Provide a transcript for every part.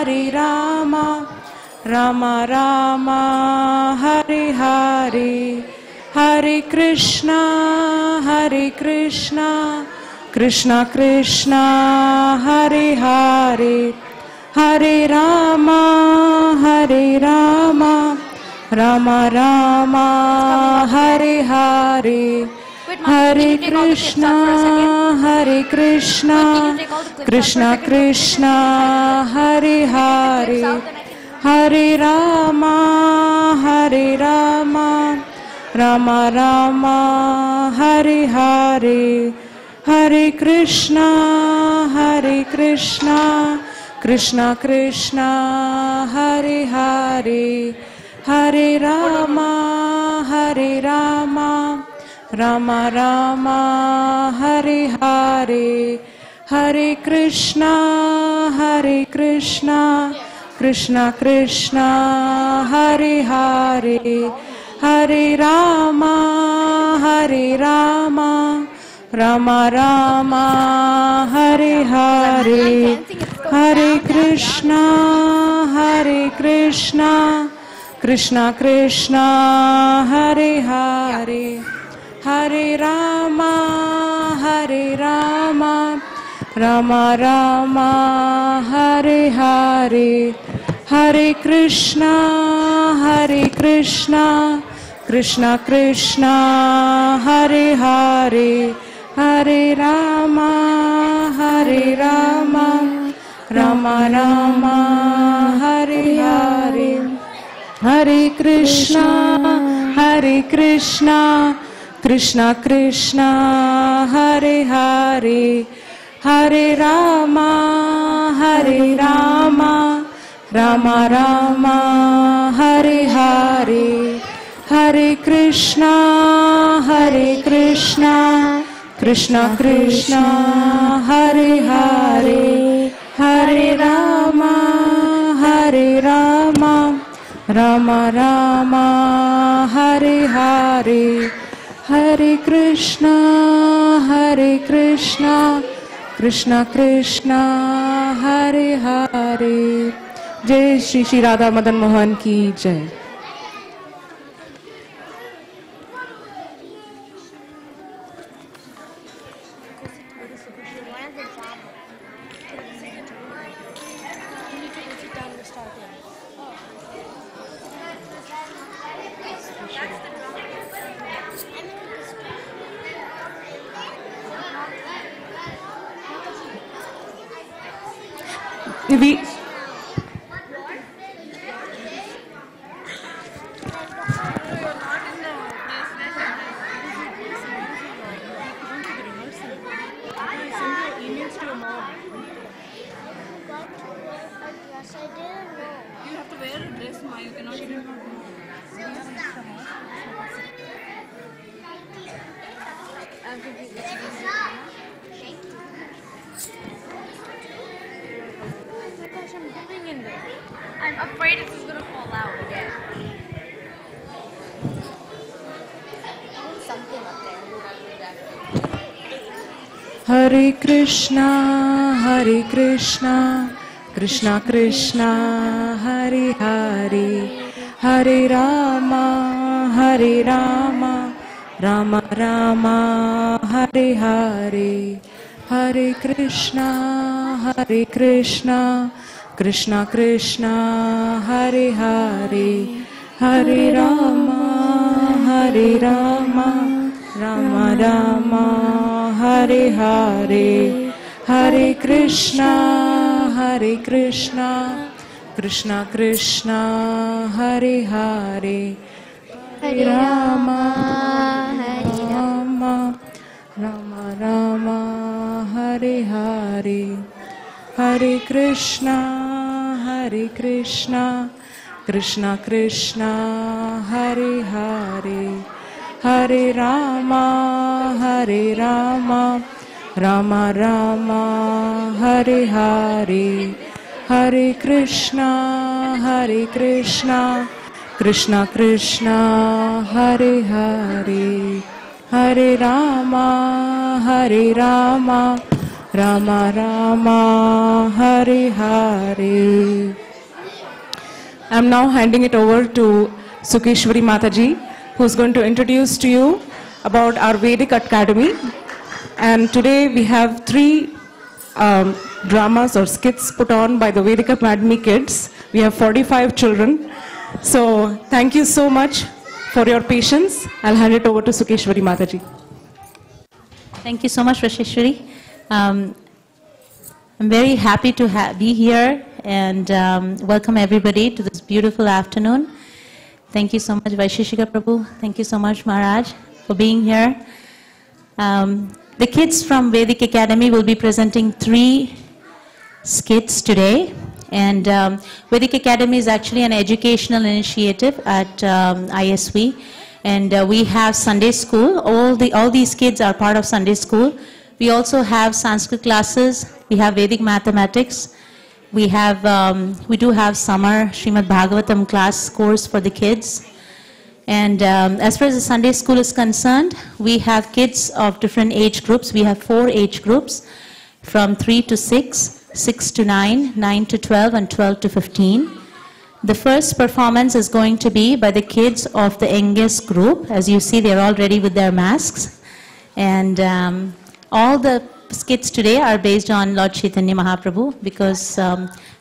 Hare Rama, Rama Rama, Hare Hare, Hare Krishna, Krishna Krishna, Hare Hare, Hare Rama, Rama Rama, Hare Hare, Hare Krishna, Krishna Krishna, Hare Hare, Hare Rama, Rama Rama, Hare Hare, Hare Krishna, Krishna Krishna, Hare Hare, Hare Rama, Rama Rama, Hare Hare, Hare Krishna, Krishna Krishna, Hare Hare, Hare Rama, Rama Rama, Hare Hare, Hare Krishna, Krishna Krishna, Hare Hare, Hare Rama, Rama Rama, Hare Hare, Hare Krishna, Krishna Krishna, Hare Hare, Hare Rama, Rama Rama, Hare Hare, Hare Krishna, Krishna Krishna, Hare Hare, Hare Rama, Rama Rama, Hare Hare, Hare Krishna, Krishna Krishna, Hare Hare, Hare Rama, Rama Rama, Hare Hare, Hare Krishna, Krishna Krishna, Hare Hare. जय श्री श्री राधा मदन मोहन की जय. I'm afraid this is gonna fall out again. Something up there. Hare Krishna, Krishna Krishna, Hare Hare, Hare Rama, Rama Rama, Hare Hare, Hare Krishna, Krishna Krishna, Hare Hare, Hare Rama, Rama Rama, Hare Hare, Hare Krishna, Krishna Krishna, Hare Hare, Hare Rama, Rama Rama, Hare Hare, Hare Krishna, Krishna Krishna, Hare Hare, Hare Rama, Rama Rama, Hare Hare, Hare Krishna, Krishna Krishna, Hare Hare, Hare Rama, Rama Rama Hare Hare. I'm now handing it over to Sukeshwari Mataji, who's going to introduce to you about our Vedic Academy. And today we have three dramas or skits put on by the Vedic Academy kids. We have 45 children. So thank you so much for your patience. I'll hand it over to Sukeshwari Mataji. Thank you so much, Vaisesika. I'm very happy to be here and welcome everybody to this beautiful afternoon. Thank you so much, Vaisesika Prabhu. Thank you so much, Maharaj, for being here. The kids from Vedic Academy will be presenting 3 skits today. And Vedic Academy is actually an educational initiative at ISV. And we have Sunday school. All these kids are part of Sunday school. We also have Sanskrit classes. We have Vedic mathematics. We do have summer Srimad Bhagavatam class course for the kids. And as far as the Sunday school is concerned, we have kids of different age groups. We have 4 age groups from 3 to 6, 6 to 9, 9 to 12, and 12 to 15. The first performance is going to be by the kids of the youngest group. As you see, they're all ready with their masks. And all the skits today are based on Lord Chaitanya Mahaprabhu because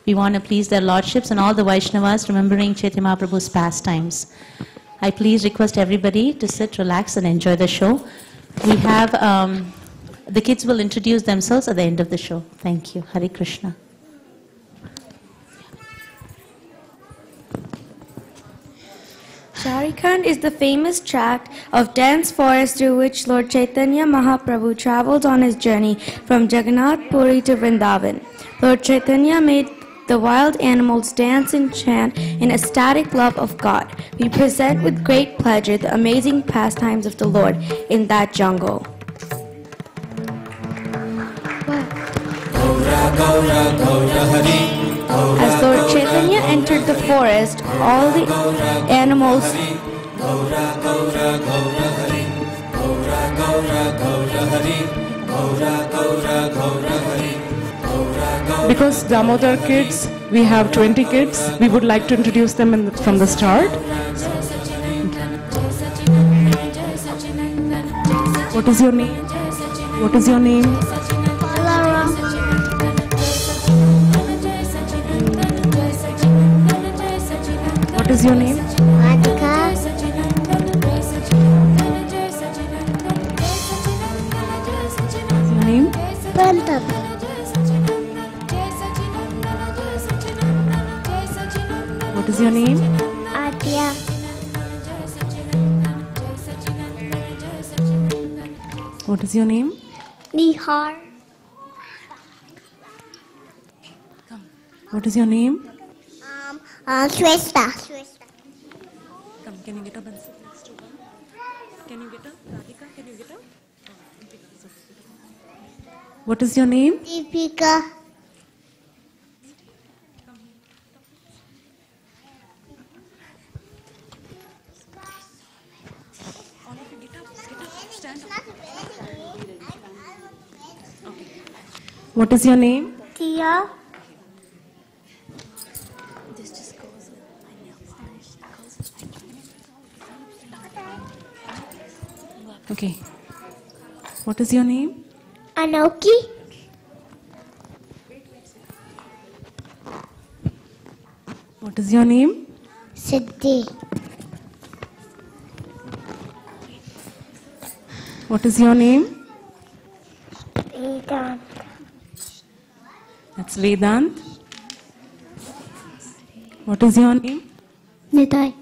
we want to please their lordships and all the Vaishnavas remembering Chaitanya Mahaprabhu's pastimes. I please request everybody to sit, relax, and enjoy the show. We have, the kids will introduce themselves at the end of the show. Thank you. Hare Krishna. Jharkhand is the famous tract of dense forest through which Lord Chaitanya Mahaprabhu traveled on his journey from Jagannath Puri to Vrindavan. Lord Chaitanya made the wild animals dance and chant in ecstatic love of God. We present with great pleasure the amazing pastimes of the Lord in that jungle. As Lord Chaitanya entered the forest, all the animals Because Damodar kids, we have 20 kids. We would like to introduce them from the start. What is your name? What is your name? What is your name? Radhika. Your name? Bantam. What is your name? Adya. What is your name? Nihar. What is your name? Swesta. Come, can you get up and sit next to her? Can you get up? Radhika, can you get up? What is your name? Deepika. All of you get up, stand up. Okay. What is your name? Tia. Okay. What is your name? Anoki. What is your name? Siddhi. What is your name? Vedant. That's Vedant. What is your name? Nidai.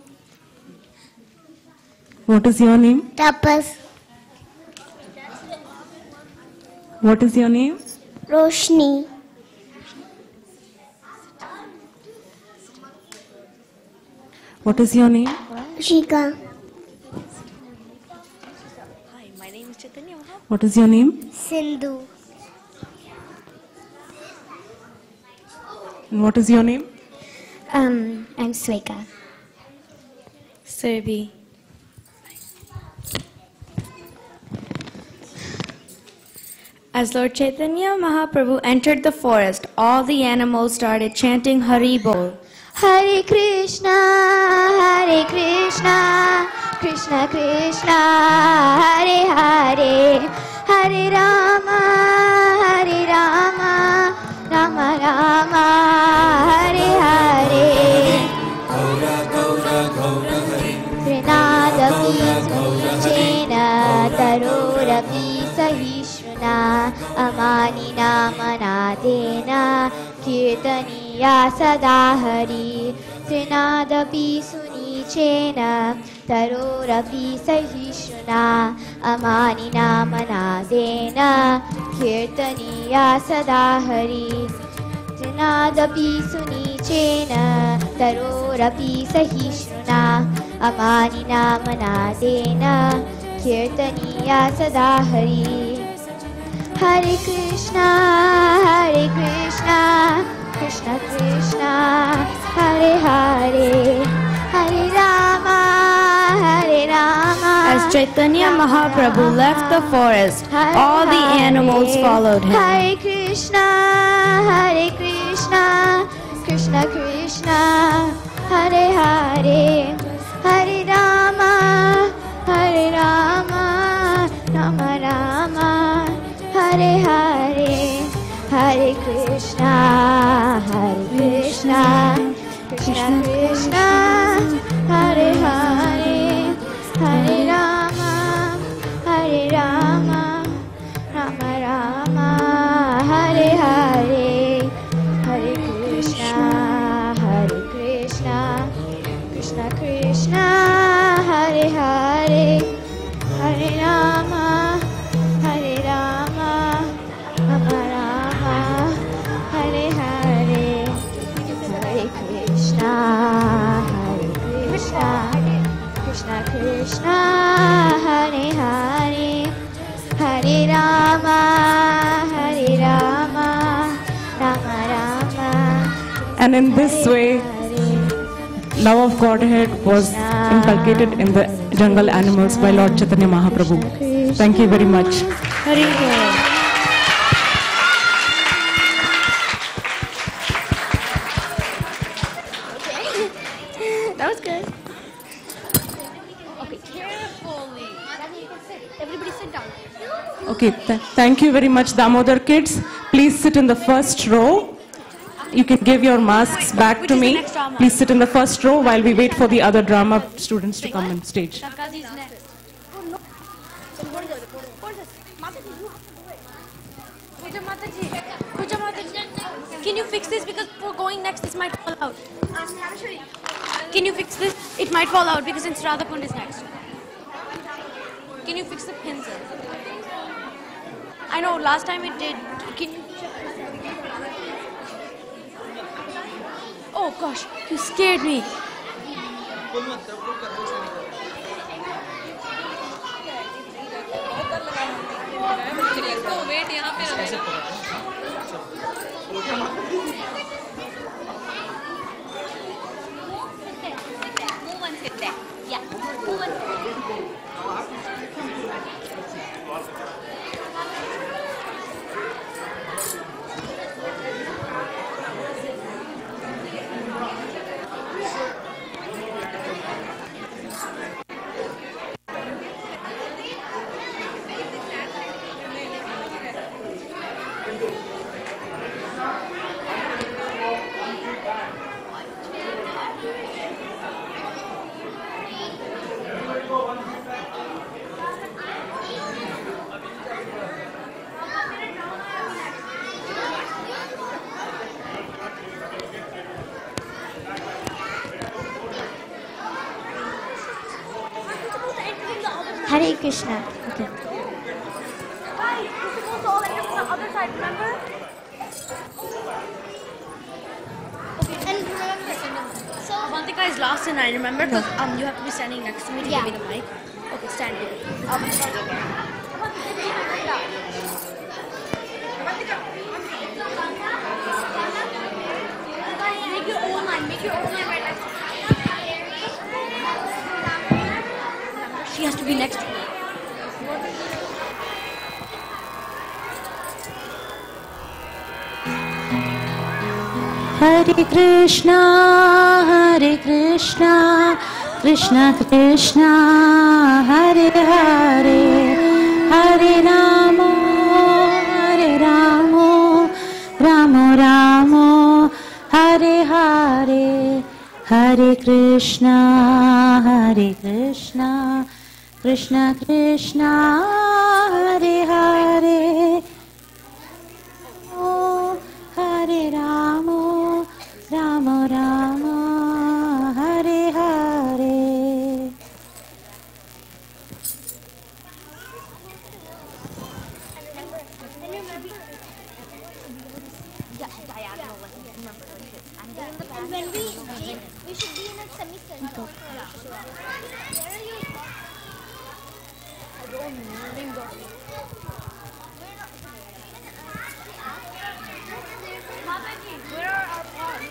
What is your name? Tapas. What is your name? Roshni. What is your name? Shika. What is your name? Sindhu. And what is your name? I'm Sweka. Surbi. As Lord Chaitanya Mahaprabhu entered the forest, all the animals started chanting Hari Bol. Hare Krishna, Krishna Krishna, Hare Hare, Hare Rama, Rama Rama, Hare Hare. Gaura Gaura Gaura Hari, Trinadapi Sunichena, Tarorapi Sahishvana, Amanina Manadena, Kirtaniya Sada Hari, Trinadapi Sunichena, Tarorapi Sahishvana, Amanina Manadena, Kirtaniya Sada Hari. Trinadapi Sunichena, Tarorapi Sahishvana, Amanina Manadena, Kirtaniya Sada Hari. Hare Krishna, Krishna Krishna, Hare Hare, Hare Rama, As Chaitanya Mahaprabhu left the forest, all the animals followed him. Hare Krishna, Krishna Krishna, Hare Hare, Hare Rama, Rama Rama, Hare Hare, Hare Krishna, Krishna Krishna, Hare Hare, Hare Rama, Rama Rama, Hare Hare, Hare Krishna, Krishna Krishna, Hare Hare, Hare Rama, Rama Rama, Hare Hare, Hare Krishna, Krishna Krishna, Hare Hare, Hare Rama, Rama Rama. And in this way, love of Godhead was inculcated in the jungle animals by Lord Chaitanya Mahaprabhu. Thank you very much. Hari Bol. That was good. Okay, carefully. Everybody sit down. Okay, thank you very much, Damodar kids. Please sit in the first row. You can give your masks back to me. Please sit in the first row while we wait for the other drama students to come on stage. Shakazi's next. Puja Mataji, can you fix this because for going next this might fall out? Can you fix this? It might fall out because since Radhakund is next. Can you fix the pins? I know last time it did. Can you? Oh gosh, you scared me. Move and sit there. Yeah. Move and sit there. Hare Krishna. Okay. Guys, you're supposed to all enter from the other side, remember? Okay, and remember, so Avantika is last and I remember because you have to be standing next to me to give me the mic. Okay, stand here. Make your own line. Make your own line right next to me. She has to be next to me. Hare Krishna, Krishna Krishna, Hare Hare, Hare Rama, Rama Rama, Hare Hare, Hare Krishna, Krishna Krishna, Hare Hare, Hare Rama, Rama, Hare Hare. And when we should be in a semicircle. Where are you? I don't know. Mataji, where are our pots?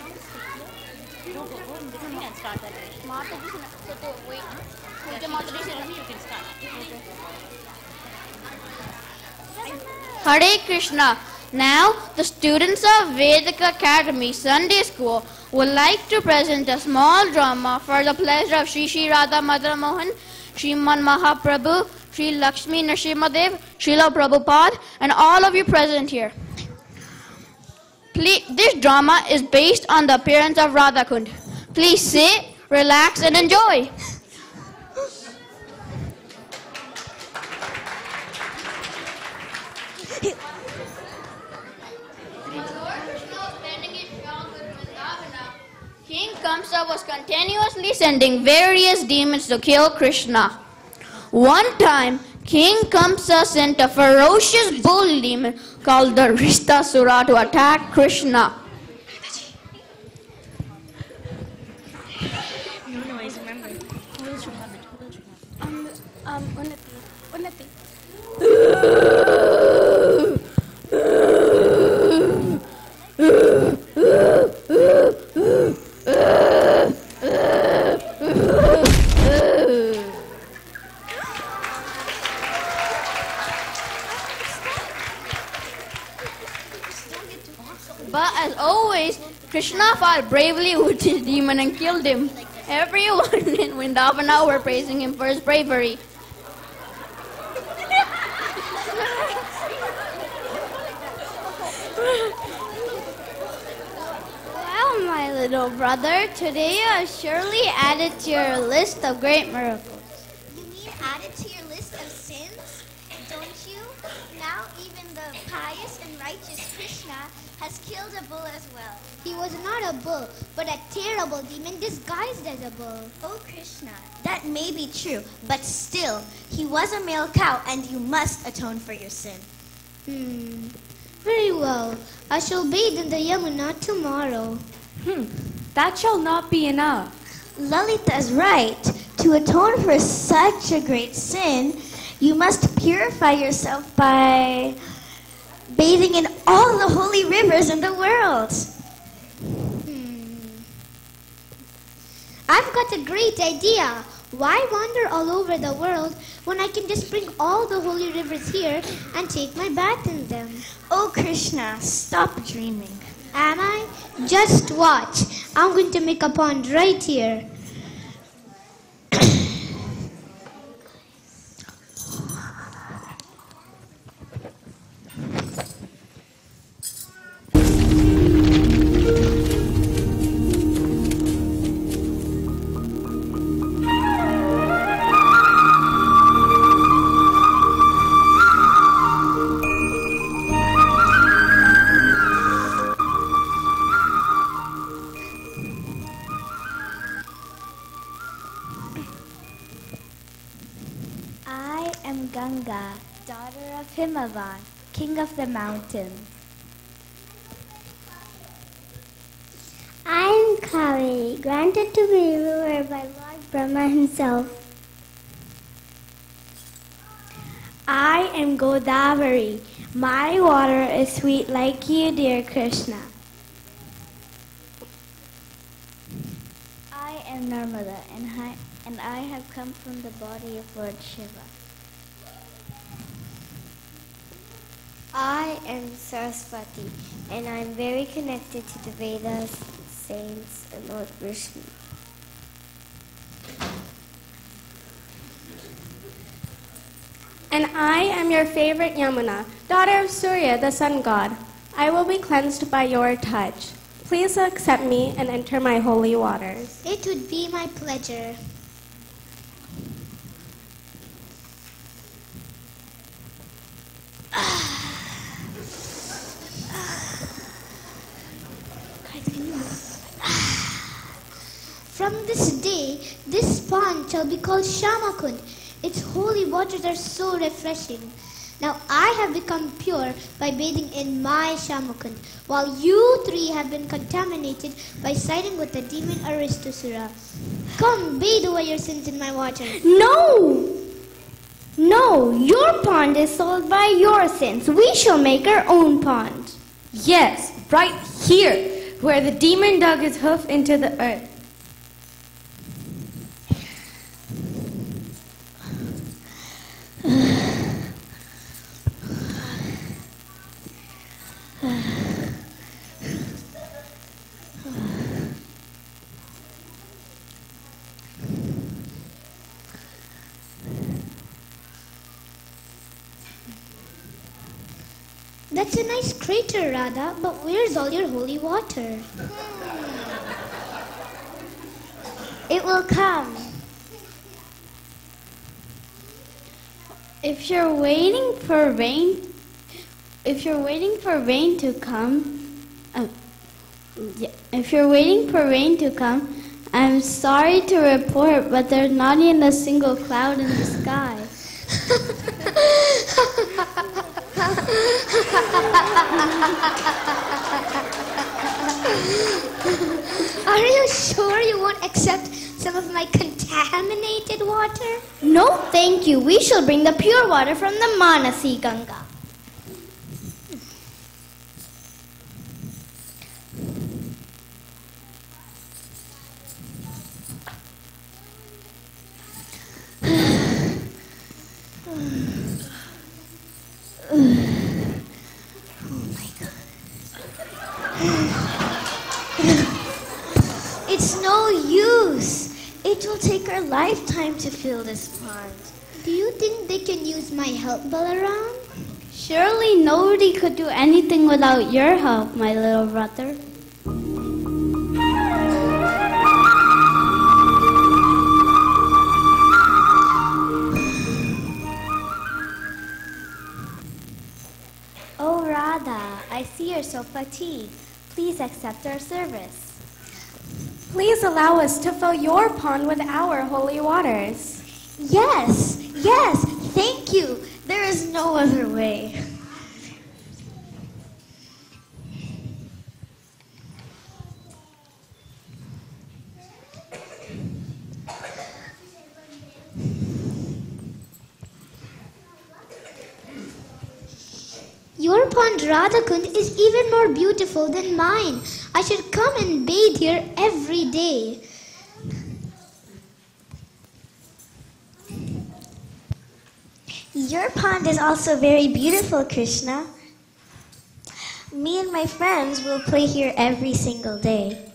Go in between and start that way. Mataji, wait. You can start. Hare Krishna. Now, the students of Vaisesika Academy Sunday School would like to present a small drama for the pleasure of Shri Shri Radha Madhura Mohan, Sriman Mahaprabhu, Shri Lakshmi Nrsimhadev, Srila Prabhupada, and all of you present here. This drama is based on the appearance of Radhakund. Please sit, relax, and enjoy. King Kamsa was continuously sending various demons to kill Krishna. One time, King Kamsa sent a ferocious bull demon called the Ristasura to attack Krishna. But as always, Krishna fought bravely with his demon and killed him. Everyone in Vrindavana were praising him for his bravery. Well, my little brother, today you have surely added to your list of great miracles. You mean added to your list of sins? Don't you? Now even the pious and righteous Krishna has killed a bull as well. He was not a bull, but a terrible demon disguised as a bull. Oh, Krishna, that may be true, but still, he was a male cow and you must atone for your sin. Very well. I shall bathe in the Yamuna tomorrow. That shall not be enough. Lalita is right. To atone for such a great sin, you must purify yourself by bathing in all the holy rivers in the world. I've got a great idea. Why wander all over the world when I can just bring all the holy rivers here and take my bath in them? Oh, Krishna, stop dreaming. Am I? Just watch. I'm going to make a pond right here. I am Ganga, daughter of Himavan, king of the mountain. I am Kaveri, granted to be ruler by Lord Brahma himself. I am Godavari. My water is sweet like you, dear Krishna. I am Narmada, and I have come from the body of Lord Shiva. I am Saraswati, and I am very connected to the Vedas, saints, and Lord Vishnu. And I am your favorite Yamuna, daughter of Surya, the sun god. I will be cleansed by your touch. Please accept me and enter my holy waters. It would be my pleasure. From this day, this pond shall be called Shamakund. Its holy waters are so refreshing. Now I have become pure by bathing in my Shamakund, while you three have been contaminated by siding with the demon Aristasura. Come, bathe away your sins in my water. No! No, your pond is soiled by your sins. We shall make our own pond. Yes, right here, where the demon dug his hoof into the earth. That's a nice crater, Radha, but where's all your holy water? It will come. If you're waiting for rain to come, I'm sorry to report, but there's not even a single cloud in the sky. Are you sure you won't accept some of my contaminated water? No, thank you. We shall bring the pure water from the Manasi Ganga. It's no use. It will take a lifetime to fill this pond. Do you think they can use my help, Balaram? Surely nobody could do anything without your help, my little brother. Oh, Radha, I see you're so fatigued. Please accept our service. Please allow us to fill your pond with our holy waters. Yes, thank you. There is no other way. Your pond, Radhakund, is even more beautiful than mine. I should come and bathe here every day. Your pond is also very beautiful, Krishna. Me and my friends will play here every single day.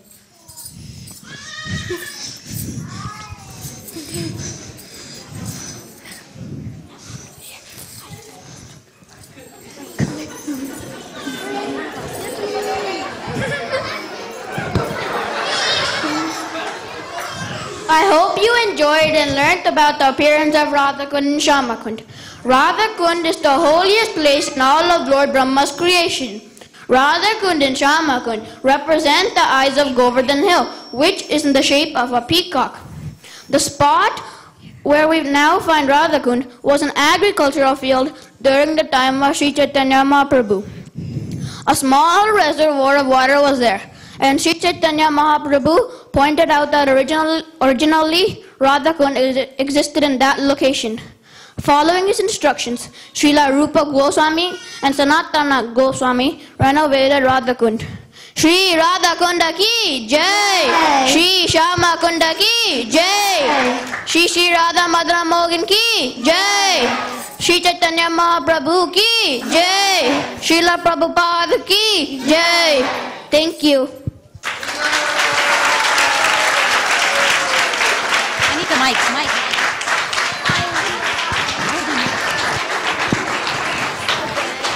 I hope you enjoyed and learnt about the appearance of Radhakund and Shamakund. Radhakund is the holiest place in all of Lord Brahma's creation. Radhakund and Shamakund represent the eyes of Govardhan Hill, which is in the shape of a peacock. The spot where we now find Radhakund was an agricultural field during the time of Sri Chaitanya Mahaprabhu. A small reservoir of water was there, and Sri Chaitanya Mahaprabhu pointed out that originally Radhakund existed in that location. Following his instructions, Srila Rupa Goswami and Sanatana Goswami renovated Radhakund. Shri Radhakunda ki Jai! Shri Shama Kunda ki Jai! Shri Radha Madra Mogan ki Jai! Shri Chaitanya Mahaprabhu ki Jai. Srila Prabhupada ki Jai. Thank you. I need the mic.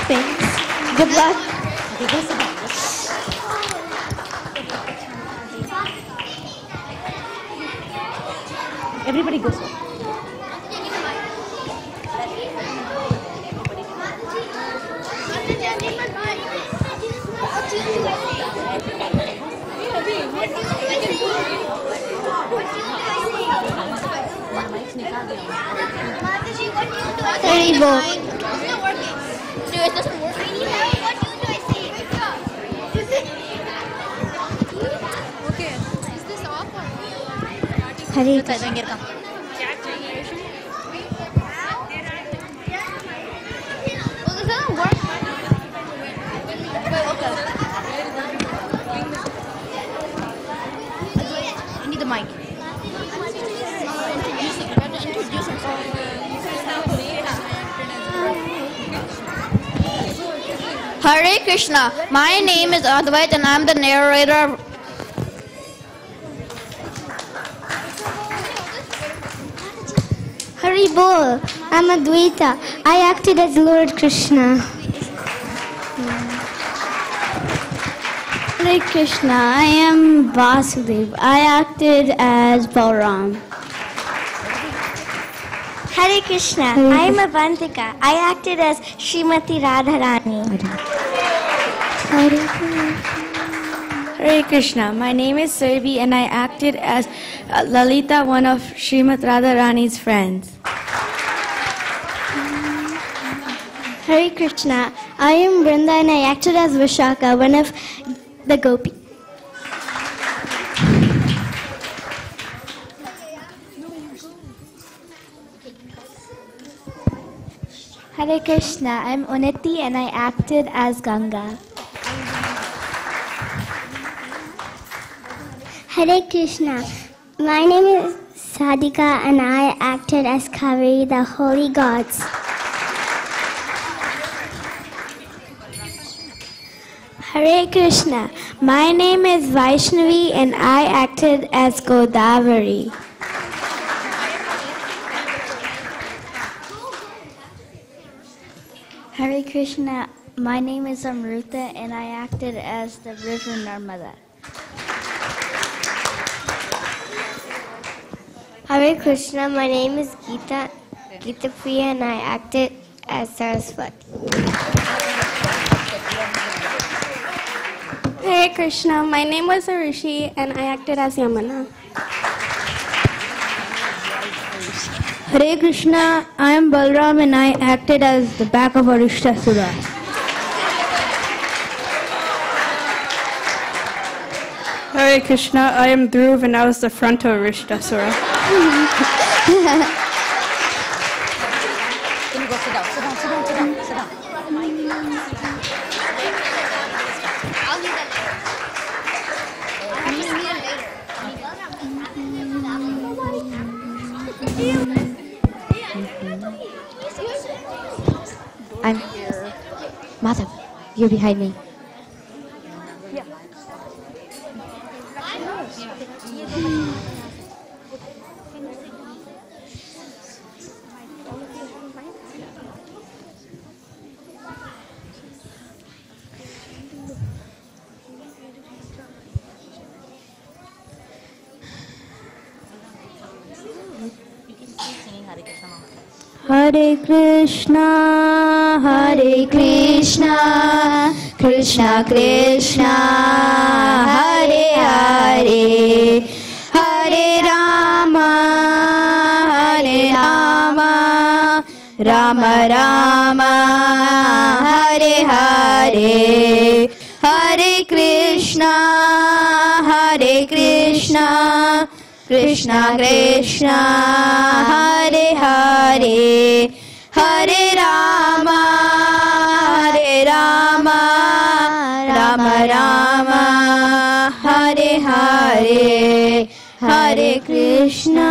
Thanks. Good luck. Everybody goes. Terrible. Dude, it doesn't work. Okay. Is this off or Hare I need the mic. Hare Krishna. My name is Advait and I'm the narrator. Hari Bol, I'm Advaita. I acted as Lord Krishna. Hare Krishna, I am Vasudev. I acted as Balram. Hare Krishna, I am Avantika. I acted as Srimati Radharani. Hare Krishna, my name is Surbi and I acted as Lalita, one of Srimati Radharani's friends. Hare Krishna, I am Brinda and I acted as Vishaka, one of the Gopi. Hare Krishna, I'm Unati and I acted as Ganga. Hare Krishna, my name is Sadhika and I acted as Kaveri, the holy gods. Hare Krishna, my name is Vaishnavi and I acted as Godavari. Hare Krishna, my name is Amruta and I acted as the river Narmada. Hare Krishna, my name is Geeta Priya and I acted as Saraswati. Hare Krishna, my name was Arushi and I acted as Yamuna. Hare Krishna, I am Balram and I acted as the back of Arishtasura. Hare Krishna, I am Dhruv and I was the front of Arishtasura. Can you go sit down? Sit down, sit down, sit down, sit down. I'll do that later. I'll just see it later. I'm Madhav, you're behind me. Hare Krishna, Krishna Krishna, Hare Hare, Hare Rama, Rama Rama, Hare Hare, Hare Krishna, Krishna Krishna, Hare Hare, Hare Rama, Rama Rama, Hare Hare, Hare Krishna,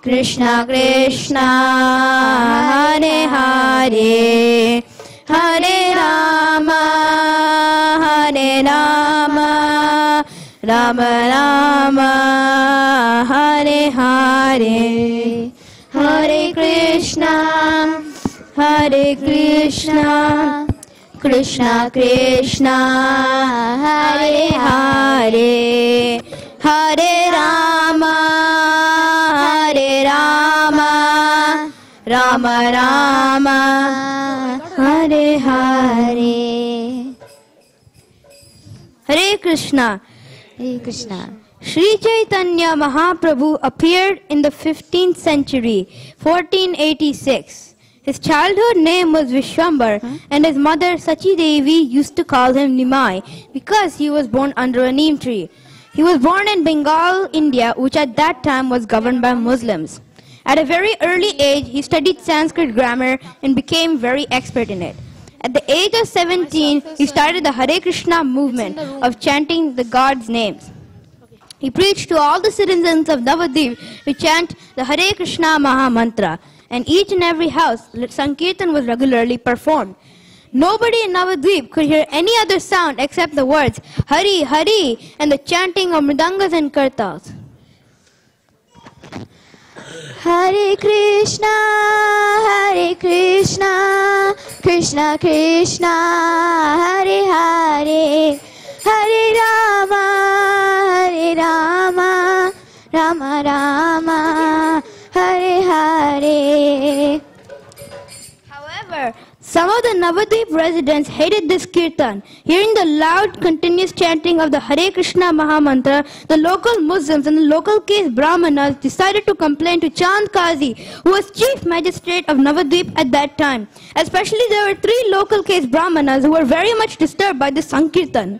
Krishna Krishna, Hare Hare, Hare Rama, Hare Rama, Rama Rama, Hare Hare, Hare Krishna, Hare Krishna, Krishna Krishna, Hare Hare, Hare Rama, Hare Rama, Rama Rama, Hare Hare. Hare Krishna. Hare Krishna. Sri Chaitanya Mahaprabhu appeared in the 15th century, 1486. His childhood name was Vishwambar, and his mother Sachi Devi used to call him Nimai because he was born under a neem tree. He was born in Bengal, India, which at that time was governed by Muslims. At a very early age, he studied Sanskrit grammar and became very expert in it. At the age of 17, he started the Hare Krishna movement of chanting the God's names. He preached to all the citizens of Navadvip to chant the Hare Krishna Maha Mantra, and each and every house, Sankirtan was regularly performed. Nobody in Navadvip could hear any other sound except the words Hari Hari and the chanting of mridangas and kartals. Hare Krishna, Hare Krishna, Krishna Krishna, Hare Hare, Hare Rama, Hare Rama, Rama Rama, Hare Hare. However, some of the Navadvip residents hated this kirtan. Hearing the loud, continuous chanting of the Hare Krishna Mahamantra, the local Muslims and the local caste Brahmanas decided to complain to Chand Kazi, who was chief magistrate of Navadvip at that time. Especially there were 3 local caste Brahmanas who were very much disturbed by this Sankirtan.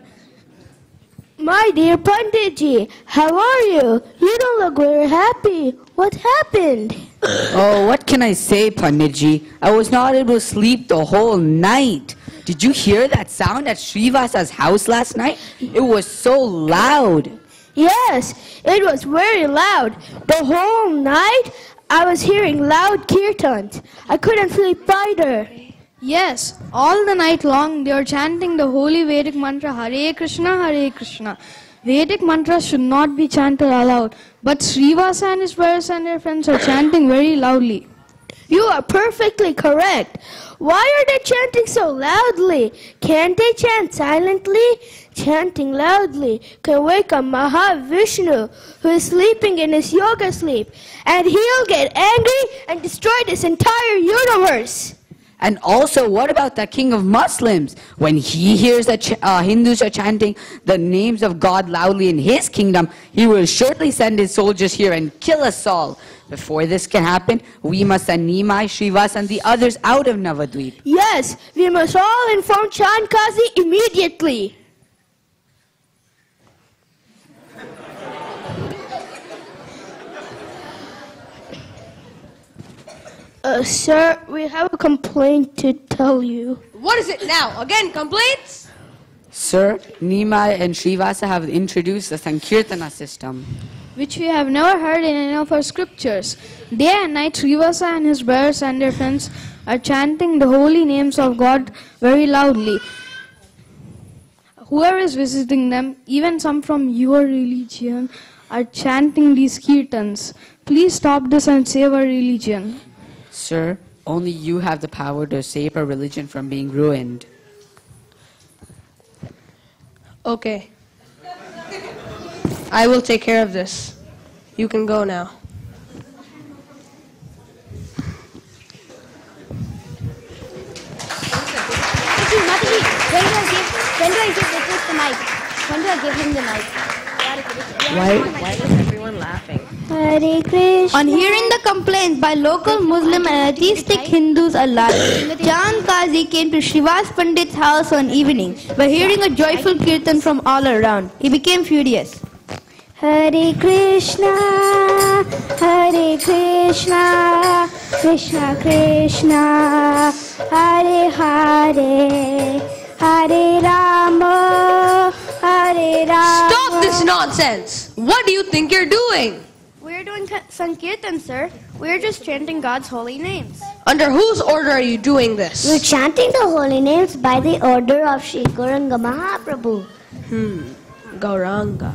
My dear Panditji, how are you? You don't look very happy. What happened? Oh, what can I say, Panditji? I was not able to sleep the whole night. Did you hear that sound at Srivasa's house last night? It was so loud. Yes, it was very loud. The whole night I was hearing loud kirtans. I couldn't sleep either. Yes, all the night long they are chanting the holy Vedic mantra Hare Krishna, Hare Krishna. Vedic mantras should not be chanted aloud, but Srivasa and his brothers and their friends are chanting very loudly. You are perfectly correct. Why are they chanting so loudly? Can't they chant silently? Chanting loudly can wake up Mahavishnu, who is sleeping in his yoga sleep, and he'll get angry and destroy this entire universe. And also, what about the king of Muslims? When he hears that Hindus are chanting the names of God loudly in his kingdom, he will surely send his soldiers here and kill us all. Before this can happen, we must send Nimai, Srivas and the others out of Navadvip. Yes, we must all inform Chand Kazi immediately. Sir, we have a complaint to tell you. What is it now? Again, complaints? Sir, Nimai and Srivasa have introduced the Sankirtana system, which we have never heard in any of our scriptures. Day and night, Srivasa and his brothers and their friends are chanting the holy names of God very loudly. Whoever is visiting them, even some from your religion, are chanting these kirtans. Please stop this and save our religion. Sir, only you have the power to save our religion from being ruined. Okay. I will take care of this. You can go now. When do I give Nicholas the mic? When do I give him the mic? Why is everyone laughing? Hare Krishna. On hearing the complaints by local Muslim and atheistic Hindus alike, Chand Kazi came to Srivas Pandit's house one evening by hearing a joyful kirtan from all around. He became furious. Hare Krishna, Hare Krishna, Krishna Krishna, Hare Hare, Hare Rama, Hare Rama. Stop this nonsense! What do you think you're doing? We're doing Sankirtan, sir. We're just chanting God's holy names. Under whose order are you doing this? We're chanting the holy names by the order of Sri Gauranga Mahaprabhu. Gauranga.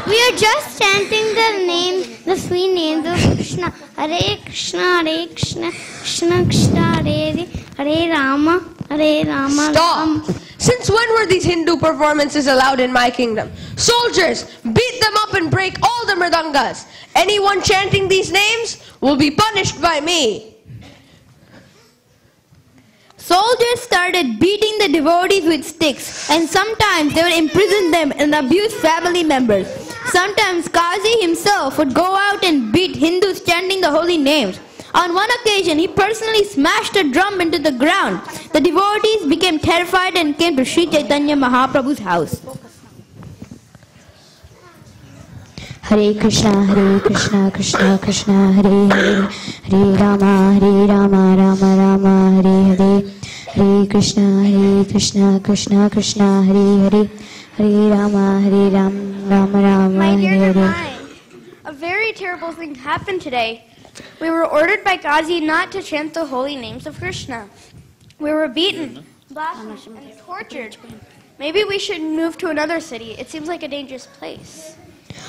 We are just chanting the sweet names of Krishna. Hare Krishna, Hare Krishna, Krishna Krishna, Hare Hare Rama, Hare Rama. Stop! Since when were these Hindu performances allowed in my kingdom? Soldiers, beat them up and break all the mridangas. Anyone chanting these names will be punished by me. Soldiers started beating the devotees with sticks, and sometimes they would imprison them and abuse family members. Sometimes Qazi himself would go out and beat Hindus chanting the holy names. On one occasion, he personally smashed a drum into the ground. The devotees became terrified and came to Sri Chaitanya Mahaprabhu's house. Hare Krishna, Krishna Krishna, Hare Hare, Hare Rama, Rama Rama, Hare Hare, Hare Krishna, Krishna Krishna, Hare Hare, Hare Rama, Rama, My dear Hare Hare. Nimai, a very terrible thing happened today. We were ordered by Qazi not to chant the holy names of Krishna. We were beaten, blasphemed, and tortured. Maybe we should move to another city. It seems like a dangerous place.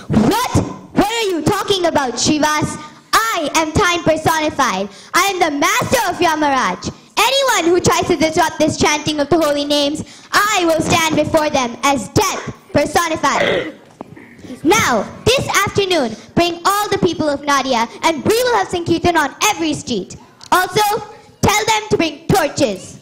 What? What are you talking about, Srivas? I am time personified. I am the master of Yamaraj. Anyone who tries to disrupt this chanting of the holy names, I will stand before them as death personified. Now, this afternoon, bring all the people of Nadia and we will have Sankirtan on every street. Also, tell them to bring torches.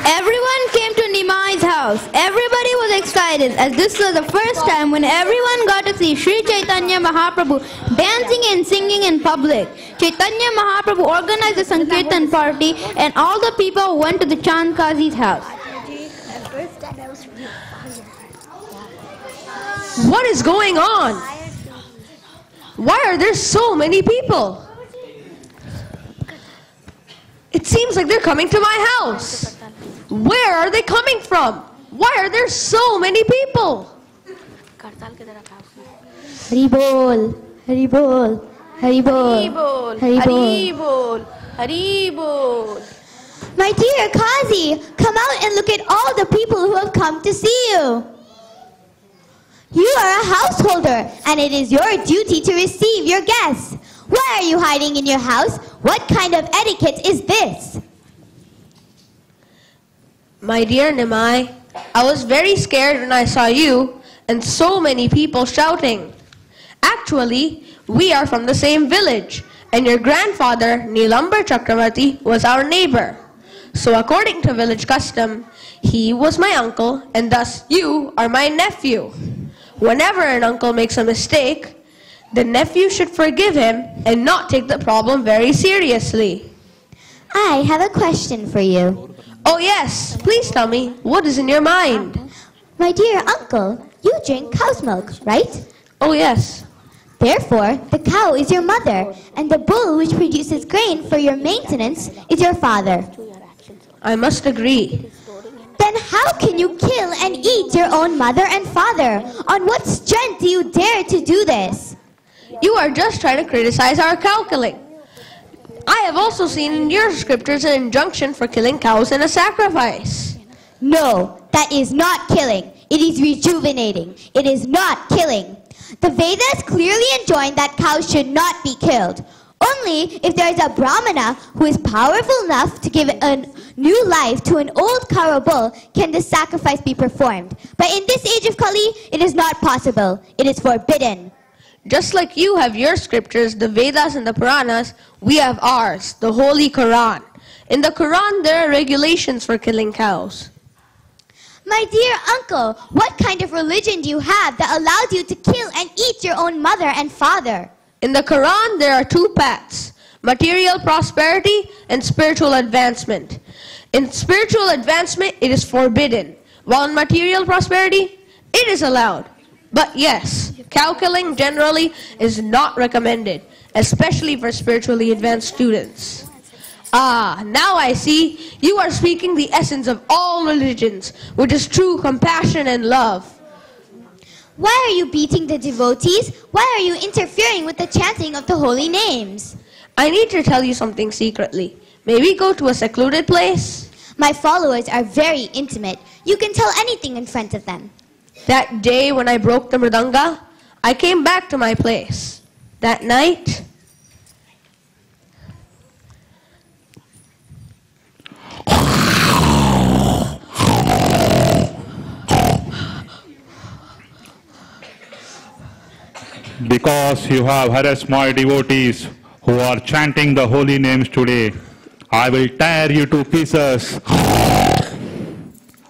Everyone came to Nimai's house. Everybody was excited as this was the first time when everyone got to see Sri Chaitanya Mahaprabhu dancing and singing in public. Chaitanya Mahaprabhu organized a Sankirtan party and all the people went to the Chand Qazi's house. What is going on? Why are there so many people? It seems like they're coming to my house. Where are they coming from? Why are there so many people? Hari Bol, Hari Bol, Hari Bol, Hari Bol, Hari Bol. My dear Qazi, come out and look at all the people who have come to see you. You are a householder, and it is your duty to receive your guests. Why are you hiding in your house? What kind of etiquette is this? My dear Nimai, I was very scared when I saw you and so many people shouting. Actually, we are from the same village, and your grandfather, Nilambar Chakravarti, was our neighbor. So according to village custom, he was my uncle, and thus you are my nephew. Whenever an uncle makes a mistake, the nephew should forgive him and not take the problem very seriously. I have a question for you. Oh yes, please tell me, what is in your mind? My dear uncle, you drink cow's milk, right? Oh yes. Therefore, the cow is your mother, and the bull which produces grain for your maintenance is your father. I must agree. Then how can you kill and eat your own mother and father? On what strength do you dare to do this? You are just trying to criticize our cow killing. I have also seen in your scriptures an injunction for killing cows in a sacrifice. No, that is not killing. It is rejuvenating. It is not killing. The Vedas clearly enjoin that cows should not be killed. Only if there is a Brahmana who is powerful enough to give a new life to an old cow or bull can this sacrifice be performed. But in this age of Kali, it is not possible. It is forbidden. Just like you have your scriptures, the Vedas and the Puranas, we have ours, the Holy Quran. In the Quran, there are regulations for killing cows. My dear uncle, what kind of religion do you have that allows you to kill and eat your own mother and father? In the Quran, there are two paths, material prosperity and spiritual advancement. In spiritual advancement, it is forbidden. While in material prosperity, it is allowed. But yes, calculating generally is not recommended, especially for spiritually advanced students. Ah, now I see you are speaking the essence of all religions, which is true compassion and love. Why are you beating the devotees? Why are you interfering with the chanting of the holy names? I need to tell you something secretly. May we go to a secluded place? My followers are very intimate. You can tell anything in front of them. That day when I broke the mridanga, I came back to my place. That night, because you have harassed my devotees who are chanting the holy names today, I will tear you to pieces.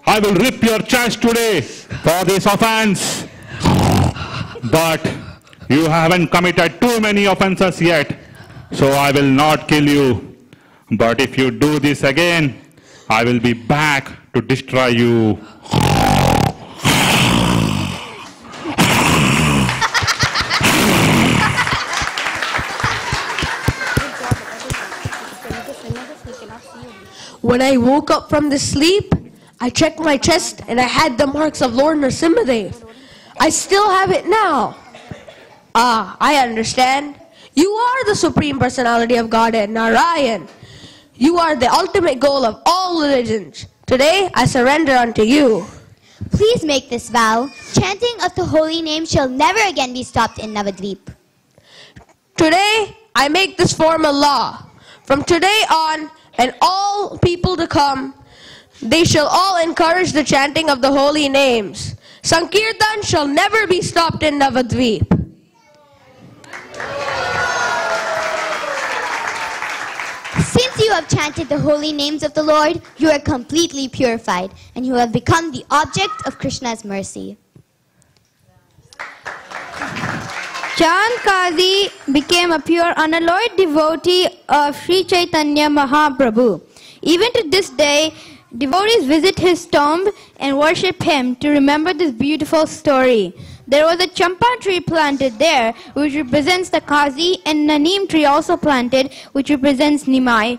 I will rip your chest today for this offense. But you haven't committed too many offenses yet, so I will not kill you. But if you do this again, I will be back to destroy you. when I woke up from this sleep, I checked my chest and I had the marks of Lord Nrsimhadev. I still have it now. Ah, I understand. You are the Supreme Personality of Godhead, Narayan. You are the ultimate goal of all religions. Today, I surrender unto you. Please make this vow. Chanting of the holy name shall never again be stopped in Navadvip. Today, I make this formal law. From today on, and all people to come, they shall all encourage the chanting of the holy names. Sankirtan shall never be stopped in Navadvip. Since you have chanted the holy names of the Lord, you are completely purified, and you have become the object of Krishna's mercy. Chand Kazi became a pure unalloyed devotee of Sri Chaitanya Mahaprabhu. Even to this day, devotees visit his tomb and worship him to remember this beautiful story. There was a champa tree planted there, which represents the Kazi, and a neem tree also planted, which represents Nimai.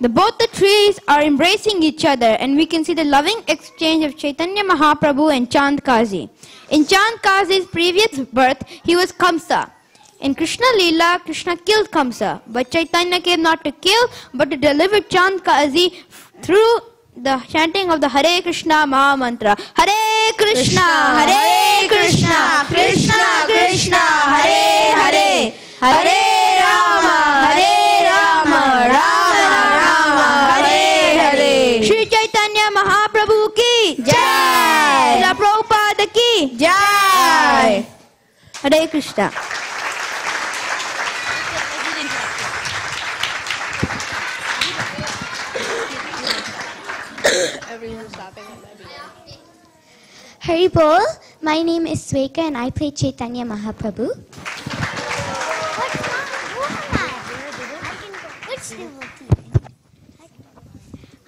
Both the trees are embracing each other, and we can see the loving exchange of Chaitanya Mahaprabhu and Chand Kazi. In Chand Kazi's previous birth, he was Kamsa. In Krishna Leela, Krishna killed Kamsa, but Chaitanya came not to kill, but to deliver Chand Kazi through the chanting of the Hare Krishna Maha Mantra. Hare Krishna, Hare Krishna, Krishna Krishna, Hare Hare, Hare Rama, Hare Rama, Rama Rama, Hare Hare. Shri Chaitanya Mahaprabhu ki Jai. Srila Prabhupada ki Jai. Hare Krishna. Hari Bol, my name is Sweka and I play Chaitanya Mahaprabhu.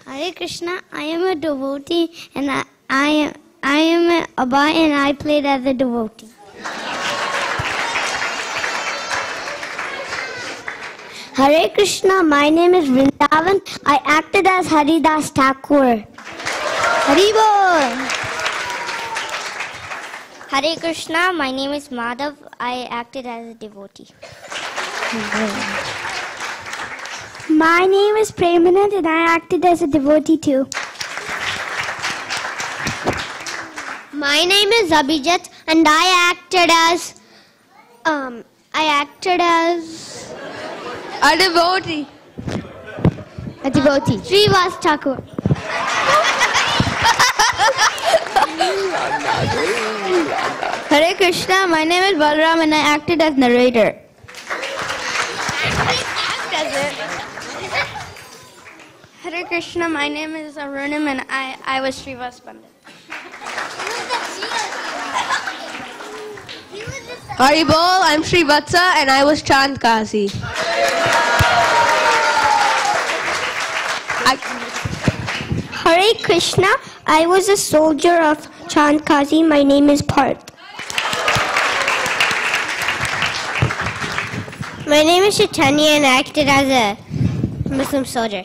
Hare Krishna, I am a devotee and I am a Abha and I played as a devotee. Hare Krishna, my name is Vrindavan. I acted as Haridas Thakur. Hari Bol. Hare Krishna, my name is Madhav. I acted as a devotee. My name is Premanand and I acted as a devotee too. My name is Abhijat and I acted as a devotee. A devotee. Srivas Thakur. Hare Krishna, my name is Balram and I acted as narrator. Hare Krishna, my name is Arunam and I was Srivas Pandit. Hari Bol, I'm Sri Vatsa and I was Chand Kazi. Hare Krishna. I was a soldier of Chand Kazi. My name is Parth. My name is Chaitanya and I acted as a Muslim soldier.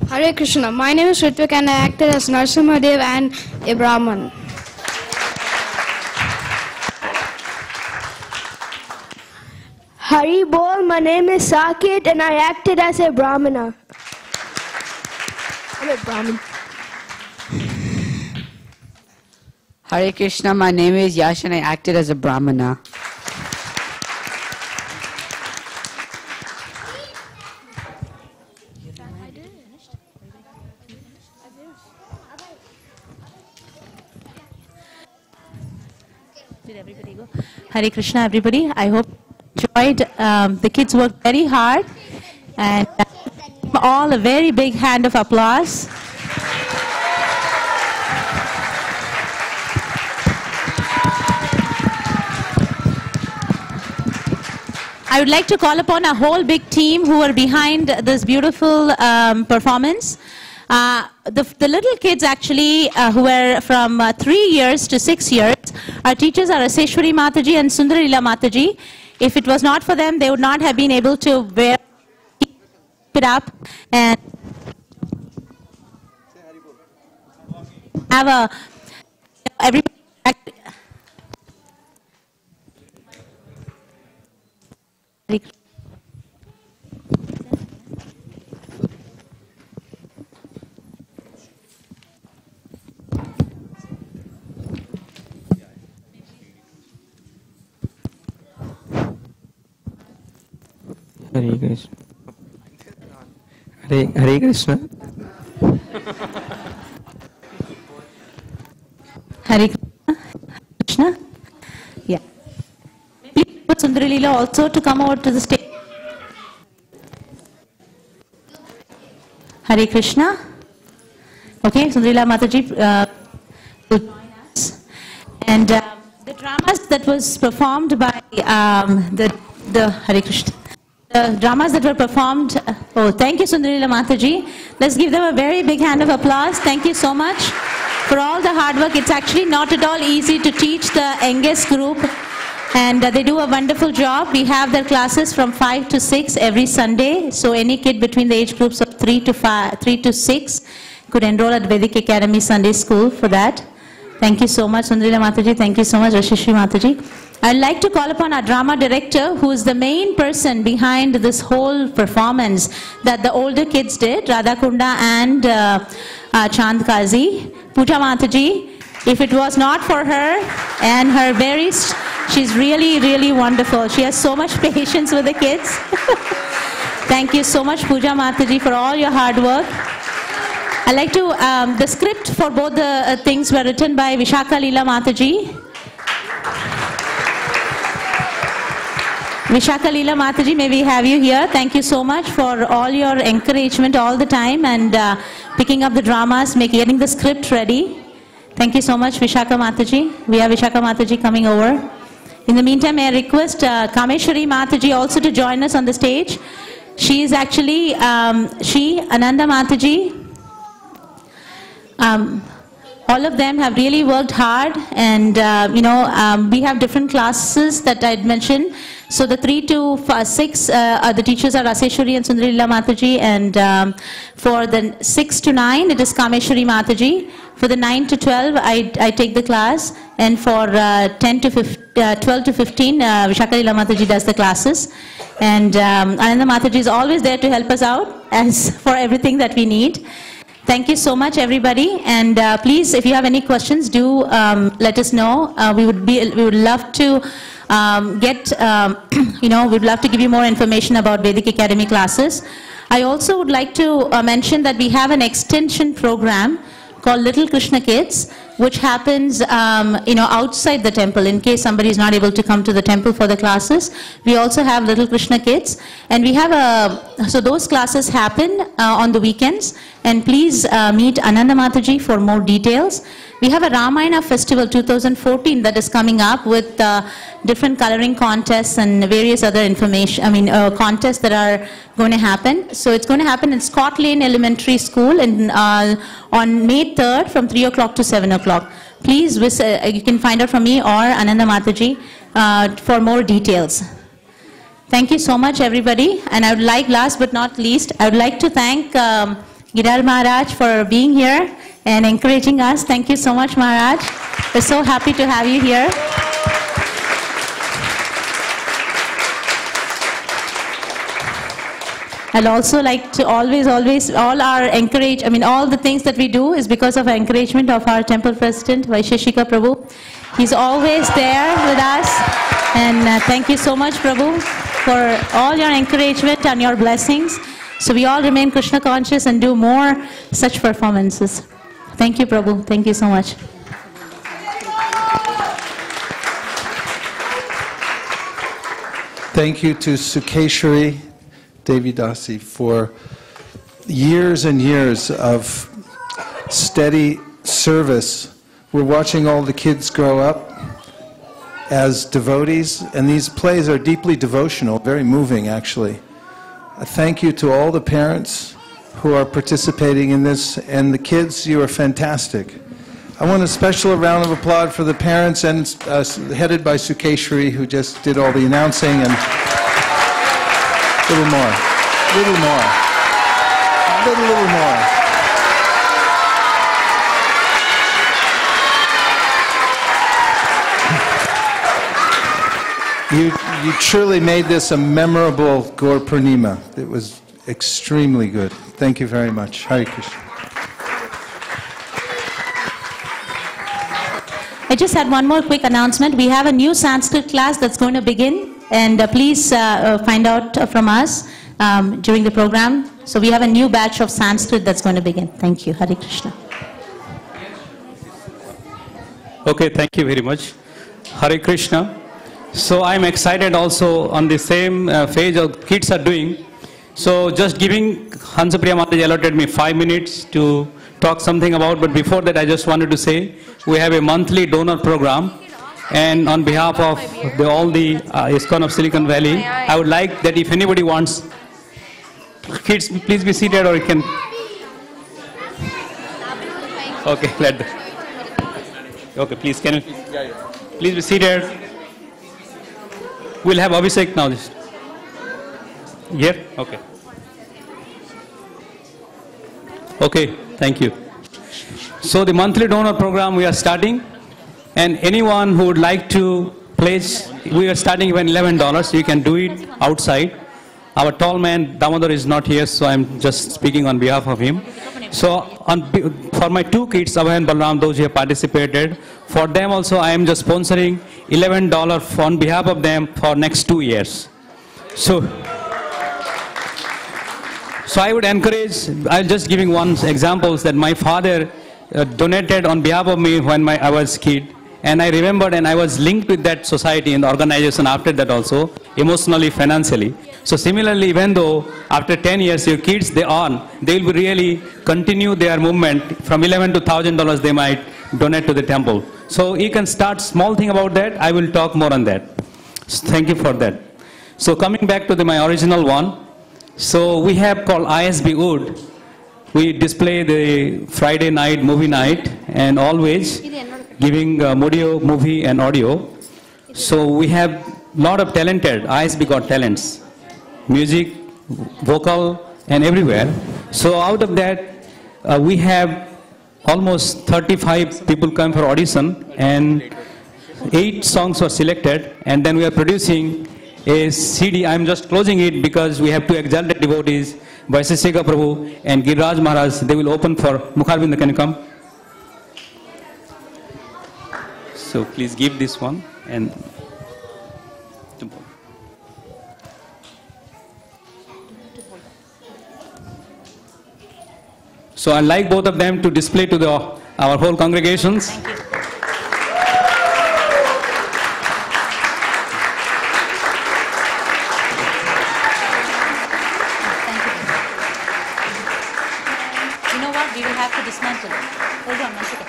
Hare Krishna. My name is Ritvik and I acted as Narsimhadev and a Brahman. Hari Bol, my name is Sakit and I acted as a Brahmana. I'm a Brahmin. Hare Krishna, my name is Yash and I acted as a Brahmana. Did everybody go? Hare Krishna, everybody. I hope you enjoyed. The kids worked very hard. And all a very big hand of applause. I would like to call upon a whole big team who are behind this beautiful performance. The little kids actually who were from 3 years to 6 years, our teachers are Aseshwari Mataji and Sundarila Mataji. If it was not for them, they would not have been able to keep it up and have a everybody. Hare Krishna. Hare Krishna. Hare Krishna. Yeah. Please put Sundari Leela also to come over to the stage. Hare Krishna. Okay, Sundarila Mataji will join us. And the dramas that was performed by the Hare Krishna. The dramas that were performed, oh, thank you Sundarila Mataji. Let's give them a very big hand of applause. Thank you so much for all the hard work. It's actually not at all easy to teach the youngest group. And they do a wonderful job. We have their classes from 5 to 6 every Sunday. So any kid between the age groups of 3 to 6 could enroll at Vedic Academy Sunday School for that. Thank you so much, Sundarila Mataji. Thank you so much, Rashishri Mataji. I'd like to call upon our drama director, who is the main person behind this whole performance that the older kids did, Radha Kunda and Chand Kazi. Pooja Mataji, if it was not for her and her she's really, really wonderful. She has so much patience with the kids. Thank you so much, Pooja Mataji, for all your hard work. I'd like to, the script for both the things were written by Vishaka Leela Mataji. Vishaka Leela Mataji, may we have you here. Thank you so much for all your encouragement all the time and picking up the dramas, getting the script ready. Thank you so much, Vishaka Mataji. We have Vishaka Mataji coming over. In the meantime, may I request Kameshwari Mataji also to join us on the stage. She is actually, Ananda Mataji. All of them have really worked hard and, we have different classes that I'd mentioned. So the 3 to 6, the teachers are Aseshwari and Sundarila Mataji, and for the 6 to 9, it is Kameshwari Mataji. For the 9 to 12, I take the class, and for 12 to 15, Vishaka Leela Mataji does the classes. And Ananda Mataji is always there to help us out as for everything that we need. Thank you so much, everybody. And please, if you have any questions, do let us know. We would love to we'd love to give you more information about Vedic Academy classes. I also would like to mention that we have an extension program called Little Krishna Kids, which happens, outside the temple. In case somebody is not able to come to the temple for the classes, we also have Little Krishna Kids, and we have so those classes happen on the weekends. And please meet Ananda Mataji for more details. We have a Ramayana Festival 2014 that is coming up with different coloring contests and various other contests that are going to happen. So it's going to happen in Scott Lane Elementary School on May 3rd from 3 o'clock to 7 o'clock. Please visit, you can find out from me or Ananda Mataji for more details. Thank you so much, everybody. And I would like, last but not least, I would like to thank Giriraja Maharaj for being here and encouraging us. Thank you so much, Maharaj. We're so happy to have you here. I'd also like to always, all the things that we do is because of encouragement of our temple president, Vaisesika Prabhu. He's always there with us. And thank you so much, Prabhu, for all your encouragement and your blessings. So we all remain Krishna conscious and do more such performances. Thank you, Prabhu. Thank you so much. Thank you to Sukeshwari Devidasi for years and years of steady service. We're watching all the kids grow up as devotees, and these plays are deeply devotional, very moving actually. Thank you to all the parents who are participating in this, and the kids, you are fantastic. I want a special round of applause for the parents, and headed by Sukeshwari, who just did all the announcing, and a little more, a little more. You truly made this a memorable Gaura Purnima. It was extremely good. Thank you very much. Hare Krishna. I just had one more quick announcement. We have a new Sanskrit class that's going to begin, and please find out from us during the program. So we have a new batch of Sanskrit that's going to begin. Thank you. Hare Krishna. Okay, thank you very much. Hare Krishna. So I'm excited also on the same phase of kids are doing. So just giving Hansapriya Mataji allotted me 5 minutes to talk something about, but before that I just wanted to say we have a monthly donor program, and on behalf of all the ISKCON of Silicon Valley, I would like that if anybody wants, kids please be seated, or you can, okay, let them. Okay, please, can you please be seated. We'll have Abhishek now. Here? Okay. Okay, thank you. So the monthly donor program we are starting, and anyone who would like to pledge, we are starting even $11. You can do it outside. Our tall man Damodar is not here, so I'm just speaking on behalf of him. So for my 2 kids, Abhay and Balram, those who have participated, for them also I am just sponsoring $11 on behalf of them for next 2 years. So I would encourage, I'm just giving one examples that my father donated on behalf of me when I was a kid. And I remembered, and I was linked with that society and the organization after that also, emotionally, financially. So similarly, even though after 10 years your kids, they will really continue their movement from $11 to $1,000 they might donate to the temple. So you can start small thing about that. I will talk more on that. So thank you for that. So coming back to my original one. So we have called ISB Wood. We display the Friday night, movie night, and always giving movie and audio. So we have lot of talented, ISB got talents, music, vocal, and everywhere. So out of that, we have almost 35 people come for audition, and 8 songs were selected, and then we are producing a CD. I'm just closing it because we have 2 exalted devotees, Vaisesika Prabhu and Giriraja Maharaj. They will open for Mukharvinda. Can you come? So please give this one and so I'd like both of them to display to our whole congregations. Thank you. You know what? We will have to dismantle it. Hold on one second.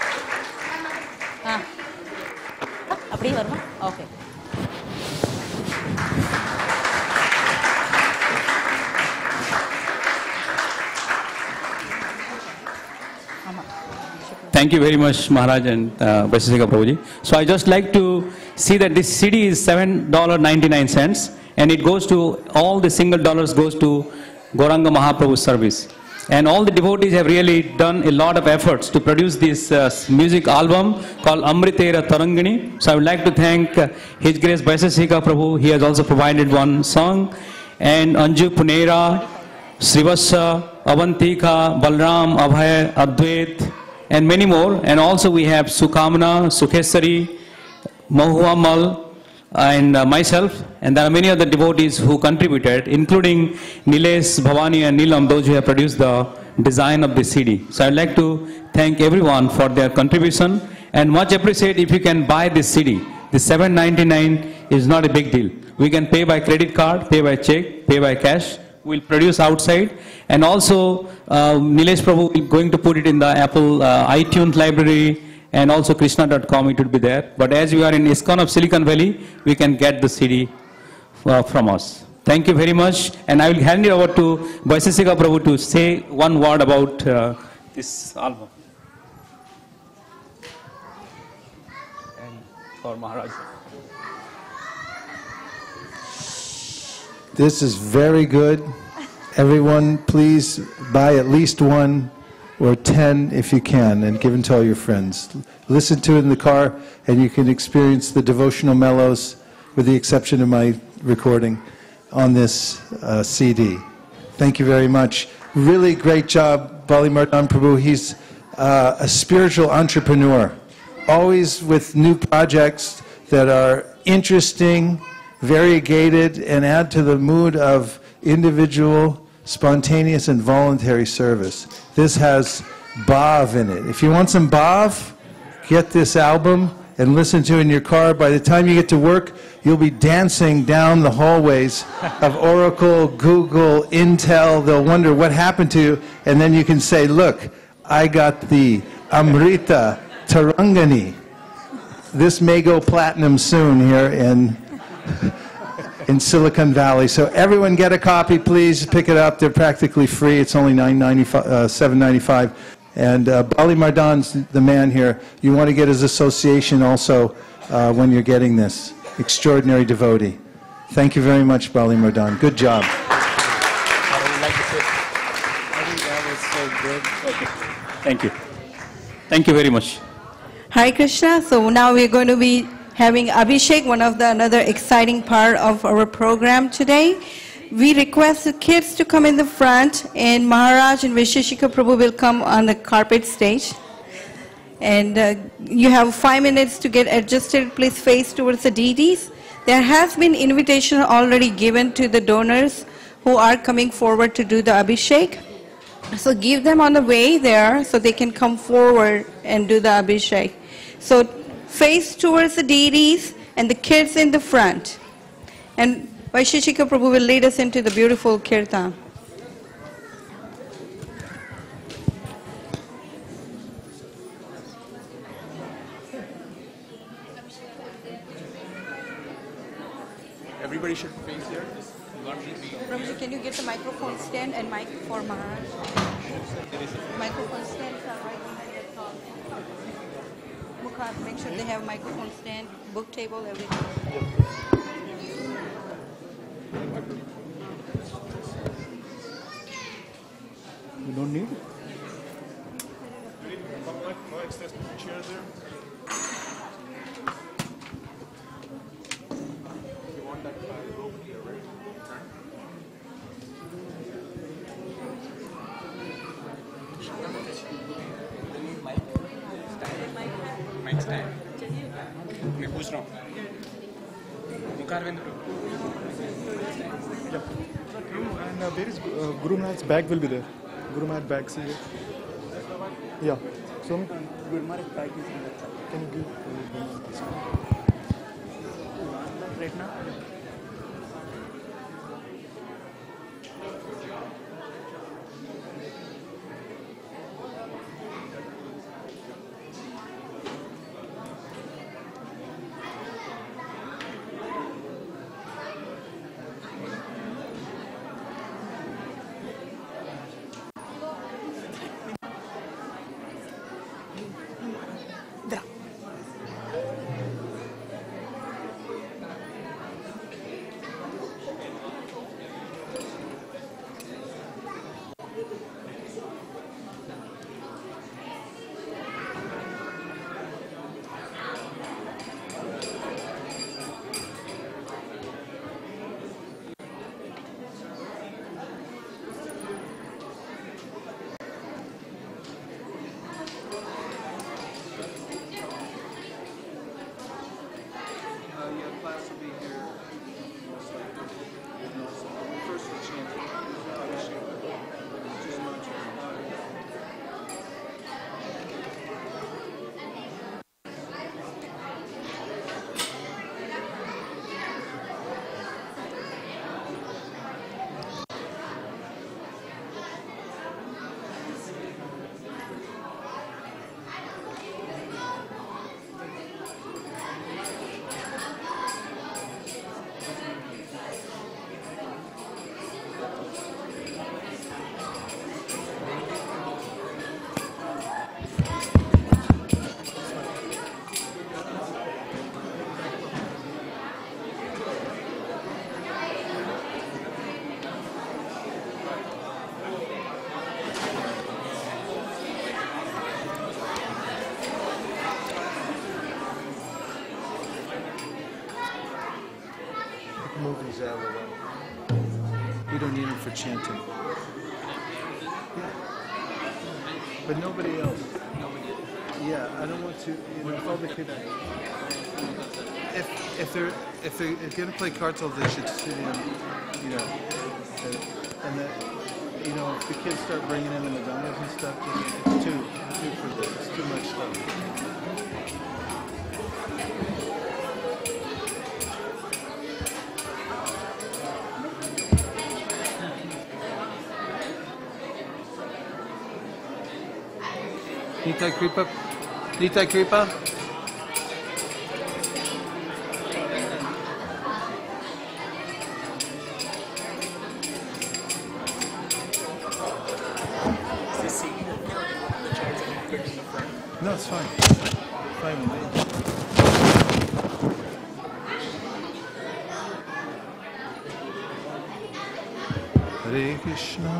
Thank you very much, Maharaj and Vaisesika Prabhuji. So I just like to see that this CD is $7.99, and it goes to, all the single dollars goes to Gauranga Mahaprabhu's service. And all the devotees have really done a lot of efforts to produce this music album called Amritera Tarangini. So I would like to thank His Grace Vaisesika Prabhu. He has also provided one song. And Anju Punera, Srivasa, Avantika, Balram, Abhay, Advait, and many more. And also we have Sukamana, Sukhesari, Mahuamal, and myself, and there are many other devotees who contributed, including Nilesh, Bhavani, and Neelam, those who have produced the design of the CD. So I'd like to thank everyone for their contribution, and much appreciate if you can buy this CD. The $7.99 is not a big deal. We can pay by credit card, pay by check, pay by cash. We'll produce outside, and also Nilesh Prabhu is going to put it in the Apple iTunes library, and also Krishna.com, it will be there. But as we are in ISKCON of Silicon Valley, we can get the CD from us. Thank you very much. And I will hand it over to Vaisesika Prabhu to say one word about this album. And for Maharaj. This is very good. Everyone, please buy at least one or 10 if you can, and give them to all your friends. Listen to it in the car, and you can experience the devotional mellows, with the exception of my recording, on this CD. Thank you very much. Really great job, Bali Mardan Prabhu. He's a spiritual entrepreneur, always with new projects that are interesting, variegated, and add to the mood of individual, spontaneous and voluntary service. This has bhav in it. If you want some bhav, get this album and listen to it in your car. By the time you get to work, you'll be dancing down the hallways of Oracle, Google, Intel. They'll wonder what happened to you, and then you can say, look, I got the Amrita Tarangani. This may go platinum soon here in Silicon Valley. So everyone get a copy, please. Pick it up. They're practically free. It's only $7.95. And Bali Mardan's the man here. You want to get his association also when you're getting this. Extraordinary devotee. Thank you very much, Bali Mardan. Good job. I would like to say, I think that was so good. Thank you. Thank you very much. Hare Krishna. So now we're going to be having Abhishek, one of the another exciting part of our program today. We request the kids to come in the front, and Maharaj and Vaisesika Prabhu will come on the carpet stage. And you have 5 minutes to get adjusted. Please face towards the deities. There has been invitation already given to the donors who are coming forward to do the Abhishek. So give them on the way there so they can come forward and do the Abhishek. So face towards the deities and the kids in the front. And Vaisesika Prabhu will lead us into the beautiful kirtan. Everybody should face here. Prabhuji, can you get the microphone stand and mic for Maharaj? Microphone stands are right behind the top. Mukha, make sure they have microphone stand, book table, everything. You don't need it? Chairs there. You want that rope here, right? Mic stand. मैं पूछ रहा हूँ मुखारविंद And there is Guru Maharaj's bag will be there. Guru Maharaj bag, see here. Yeah. So Guru Maharaj's bag is in that side. Can you give right now? don't need them for chanting. But nobody else. Yeah, I don't want to. If all the kids, if they're gonna play cards, they should sit in. And that if the kids start bringing in the Madonnas and stuff, it's too for this. It's too much stuff. Nitai Kripa? Nitai Kripa? No, it's fine. Fine with me. Hare Krishna.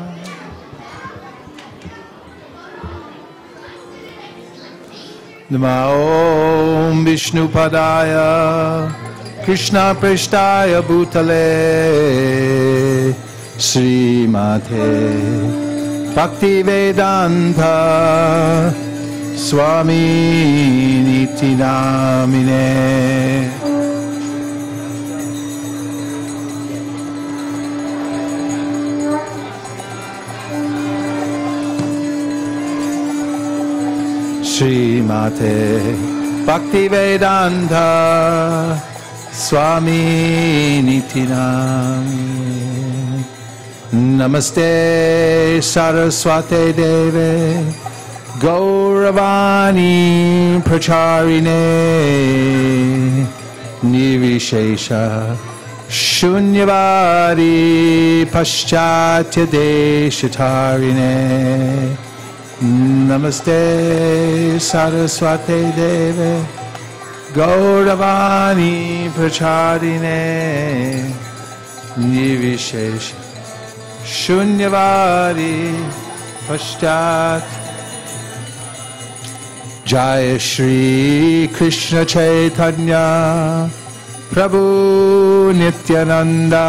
Namo Vishnu Padaya Krishna Prishtaya Bhutale Sri Mate Bhakti Vedanta Swami Niti Namine Srimate Bhaktivedanta Swami Nitinami Namaste Saraswate Deve Gauravani Pracharine Nirvishesha Shunyavadi Paschatya Deshatarine Namaste Saraswate Deve Gauravani Pracharine Nirvishesha Shunyavadi Paschat Jaya Shri Krishna Chaitanya Prabhu Nityananda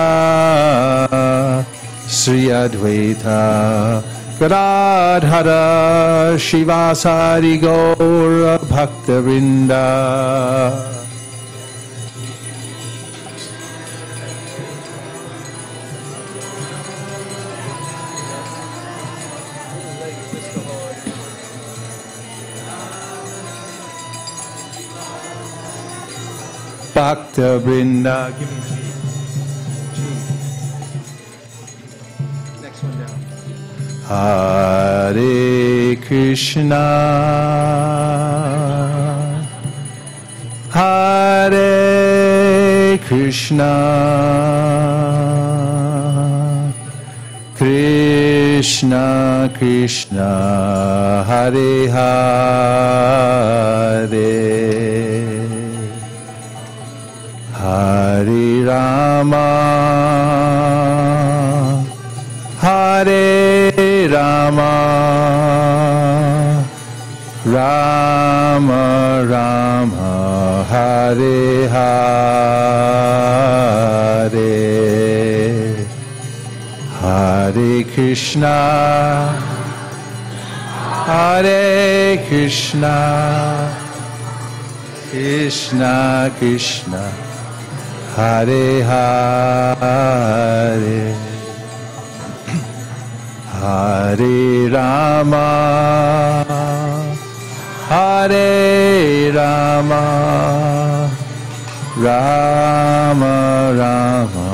Sri Advaita Gadadhara Shivasari Gaura Bhakta Vrinda Bhakta Vrinda. Give me G. Next one down. Hare Krishna, Hare Krishna, Krishna Krishna, Hare Hare, Hare Rama, Hare Rama, Rama Rama, Hare Hare, Hare Krishna, Hare Krishna, Krishna Krishna, Hare Hare, Hare Rama, Hare Rama, Rama Rama,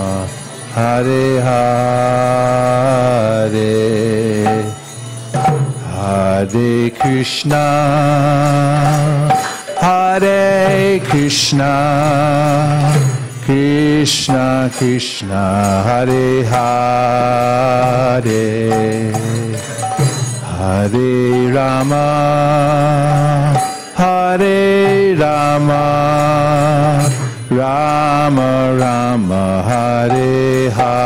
Hare Hare, Hare Krishna, Hare Krishna, Krishna Krishna, Hare Hare, Hare Rama, Hare Rama, Rama Rama, Hare Hare.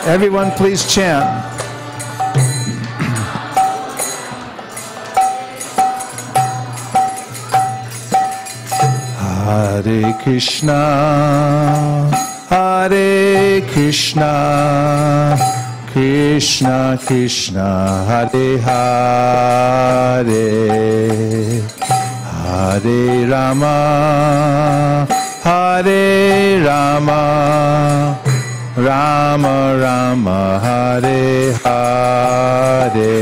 Everyone please chant. Hare Krishna, Hare Krishna, Krishna Krishna, Hare Hare, Hare Rama, Hare Rama, Rama Rama, Hare Hare.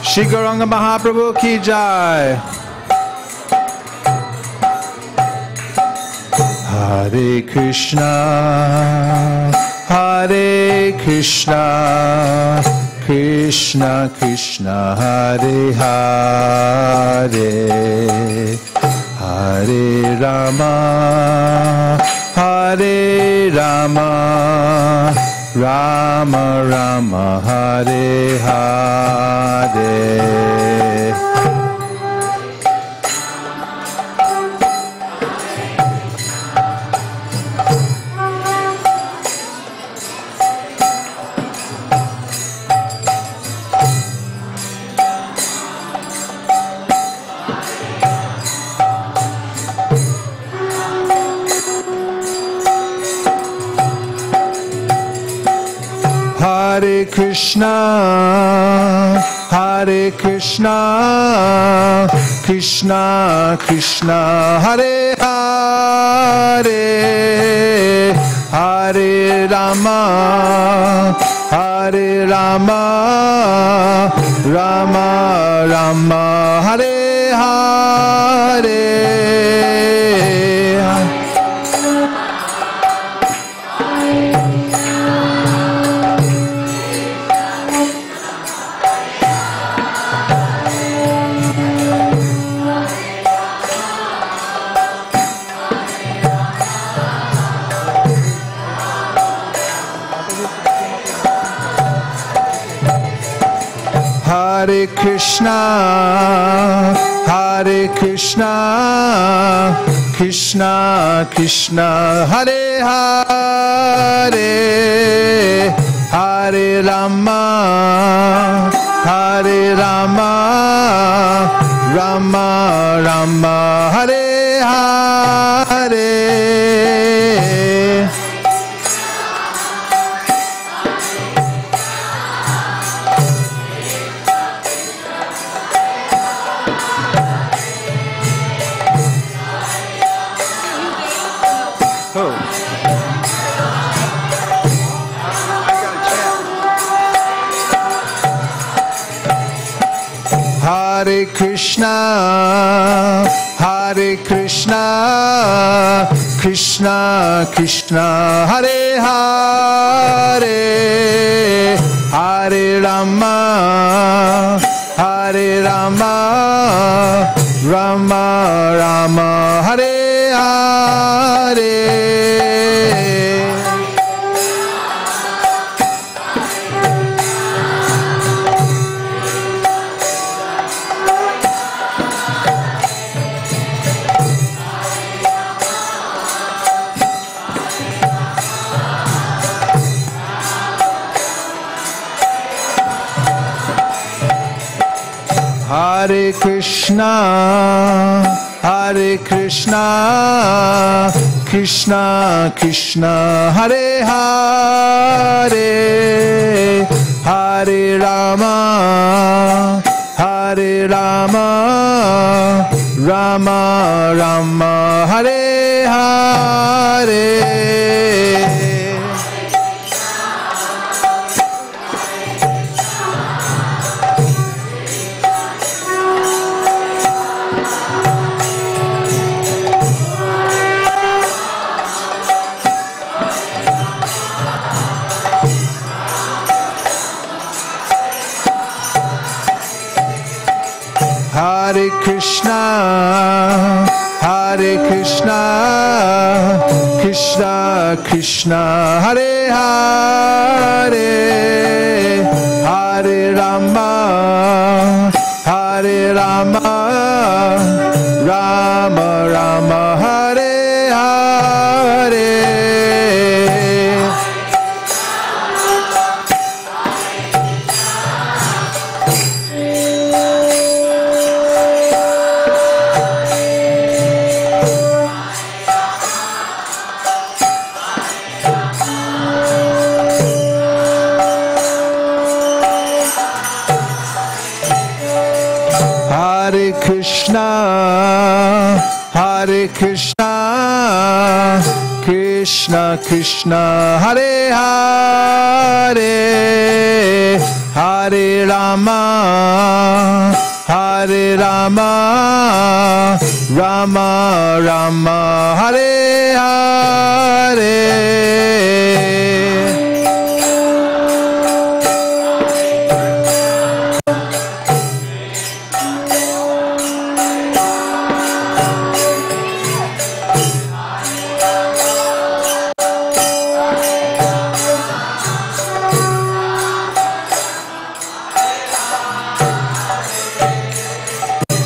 Shri Gauranga Mahaprabhu ki jai. Hare Krishna, Hare Krishna, Krishna Krishna, Hare Hare, Hare Rama, Hare Rama, Rama Rama, Hare Hare. Hare Krishna, Hare Krishna, Krishna Krishna, Hare Hare, Hare Rama, Hare Rama, Rama Rama, Hare Hare. Hare Krishna, Hare Krishna, Krishna Krishna, Hare Hare, Hare Rama, Hare Rama, Rama Rama, Hare Hare. Hare Krishna, Hare Krishna, Krishna Krishna, Hare Hare, Hare Rama, Hare Rama, Rama Rama, Hare Hare. Hare Krishna, Hare Krishna, Krishna Krishna, Hare Hare, Hare Rama, Hare Rama, Rama Rama, Hare Hare. Hare Krishna, Hare Krishna, Krishna Krishna, Hare Hare, Hare Rama, Hare Rama, Rama Rama, Hare Hare. Hare Krishna, Hare Krishna, Krishna Krishna, Hare Hare, Hare Rama, Hare Rama, Rama Rama, Hare Hare.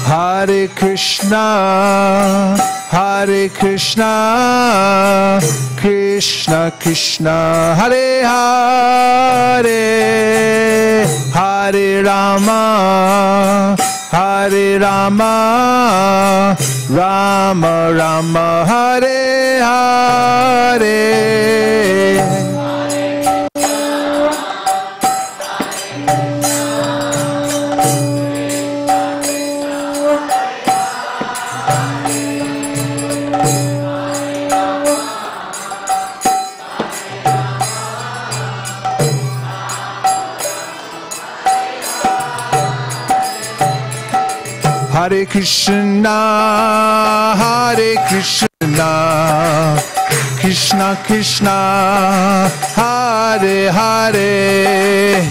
Hare Krishna, Hare Krishna, Krishna Krishna, Hare Hare, Hare Rama, Hare Rama, Rama Rama, Hare Hare. Hare Krishna, Hare Krishna, Krishna Krishna, Hare Hare,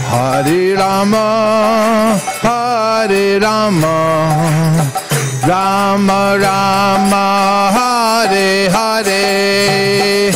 Hare Rama, Hare Rama, Rama Rama, Hare Hare.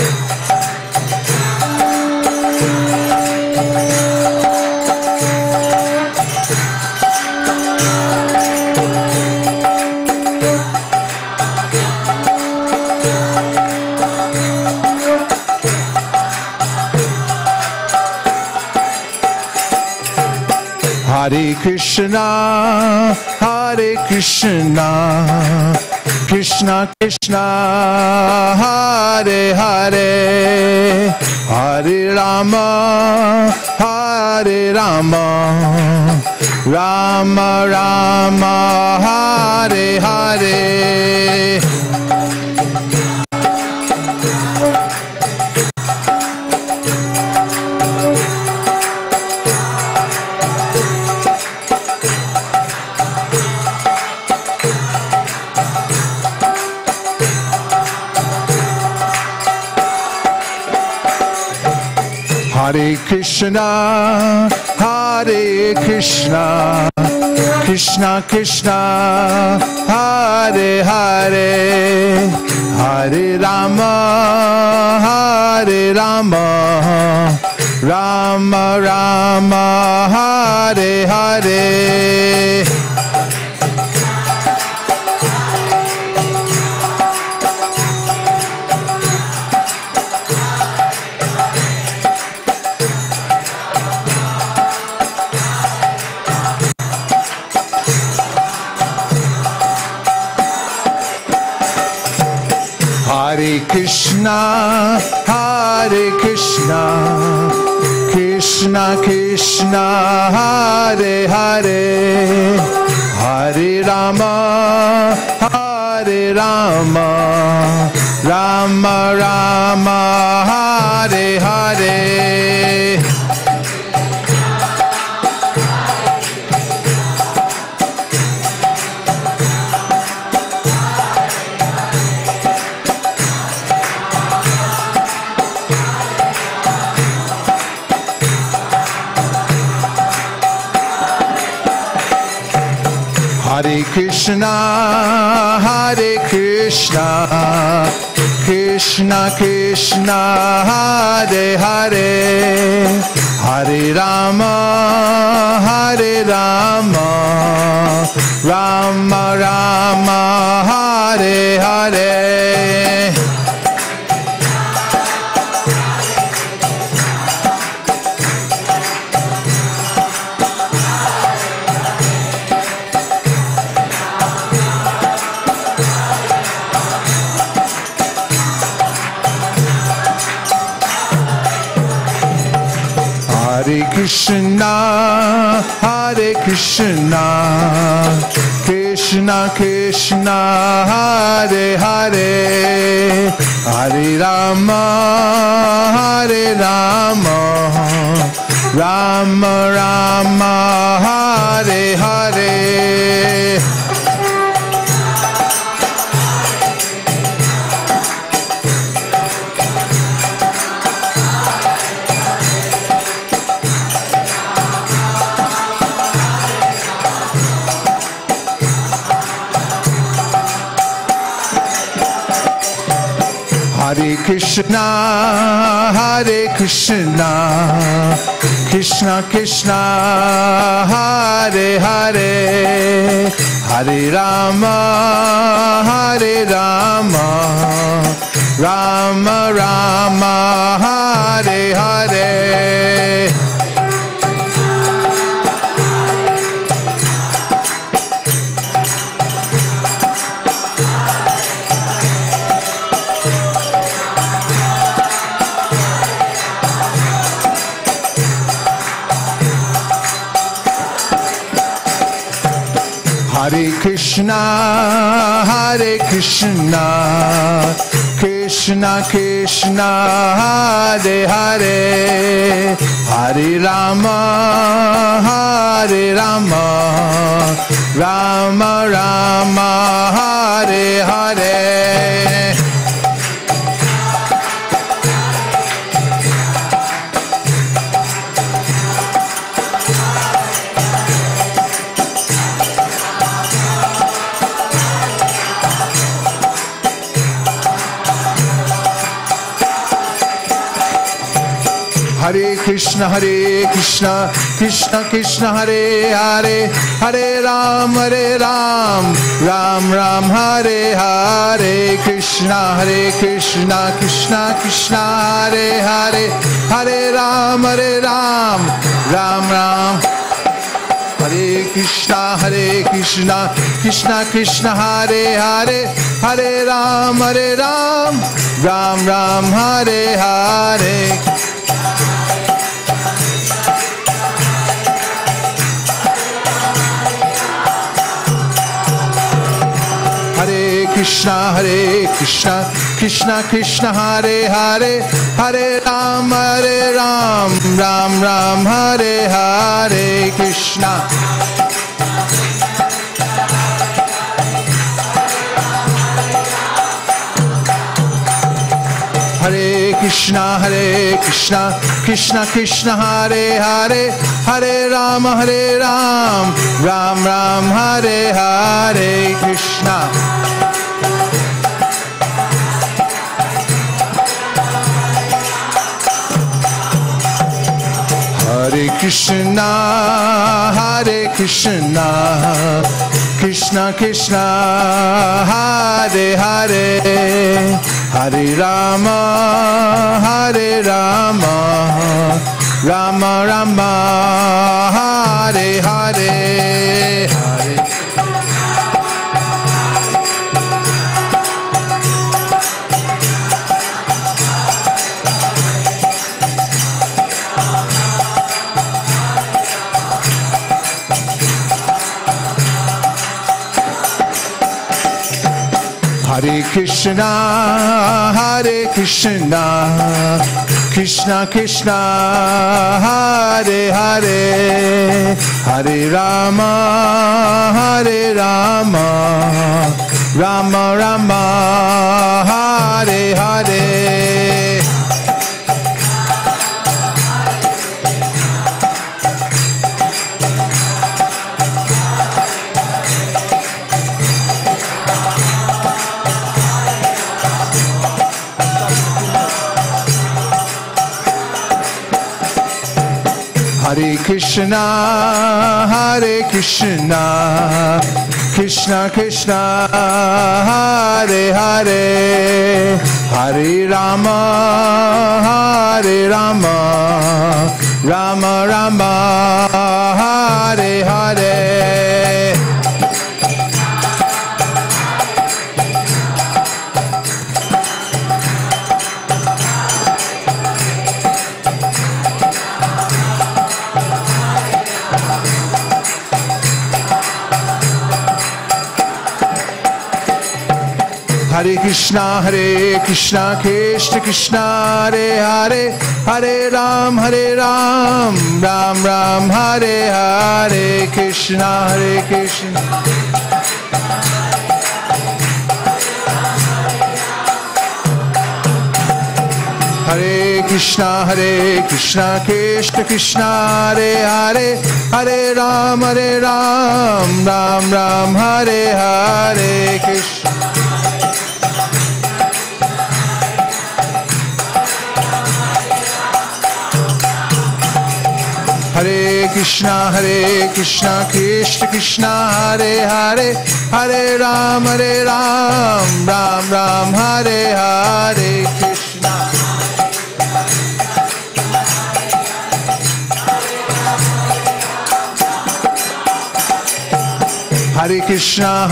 Hare Krishna, Hare Krishna, Krishna Krishna, Hare Hare, Hare Rama, Hare Rama, Rama Rama, Hare Hare. Hare Krishna, Hare Krishna, Krishna Krishna, Hare Hare, Hare Rama, Hare Rama, Rama Rama, Hare Hare. Hare Krishna, Hare Krishna, Krishna Krishna, Hare Hare, Hare Rama, Hare Rama, Rama Rama, Hare Hare. Hare Krishna, Hare Krishna, Krishna Krishna, Hare Hare, Hare Rama, Hare Rama, Rama Rama, Hare Hare. Hare Krishna, Hare Krishna, Krishna Krishna, Hare Hare, Hare Rama, Hare Rama, Rama Rama, Hare Hare. Hare Krishna, Hare Krishna, Krishna Krishna, Hare Hare, Hare Rama, Hare Rama, Rama Rama, Hare Hare. Hare Krishna, Hare Krishna, Krishna Krishna, Hare Hare, Hare Rama, Hare Rama, Rama Rama, Hare Hare. Hare Krishna, Krishna Krishna, Hare Hare, Hare Ram, Ram Ram, Hare Hare. Krishna, Krishna Krishna, Hare Hare, Hare Ram, Ram Ram. Hare Krishna, Krishna Krishna, Hare Hare, Hare Ram, Ram Ram, Hare Hare. Hare Krishna, Krishna Krishna, Hare Hare, Hare Ram, Ram Ram, Hare Hare. Krishna. Hare Krishna, Krishna Krishna, Hare Hare, Hare Ram, Ram Ram, Hare Hare. Krishna. Hare Krishna, Krishna Krishna, Hare Hare, Hare Rama, Rama Rama, Hare Hare. Hare Krishna, Krishna Krishna, Hare Hare, Hare Rama, Rama Rama, Hare Hare. Hare Krishna, Krishna Krishna, Hare Hare, Hare Rama, Rama Rama, Hare Hare. Hare Krishna, Krishna Krishna, Hare Hare, Hare Ram, Ram Ram, Hare Hare, Krishna, Krishna. Hare Krishna, Krishna Krishna, Hare Hare, Hare Ram, Ram Ram, Hare Hare, Krishna. Hare Krishna, Krishna Krishna, Hare Hare, Hare Ram, Ram Ram, Hare Hare, Krishna. Hare Krishna,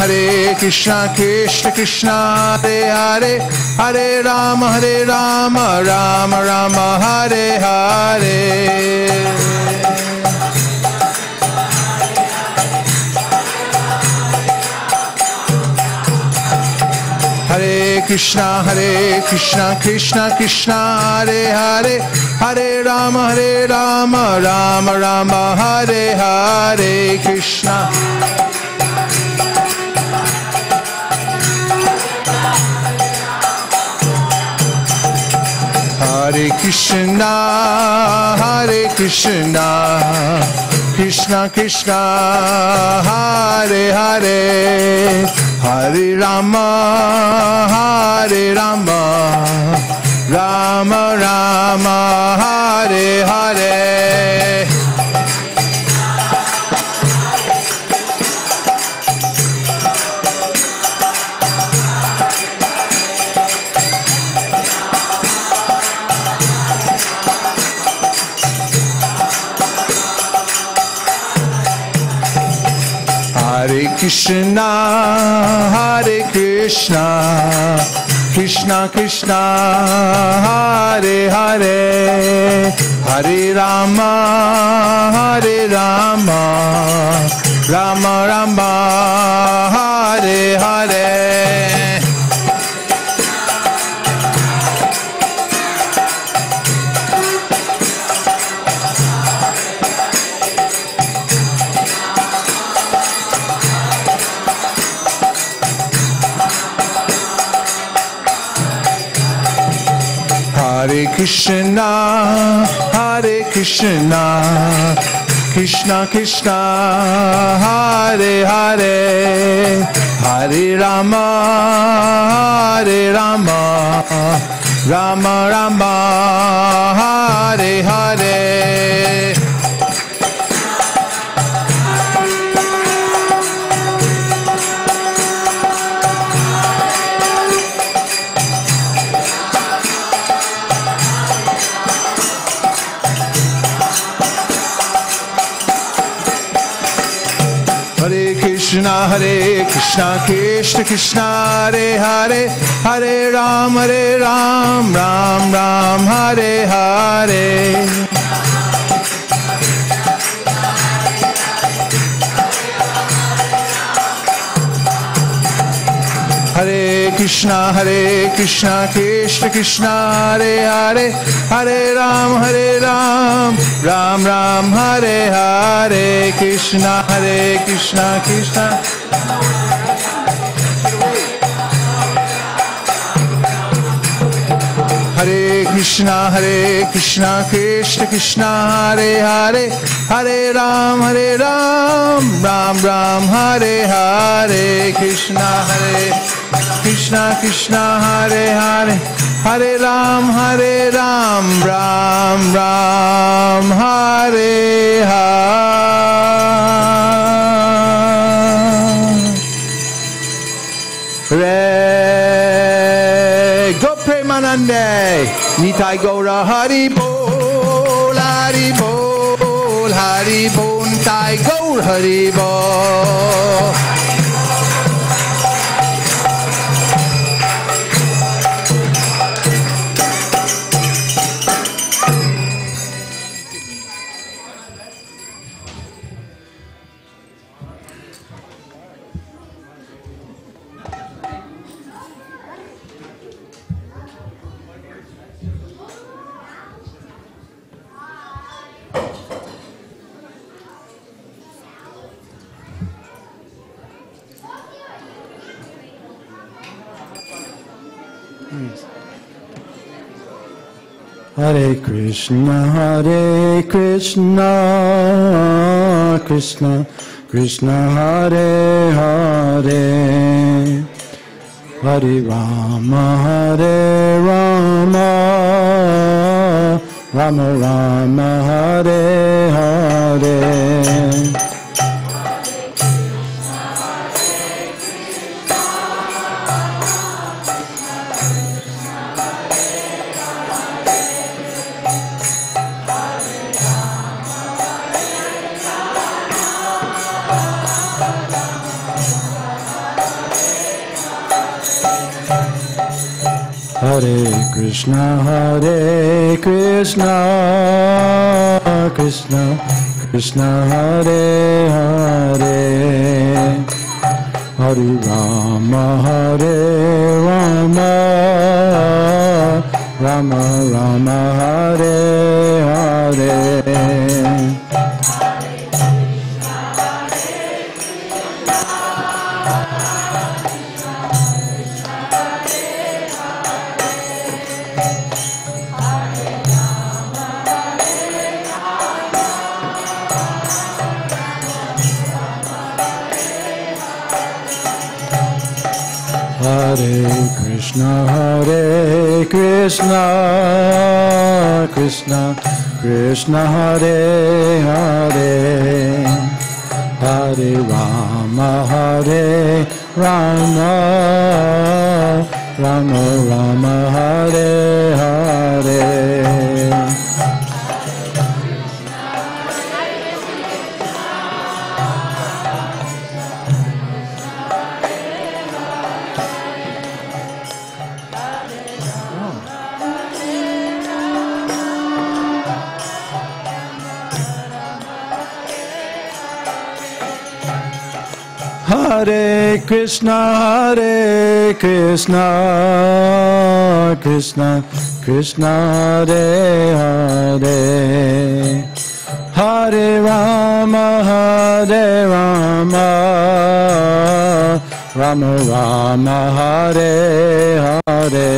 Krishna Krishna, Hare Hare, Hare Ram, Ram Ram, Hare Hare. Hare Krishna, Krishna Krishna, Hare Hare, Hare Ram, Ram Ram, Hare Hare, Krishna. Hare Krishna, Krishna Krishna, Hare Hare, Hare Rama, Rama Rama, Hare Hare. Hare Krishna, Krishna Krishna, Hare Hare, Hare Rama, Rama Rama, Hare Hare. Hare Krishna, Krishna Krishna, Hare Hare, Hare Rama, Rama Rama, Hare Hare. Hare Krishna, Krishna Krishna, Hare Hare, Hare Ram, Ram Ram, Hare Hare. Hare Krishna, Krishna Krishna, Hare Hare, Hare Ram, Ram Ram, Hare Hare, Krishna, Krishna Krishna. Hare Krishna, Krishna Krishna, Hare Hare, Hare Ram, Ram Ram, Hare Hare, Krishna, Krishna, Hare Hare, Hare Ram, Ram Ram, Hare Hare. Go Premanande, Nitai Gaura Hari Bol, Hari Bol, Hari Bol, Nitai Gaur Hari Bol. Hare Krishna, Krishna Krishna, Hare Hare, Hare Rama, Rama Rama, Hare Hare. Hare Krishna, Krishna Krishna, Hare Hare, Hare Rama, Rama Rama, Hare Hare. Hare Krishna, Krishna Krishna, Hare Hare, Hare Rama, Rama Rama, Hare Hare. Hare Krishna, Krishna Krishna, Hare Hare, Hare Rama, Rama Rama, Hare Hare.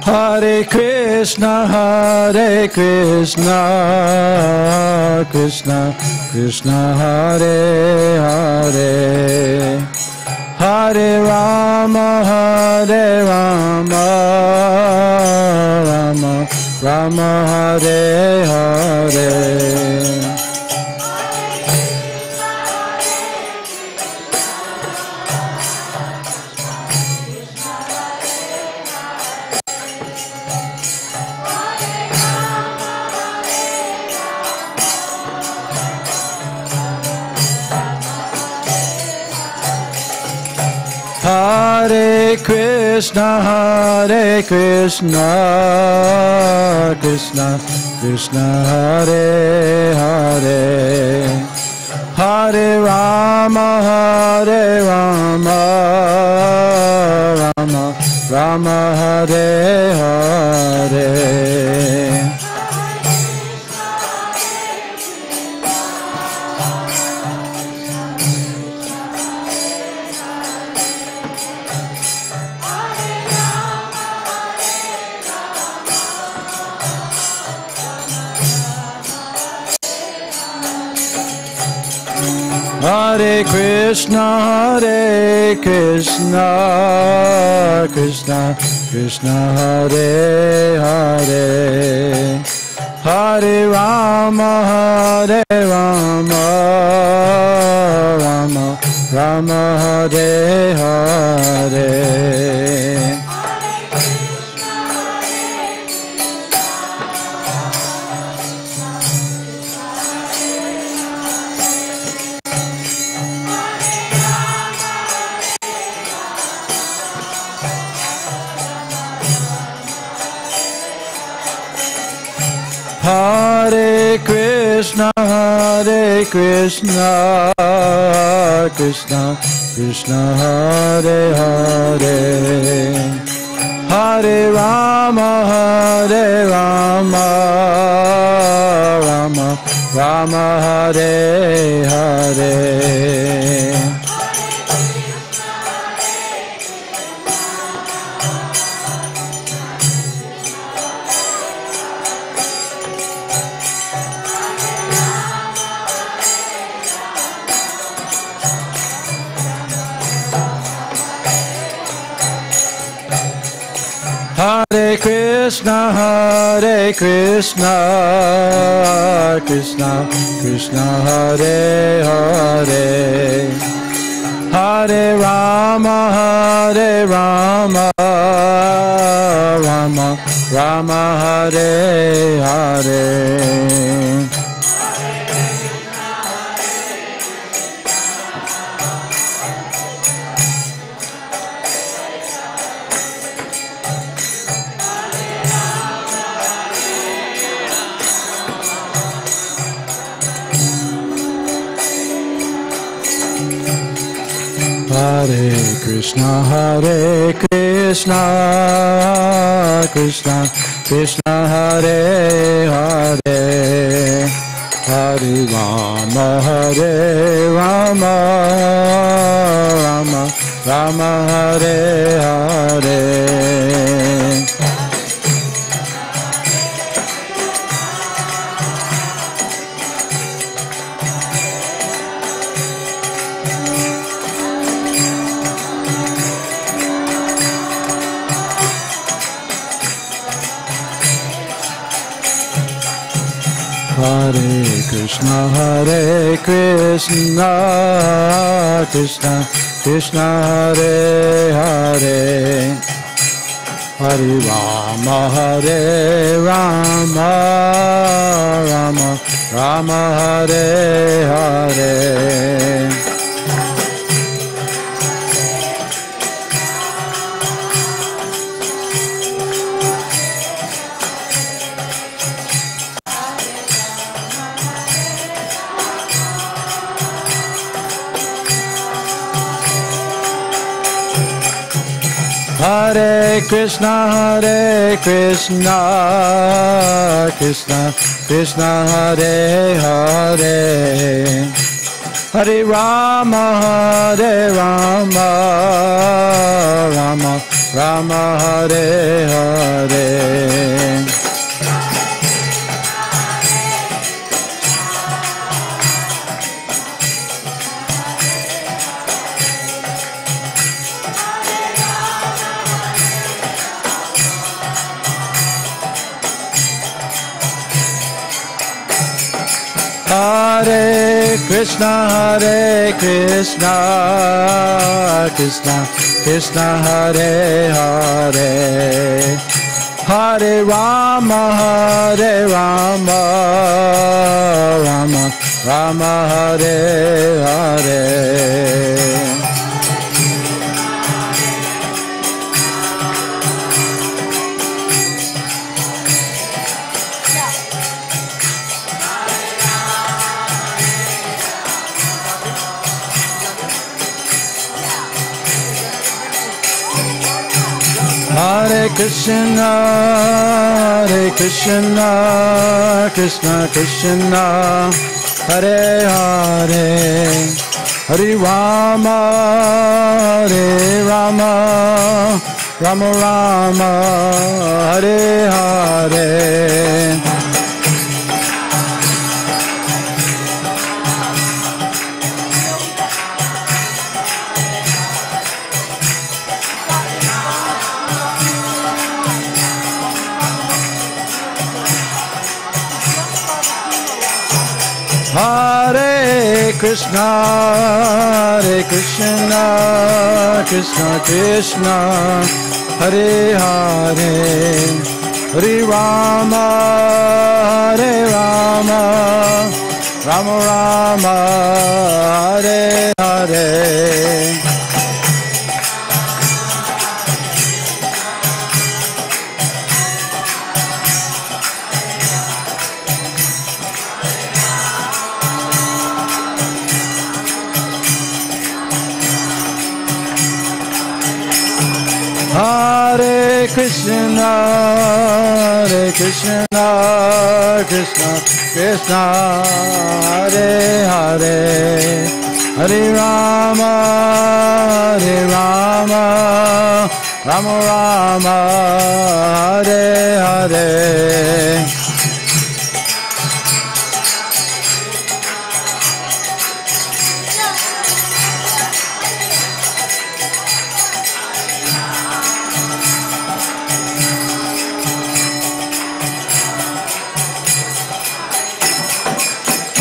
Hare Krishna, Krishna Krishna, Hare Hare, Hare Rama, Rama Rama, Hare Hare. Hare Krishna, Krishna Krishna, Hare Hare, Hare Rama, Rama Rama, Hare Hare. Hare Krishna, Krishna Krishna, Hare Hare. Hare Rama, Rama Rama, Hare Hare. Hare Krishna, Krishna Krishna, Hare Hare. Hare Rama, Rama Rama, Hare Hare. Hare Krishna, Krishna Krishna, Hare Hare. Hare Rama, Rama Hare Hare. Hare Krishna, Krishna Krishna, Hare Hare. Hare Rama, Rama Rama, Hare Hare. Hare Krishna, Krishna Krishna, Hare Hare. Hare Rama, Rama Rama, Hare Hare. Hare Krishna, Krishna Krishna, Hare Hare. Hare Rama, Rama Hare Hare. Hare Krishna, Krishna Krishna, Hare Hare. Hare Rama, Rama Hare Hare. Hare Krishna, Krishna Krishna, Hare Hare, Hare Rama, Rama Rama, Hare Hare. Hare Krishna, Krishna Krishna, Hare Hare, Hare Rama, Rama Rama, Hare Hare. Hare Krishna, Krishna Krishna, Hare Hare, Hare Rama, Rama Rama, Hare Hare.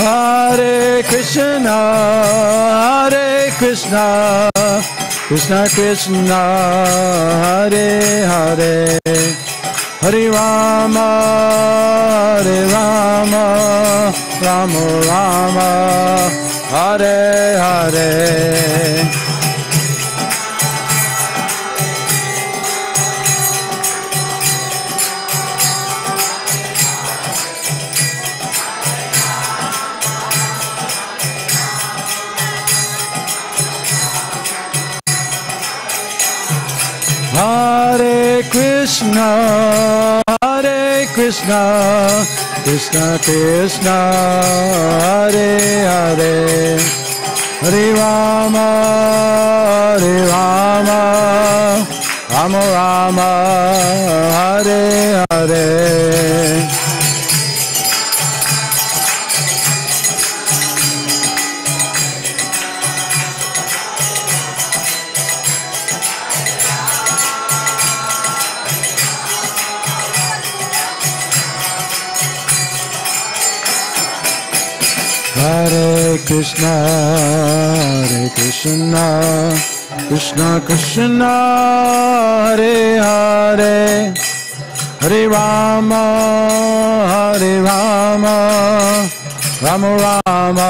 Hare Krishna, Krishna Krishna, Hare Hare, Hare Rama, Rama Rama, Hare Hare. Hare Krishna, Krishna Krishna, Hare Hare, Hare Rama, Rama Rama, Hare Hare. Hare Krishna, Krishna Krishna, Hare Hare, Hare Rama, Rama Rama,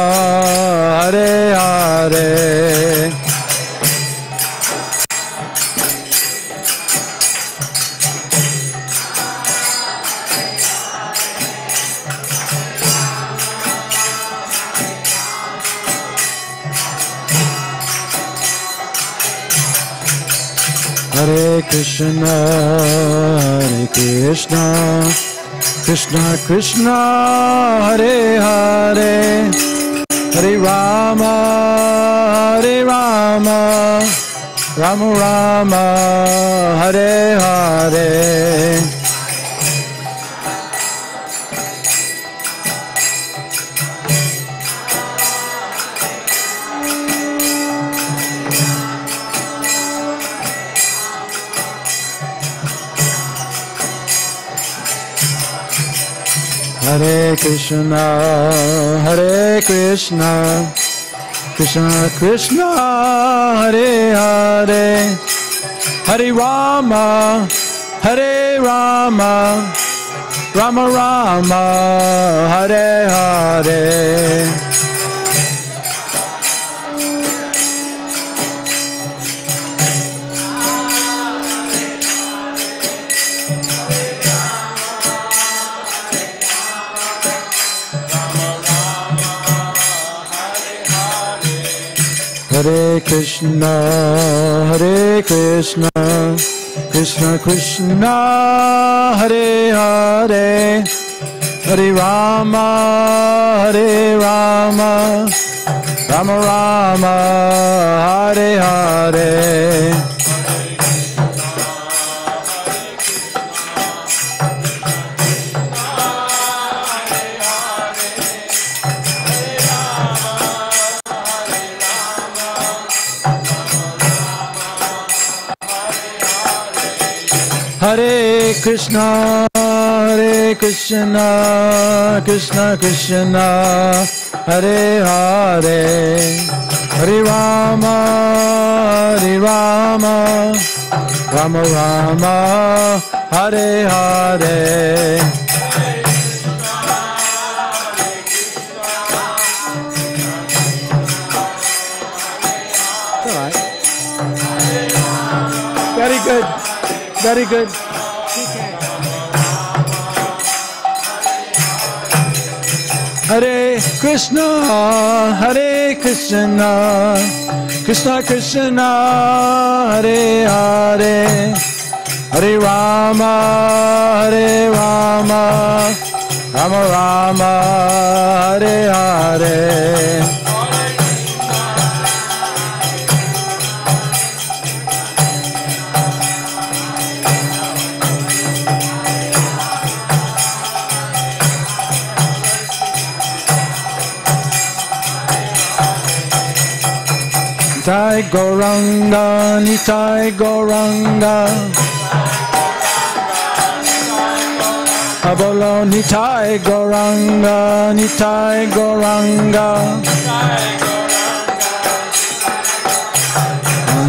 Hare Hare. Hare Krishna, Krishna Krishna, Hare Hare, Hare Rama, Rama Rama, Hare Hare. Hare Krishna, Krishna Krishna, Hare Hare, Hare Rama, Rama Rama, Hare Hare. Hare Krishna, Krishna Krishna Hare Hare Hare Rama Hare Rama Rama Rama Hare Hare Hare Krishna, Krishna Krishna, Hare Hare, Hare Rama, Rama Rama, Hare Hare. All right. Very good. Very good. Hare Krishna, Krishna Krishna, Hare Hare, Hare Rama, Rama Rama, Hare Hare. Nitai Gauranga, Nitai Gauranga, Abolo Nitai Gauranga, Nitai Gauranga,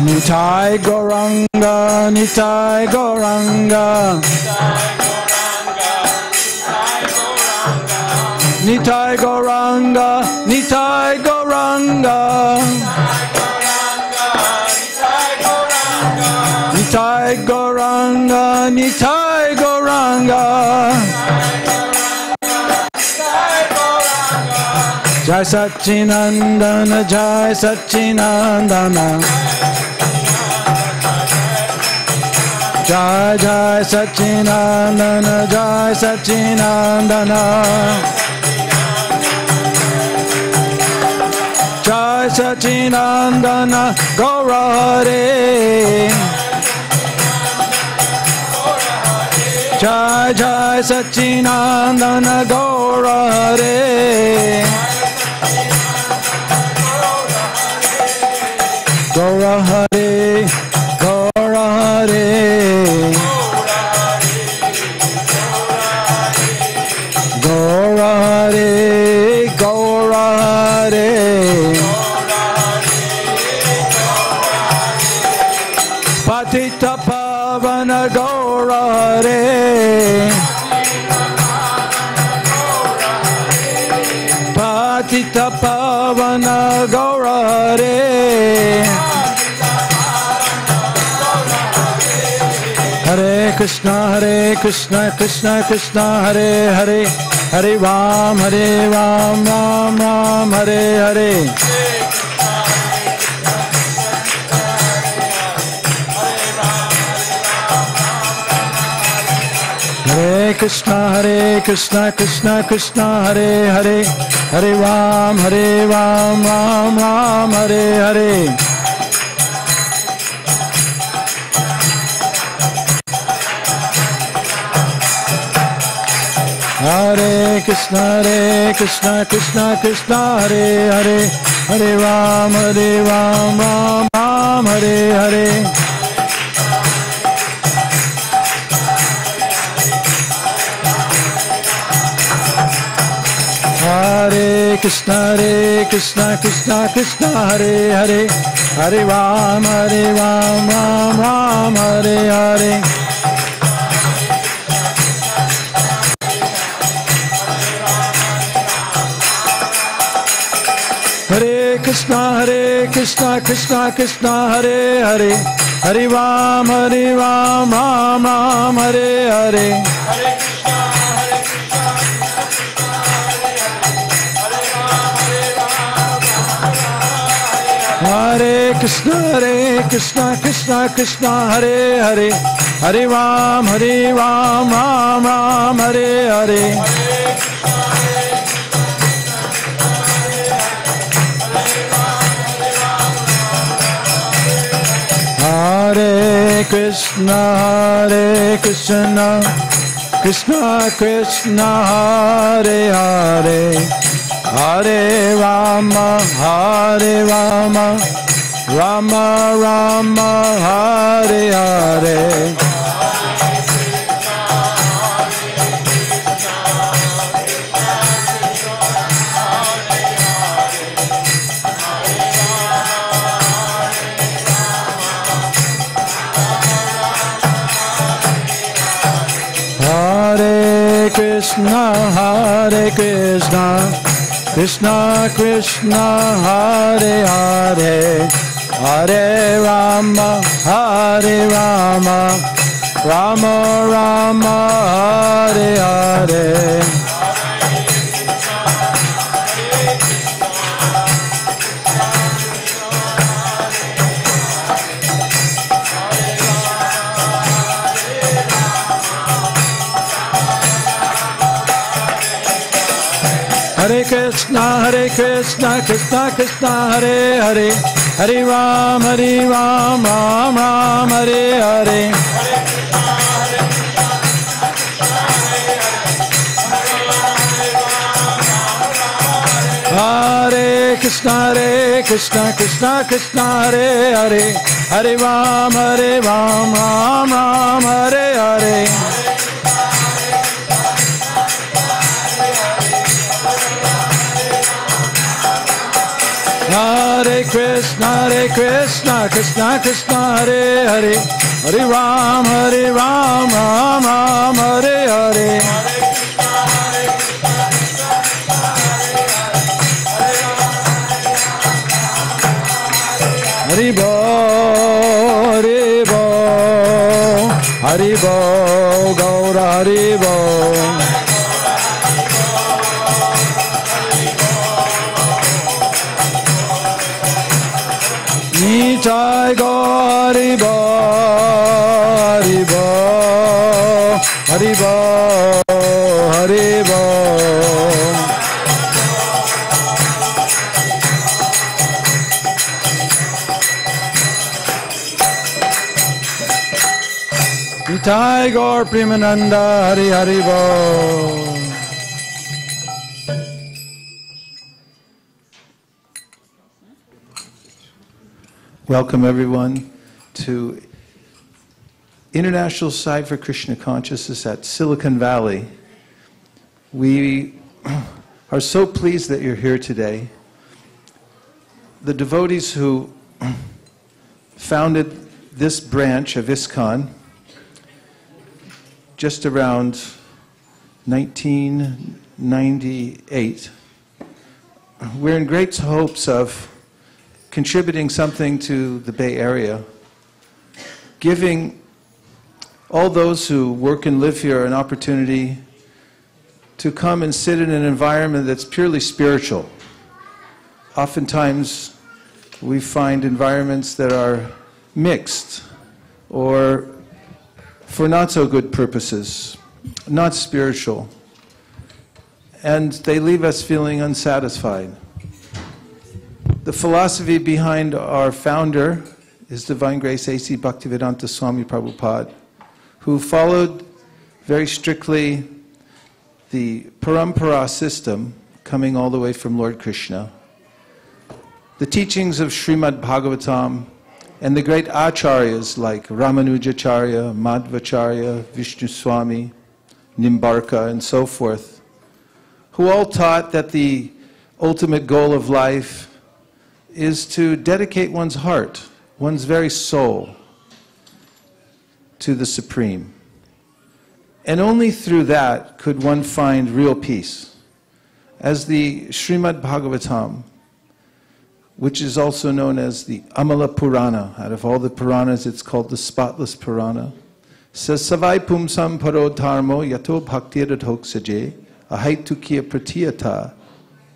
Nitai Gauranga, Nitai Gauranga, Nitai Gauranga, Nitai Gauranga. Nitai Gauranga, Nitai Gauranga, Jai Satchinandana, Jai Satchinandana, Jai Jai Satchinandana, Jai Satchinandana, Jai Satchinandana, Gaura Hare. Jai Jai Satchinandana Gaura Hare. Gaura Hare, Gaura Hare. Gaura Hare, Gaura Hare. Patita Pavana Gaura Hare. Patita Pavana Gaura Hare. Hare Krishna, Krishna Krishna, Hare Hare. Hare Ram, Ram Ram, Hare Hare. Hare Krishna, Krishna Krishna, Hare Hare. Hare Ram, Ram Ram, Hare Hare. Hare Krishna, Krishna Krishna, Hare Hare. Hare Ram, Ram Hare Hare. Hare Krishna, Krishna Krishna, Hare Hare. Hare Ram, Ram Hare Hare. Hare Krishna, Krishna Hare Hare. Hare Ram, Ram Hare Hare. Hare Krishna, Krishna Krishna, Hare Hare. Hare Ram, Ram Ram, Hare Hare. Hare Krishna, Krishna Krishna, Hare Hare, Hare Rama, Rama Rama, Hare Hare. Hare Krishna, Krishna Krishna, Hare Hare, Hare Rama, Rama Rama, Hare Hare. Hare Krishna, Krishna Krishna, Hare Hare, Hare Ram, Ram Ram, Hare Hare. Hare Krishna, Krishna Krishna, Hare Hare, Hare Ram, Ram Ram, Hare Hare. Hare Krishna, Krishna Krishna, Hare Hare, Hare Ram, Ram Ram, Hare Hare. Hare Bo, Hare Bo, Hare Bo, Gaura Hare Bo. Nitai Gaura Hare Bo, Hare Bo, Hare Bo, Hare Bo. Nitai Gaura Premananda, Hare Hare Bo. Welcome everyone to International Society for Krishna Consciousness at Silicon Valley. We are so pleased that you're here today. The devotees who founded this branch of ISKCON just around 1998, we're in great hopes of contributing something to the Bay Area, giving all those who work and live here an opportunity to come and sit in an environment that's purely spiritual. Oftentimes, we find environments that are mixed or for not so good purposes, not spiritual, and they leave us feeling unsatisfied. The philosophy behind our founder is Divine Grace A.C. Bhaktivedanta Swami Prabhupada, who followed very strictly the parampara system coming all the way from Lord Krishna, the teachings of Srimad Bhagavatam, and the great acharyas like Ramanujacharya, Madhvacharya, Vishnu Swami, Nimbarka, and so forth, who all taught that the ultimate goal of life is to dedicate one's heart, one's very soul, to the Supreme. And only through that could one find real peace. As the Srimad Bhagavatam, which is also known as the Amala Purana, out of all the Puranas it's called the spotless Purana, says, Savai pumsam paro dharmo yato bhaktiradhok saje ahaitukya pratiyata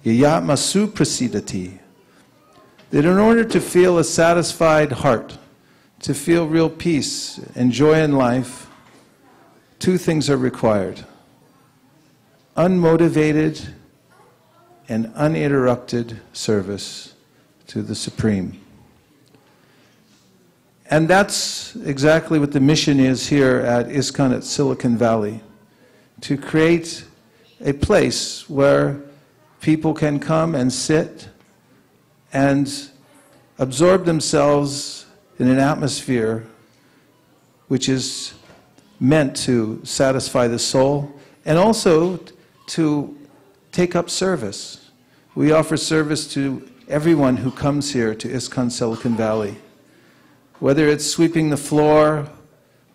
yayatmasu prasidati. That in order to feel a satisfied heart, to feel real peace and joy in life, two things are required: unmotivated and uninterrupted service to the Supreme. And that's exactly what the mission is here at ISKCON at Silicon Valley, to create a place where people can come and sit and absorb themselves in an atmosphere which is meant to satisfy the soul and also to take up service. We offer service to everyone who comes here to ISKCON Silicon Valley, whether it's sweeping the floor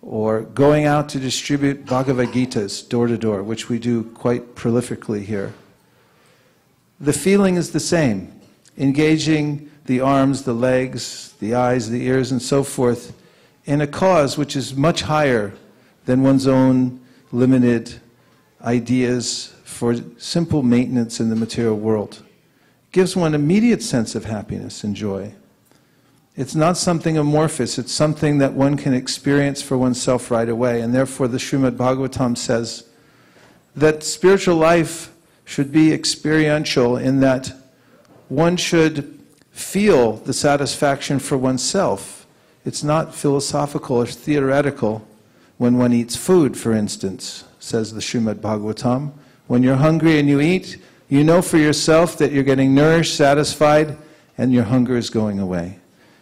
or going out to distribute Bhagavad Gitas door to door, which we do quite prolifically here. The feeling is the same: engaging the arms, the legs, the eyes, the ears, and so forth in a cause which is much higher than one's own limited ideas for simple maintenance in the material world. It gives one an immediate sense of happiness and joy. It's not something amorphous, it's something that one can experience for oneself right away. And therefore the Srimad Bhagavatam says that spiritual life should be experiential, in that one should feel the satisfaction for oneself. It's not philosophical or theoretical. When one eats food, for instance, says the Srimad Bhagavatam, when you're hungry and you eat, you know for yourself that you're getting nourished, satisfied, and your hunger is going away.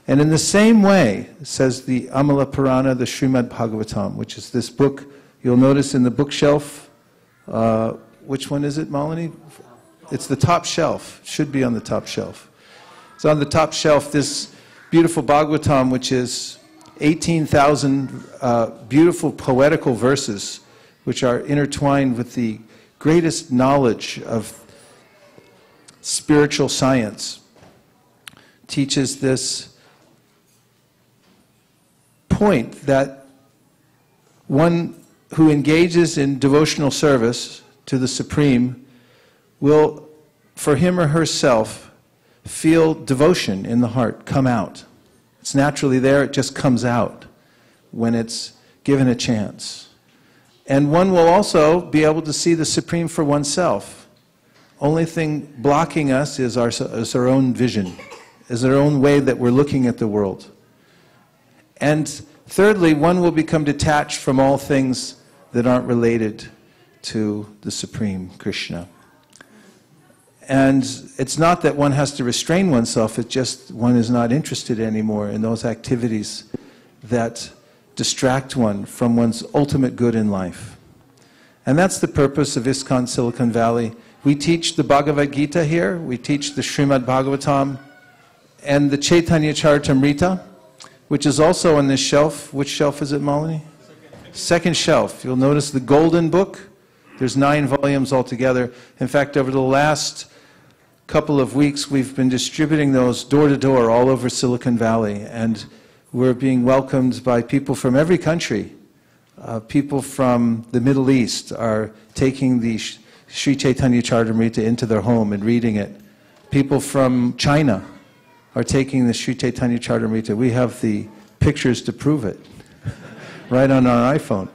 And in the same way, says the Amala Purana, the Srimad Bhagavatam, which is this book, you'll notice in the bookshelf, which one is it, Malini? It's the top shelf, should be on the top shelf. It's on the top shelf, this beautiful Bhagavatam, which is 18,000 beautiful poetical verses, which are intertwined with the greatest knowledge of spiritual science, teaches this point that one who engages in devotional service to the Supreme will, for him or herself, feel devotion in the heart come out. It's naturally there, it just comes out when it's given a chance. And one will also be able to see the Supreme for oneself. Only thing blocking us is our own vision, is our own way that we're looking at the world. And thirdly, one will become detached from all things that aren't related to the Supreme Krishna. And it's not that one has to restrain oneself, it's just one is not interested anymore in those activities that distract one from one's ultimate good in life. And that's the purpose of ISKCON Silicon Valley. We teach the Bhagavad Gita here, we teach the Srimad Bhagavatam, and the Chaitanya Charitamrita, which is on on this shelf. Which shelf is it, Malini? Second shelf. You'll notice the golden book. There's 9 volumes altogether. In fact, over the last couple of weeks, we've been distributing those door to door all over Silicon Valley, and we're being welcomed by people from every country. People from the Middle East are taking the Sri Chaitanya Charitamrita into their home and reading it. People from China are taking the Sri Chaitanya Charitamrita. We have the pictures to prove it, right on our iPhone.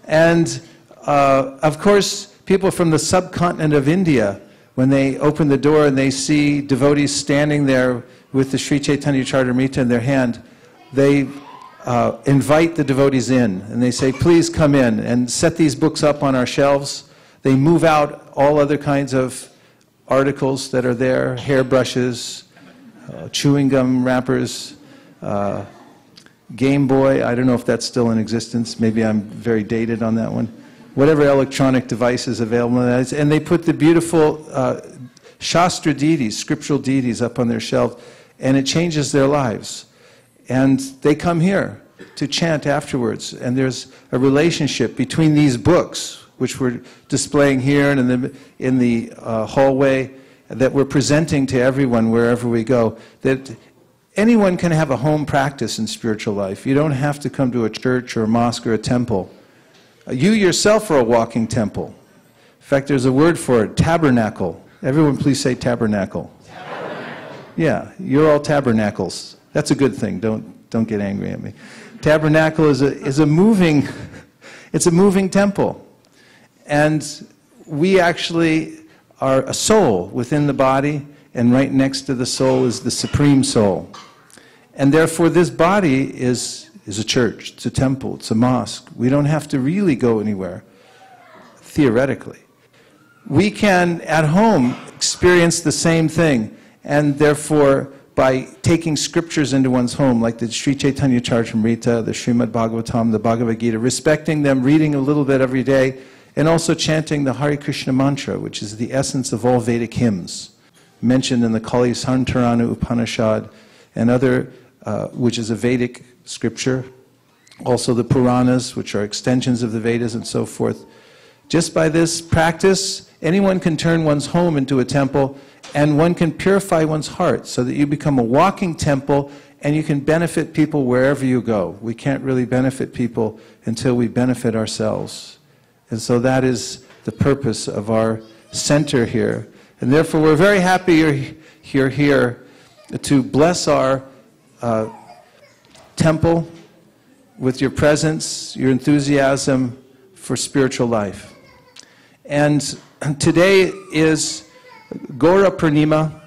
And of course, people from the subcontinent of India, when they open the door and they see devotees standing there with the Sri Chaitanya Charitamrita in their hand, they invite the devotees in and they say, please come in and set these books up on our shelves. They move out all other kinds of articles that are there, hairbrushes, chewing gum wrappers, Game Boy, I don't know if that's still in existence, maybe I'm very dated on that one, whatever electronic devices available, and they put the beautiful Shastra deities, scriptural deities up on their shelf, and it changes their lives. And they come here to chant afterwards, and there's a relationship between these books, which we're displaying here and in the hallway, that we're presenting to everyone wherever we go, that anyone can have a home practice in spiritual life. You don't have to come to a church or a mosque or a temple. You yourself are a walking temple. In fact, there's a word for it, tabernacle. Everyone please say tabernacle. Tabernacle. Yeah, you're all tabernacles. That's a good thing. Don't Don't get angry at me. Tabernacle is a moving, it's a moving temple. And we actually are a soul within the body, and right next to the soul is the supreme soul. And therefore this body is a church, it's a temple, it's a mosque. We don't have to really go anywhere, theoretically. We can, at home, experience the same thing, and therefore, by taking scriptures into one's home, like the Sri Chaitanya Charitamrita, the Srimad Bhagavatam, the Bhagavad Gita, respecting them, reading a little bit every day, and also chanting the Hare Krishna mantra, which is the essence of all Vedic hymns, mentioned in the Kali Santarana Upanishad, and other, which is a Vedic scripture, also the Puranas, which are extensions of the Vedas and so forth. Just by this practice, anyone can turn one's home into a temple, and one can purify one's heart so that you become a walking temple and you can benefit people wherever you go. We can't really benefit people until we benefit ourselves. And so that is the purpose of our center here. And therefore we're very happy you're here to bless our temple with your presence, your enthusiasm for spiritual life. And today is Gaura Purnima.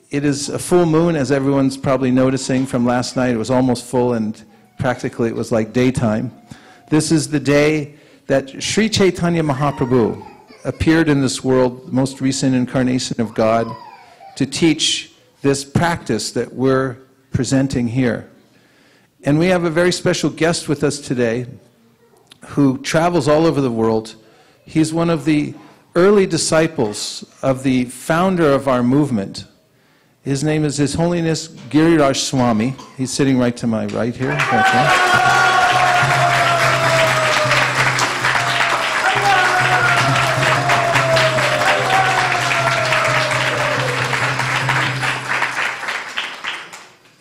It is a full moon, as everyone's probably noticing from last night. It was almost full, and practically it was like daytime. This is the day that Sri Chaitanya Mahaprabhu appeared in this world, the most recent incarnation of God, to teach this practice that we're presenting here. And we have a very special guest with us today who travels all over the world. He's one of the early disciples of the founder of our movement. His name is His Holiness Giriraja Swami. He's sitting right to my right here.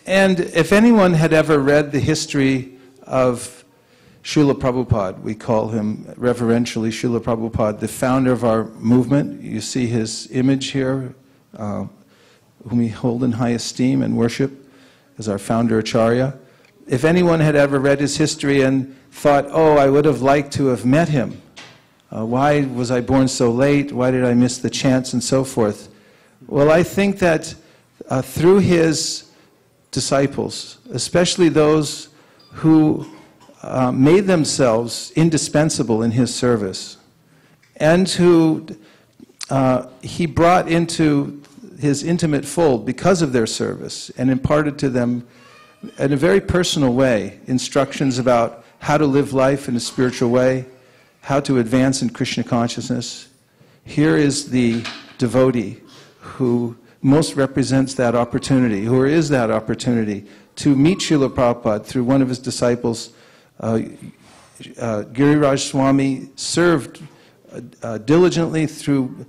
And if anyone had ever read the history of Srila Prabhupada, we call him reverentially Srila Prabhupada, the founder of our movement. You see his image here, whom we hold in high esteem and worship as our founder Acharya. If anyone had ever read his history and thought, oh, I would have liked to have met him. Why was I born so late? Why did I miss the chance? And so forth. Well, I think that through his disciples, especially those who made themselves indispensable in his service, and who he brought into his intimate fold because of their service, and imparted to them in a very personal way instructions about how to live life in a spiritual way, how to advance in Krishna consciousness. Here is the devotee who most represents that opportunity, who is that opportunity to meet Srila Prabhupada through one of his disciples. Giriraja Swami served diligently through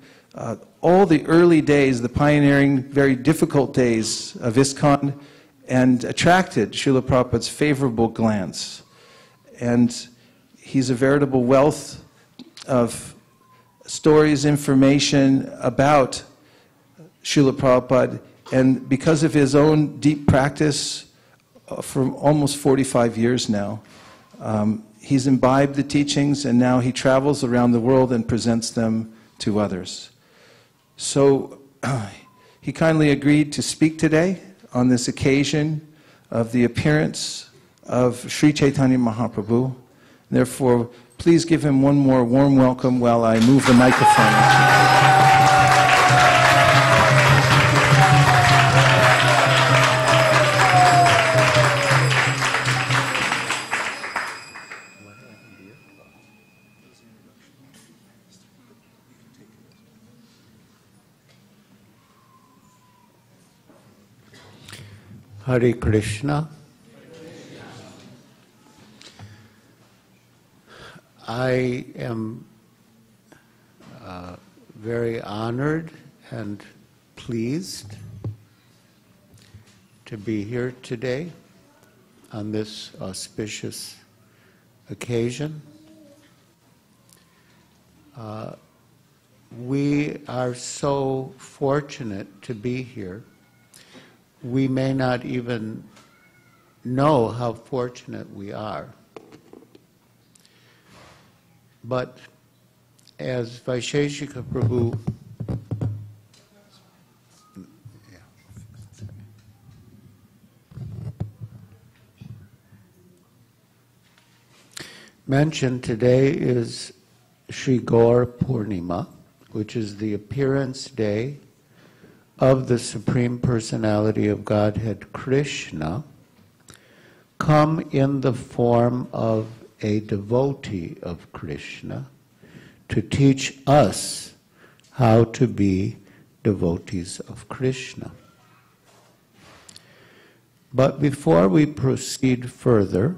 all the early days, the pioneering, very difficult days of ISKCON, and attracted Srila Prabhupada's favorable glance. And he's a veritable wealth of stories, information about Srila Prabhupada, and because of his own deep practice for almost 45 years now, he's imbibed the teachings, and now he travels around the world and presents them to others. So he kindly agreed to speak today on this occasion of the appearance of Sri Chaitanya Mahaprabhu. Therefore, please give him one more warm welcome while I move the microphone. Hare Krishna. I am very honored and pleased to be here today on this auspicious occasion. We are so fortunate to be here. We may not even know how fortunate we are. But as Vaisesika Prabhu mentioned, today is Sri Gaura Purnima, which is the appearance day of the Supreme Personality of Godhead Krishna, come in the form of a devotee of Krishna to teach us how to be devotees of Krishna. But before we proceed further,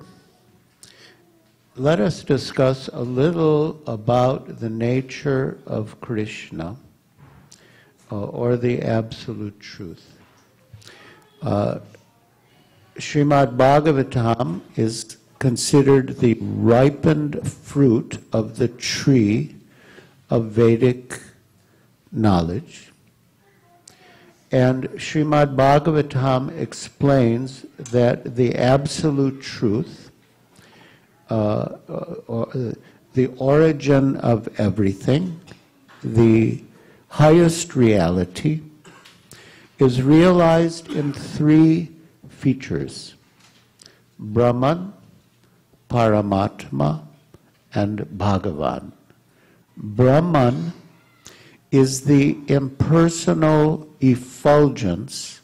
let us discuss a little about the nature of Krishna, or the absolute truth. Srimad Bhagavatam is considered the ripened fruit of the tree of Vedic knowledge. And Srimad Bhagavatam explains that the absolute truth, or the origin of everything, the highest reality, is realized in three features: Brahman, Paramatma, and Bhagavan. Brahman is the impersonal effulgence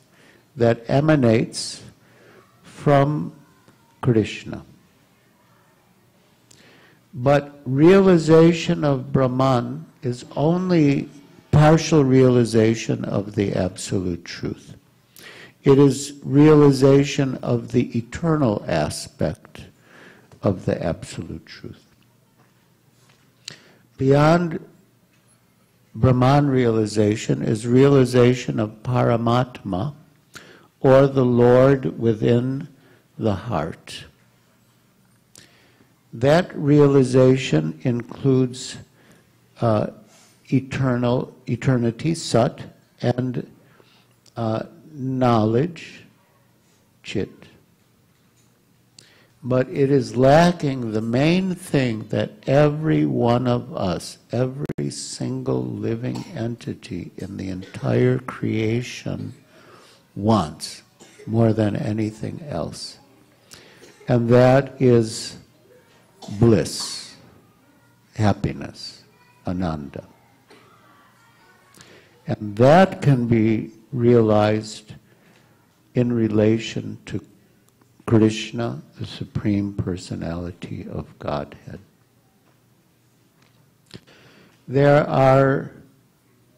that emanates from Krishna. But realization of Brahman is only partial realization of the absolute truth. It is realization of the eternal aspect of the absolute truth. Beyond Brahman realization is realization of Paramatma, or the Lord within the heart. That realization includes eternity, Sat, and knowledge, Chit. But it is lacking the main thing that every one of us, every single living entity in the entire creation wants more than anything else. And that is bliss, happiness, Ananda. And that can be realized in relation to Krishna, the Supreme Personality of Godhead. There are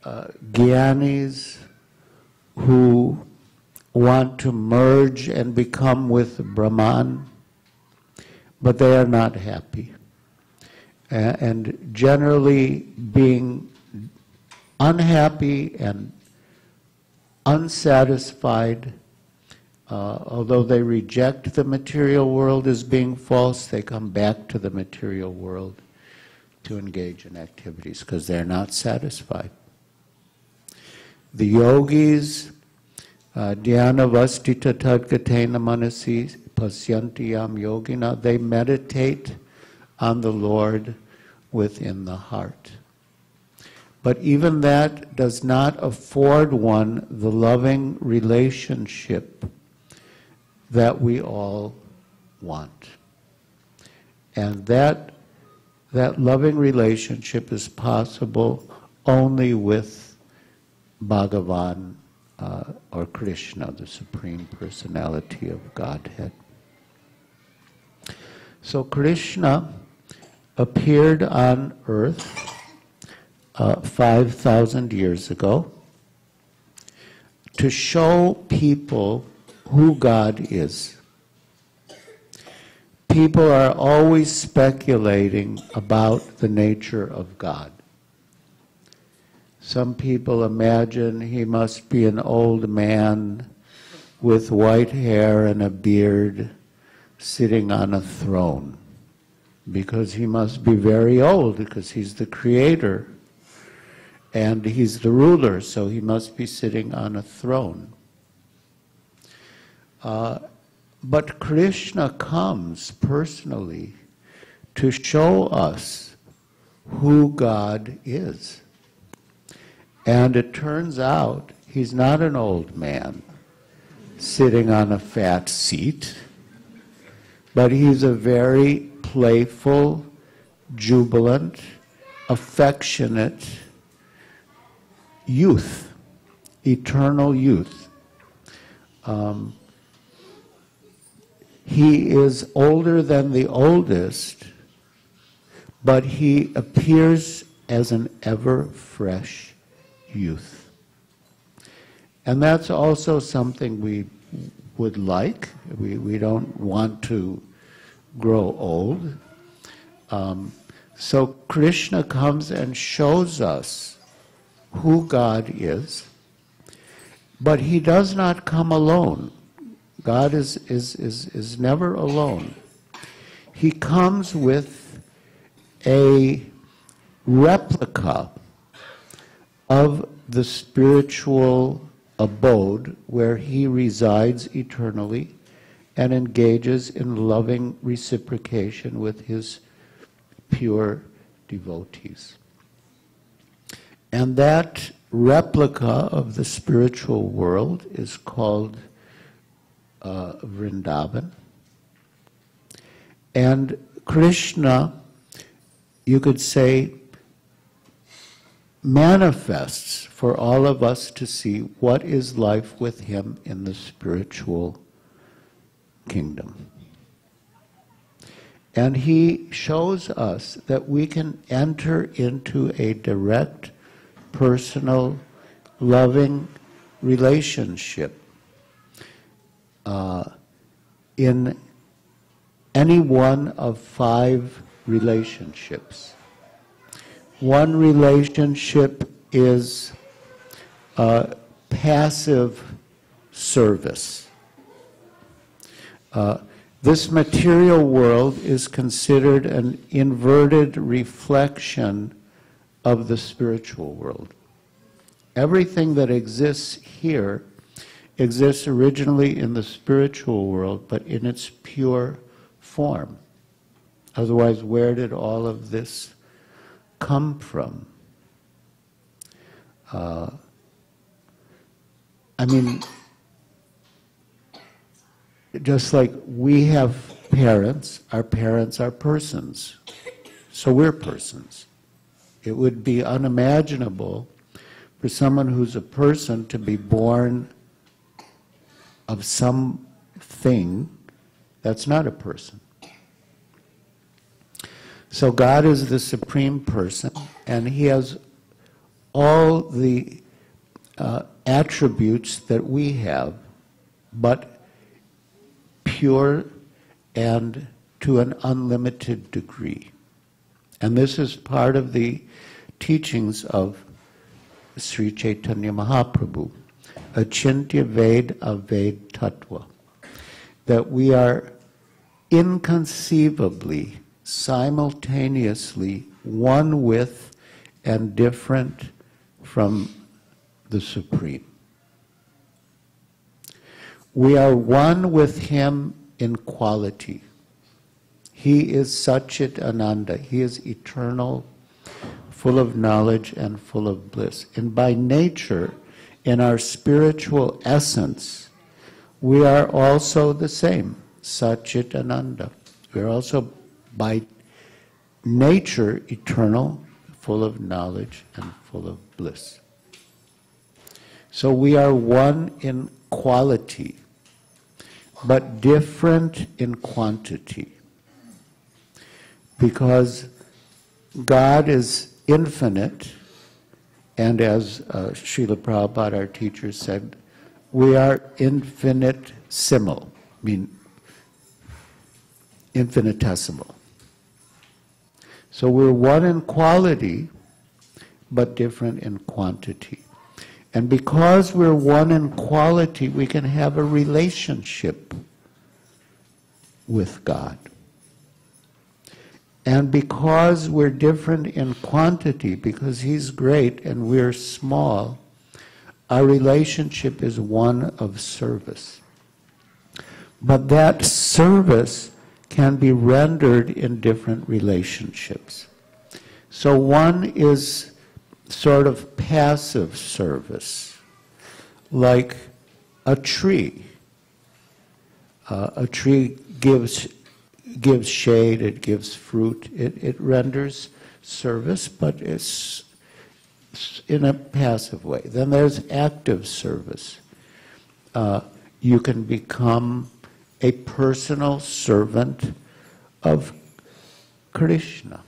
Gyanis who want to merge and become with Brahman, but they are not happy. And generally being unhappy and unsatisfied, although they reject the material world as being false, they come back to the material world to engage in activities because they're not satisfied. The yogis, dhyana vastita tadgatena manasi pasyanti yam yogina, they meditate on the Lord within the heart. But even that does not afford one the loving relationship that we all want. And that loving relationship is possible only with Bhagavan, or Krishna, the Supreme Personality of Godhead. So Krishna appeared on earth 5,000 years ago to show people who God is. People are always speculating about the nature of God. Some people imagine he must be an old man with white hair and a beard sitting on a throne, because he must be very old, because he's the creator and he's the ruler, so he must be sitting on a throne. But Krishna comes personally to show us who God is. And it turns out he's not an old man sitting on a fat seat, but he's a very playful, jubilant, affectionate youth, eternal youth. He is older than the oldest, but he appears as an ever-fresh youth. And that's also something we would like. We don't want to grow old. So Krishna comes and shows us who God is, but he does not come alone. God is never alone. He comes with a replica of the spiritual abode where he resides eternally and engages in loving reciprocation with his pure devotees. And that replica of the spiritual world is called Vrindavan. And Krishna, you could say, manifests for all of us to see what is life with him in the spiritual kingdom. And he shows us that we can enter into a direct, personal, loving relationship in any one of 5 relationships. One relationship is passive service. This material world is considered an inverted reflection of the spiritual world. Everything that exists here exists originally in the spiritual world, but in its pure form. Otherwise, where did all of this come from? I mean, just like we have parents are persons. So we're persons. It would be unimaginable for someone who's a person to be born of something that's not a person. So God is the supreme person, and he has all the attributes that we have, but pure and to an unlimited degree. And this is part of the teachings of Sri Chaitanya Mahaprabhu, Achintya Ved Aved Tattva, that we are inconceivably, simultaneously one with and different from the Supreme. We are one with him in quality. He is Satchit Ananda. He is eternal, full of knowledge and full of bliss. And by nature, in our spiritual essence, we are also the same, Satchit Ananda. We are also by nature eternal, full of knowledge and full of bliss. So we are one in quality, but different in quantity. Because God is infinite, and as Srila Prabhupada, our teacher, said, we are infinitesimal, I mean infinitesimal. So we're one in quality, but different in quantity. And because we're one in quality, we can have a relationship with God. And because we're different in quantity, because he's great and we're small, our relationship is one of service. But that service can be rendered in different relationships. So one is sort of passive service, like a tree. A tree gives shade, it gives fruit, it renders service, but it's in a passive way. Then there's active service. You can become a personal servant of Krishna.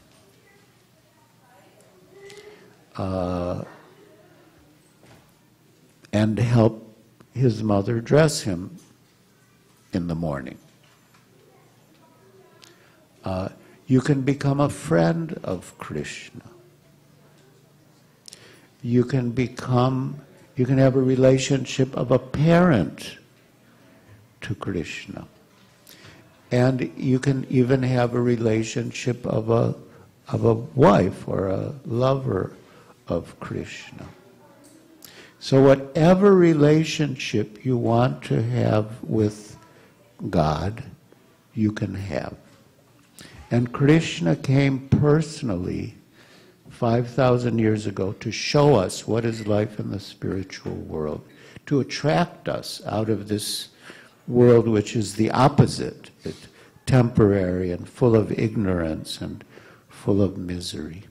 And help his mother dress him in the morning. You can become a friend of Krishna. You can have a relationship of a parent to Krishna. And you can even have a relationship of a wife or a lover of Krishna. So whatever relationship you want to have with God, you can have. And Krishna came personally 5,000 years ago to show us what is life in the spiritual world, to attract us out of this world which is the opposite. It's temporary and full of ignorance and full of misery.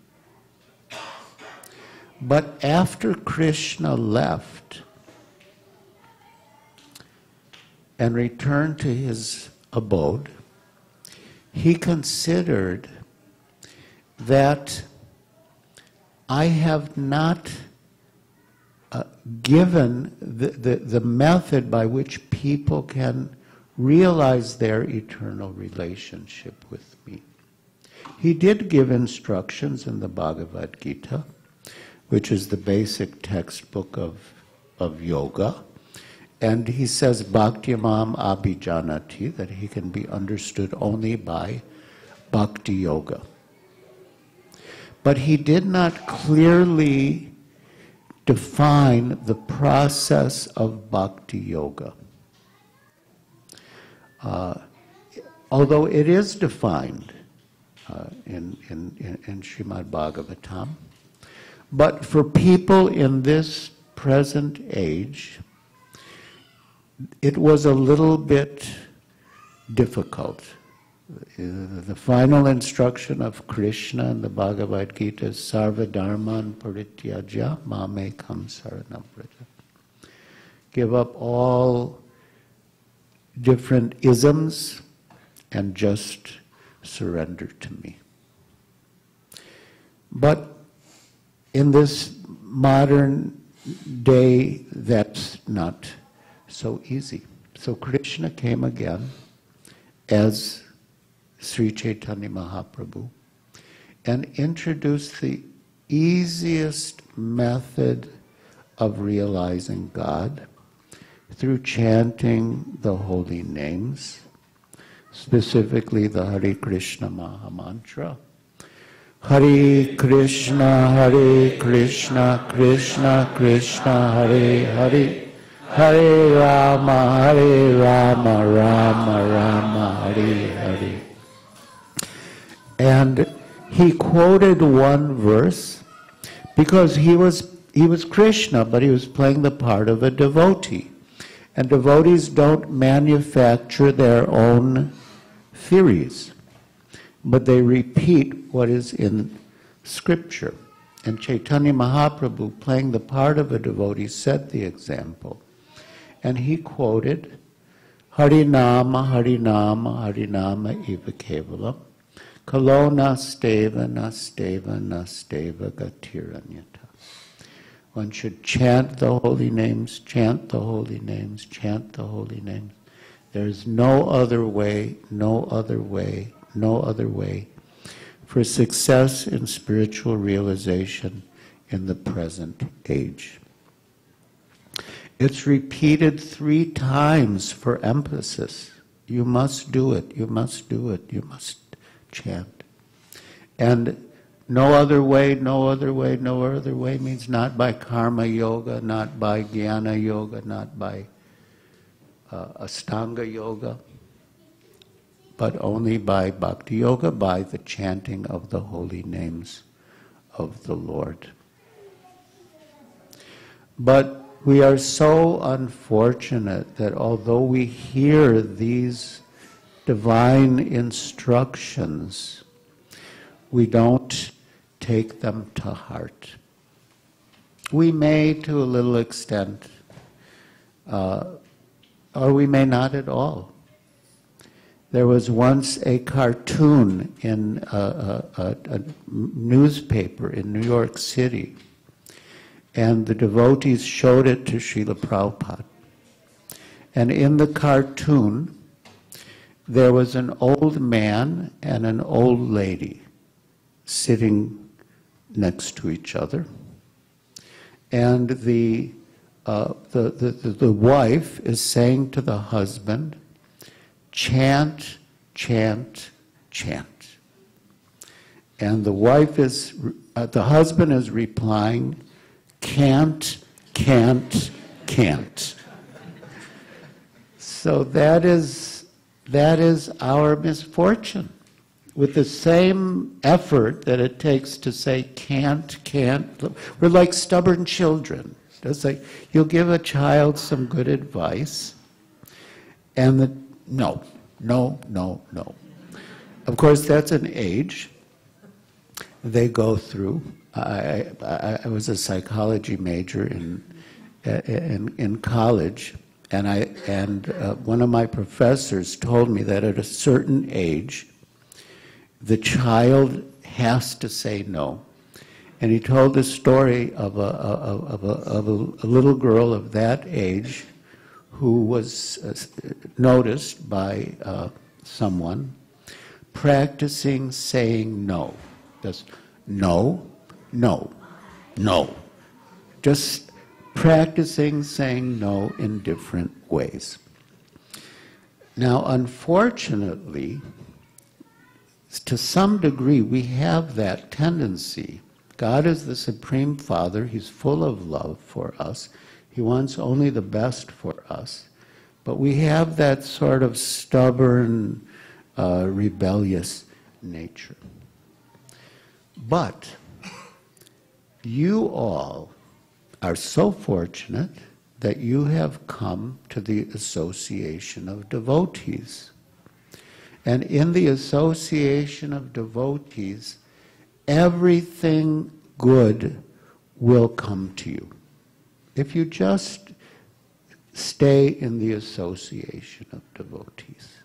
But after Krishna left and returned to his abode, he considered that I have not given the method by which people can realize their eternal relationship with me. He did give instructions in the Bhagavad Gita, which is the basic textbook of yoga. And he says, Bhakti-mam abhijanati, that he can be understood only by bhakti yoga. But he did not clearly define the process of bhakti yoga. Although it is defined in Srimad Bhagavatam, but for people in this present age, it was a little bit difficult. The final instruction of Krishna in the Bhagavad Gita is Sarva Dharman Parityajya Mamekam Saranam Vraja. Give up all different isms and just surrender to me. But in this modern day, that's not so easy. So Krishna came again as Sri Chaitanya Mahaprabhu and introduced the easiest method of realizing God through chanting the holy names, specifically the Hare Krishna Maha Mantra. Hare Krishna, Krishna Krishna, Hare Hare, Hare Rama, Rama Rama, Hare Hare. And he quoted one verse because he was Krishna, but he was playing the part of a devotee. And devotees don't manufacture their own theories, but they repeat what is in Scripture. And Chaitanya Mahaprabhu, playing the part of a devotee, set the example. And he quoted, Harinama, Harinama, Harinama eva kevalam, Kalona steva, nasteva, nasteva gatiranyata. One should chant the holy names, chant the holy names, chant the holy names. There is no other way, no other way, no other way for success in spiritual realization in the present age. It's repeated 3 times for emphasis. You must do it, you must do it, you must chant. And no other way, no other way, no other way means not by karma yoga, not by jnana yoga, not by Astanga yoga. but only by bhakti yoga, by the chanting of the holy names of the Lord. But we are so unfortunate that although we hear these divine instructions, we don't take them to heart. We may, to a little extent, or we may not at all. There was once a cartoon in a newspaper in New York City, and the devotees showed it to Srila Prabhupada. And in the cartoon, there was an old man and an old lady sitting next to each other. And the wife is saying to the husband, chant, chant, chant. And the wife is, the husband is replying, can't, can't, can't. So that is our misfortune. With the same effort that it takes to say can't, we're like stubborn children. It's like you'll give a child some good advice, and no. Of course, that's an age they go through. I was a psychology major in college, and one of my professors told me that at a certain age, the child has to say no. And he told the story of a little girl of that age who was noticed by someone practicing saying no. Just no, no, no. Just practicing saying no in different ways. Now, unfortunately, to some degree, we have that tendency. God is the Supreme Father. He's full of love for us. He wants only the best for us. But we have that sort of stubborn, rebellious nature. But you all are so fortunate that you have come to the association of devotees. And in the association of devotees, everything good will come to you if you just stay in the association of devotees.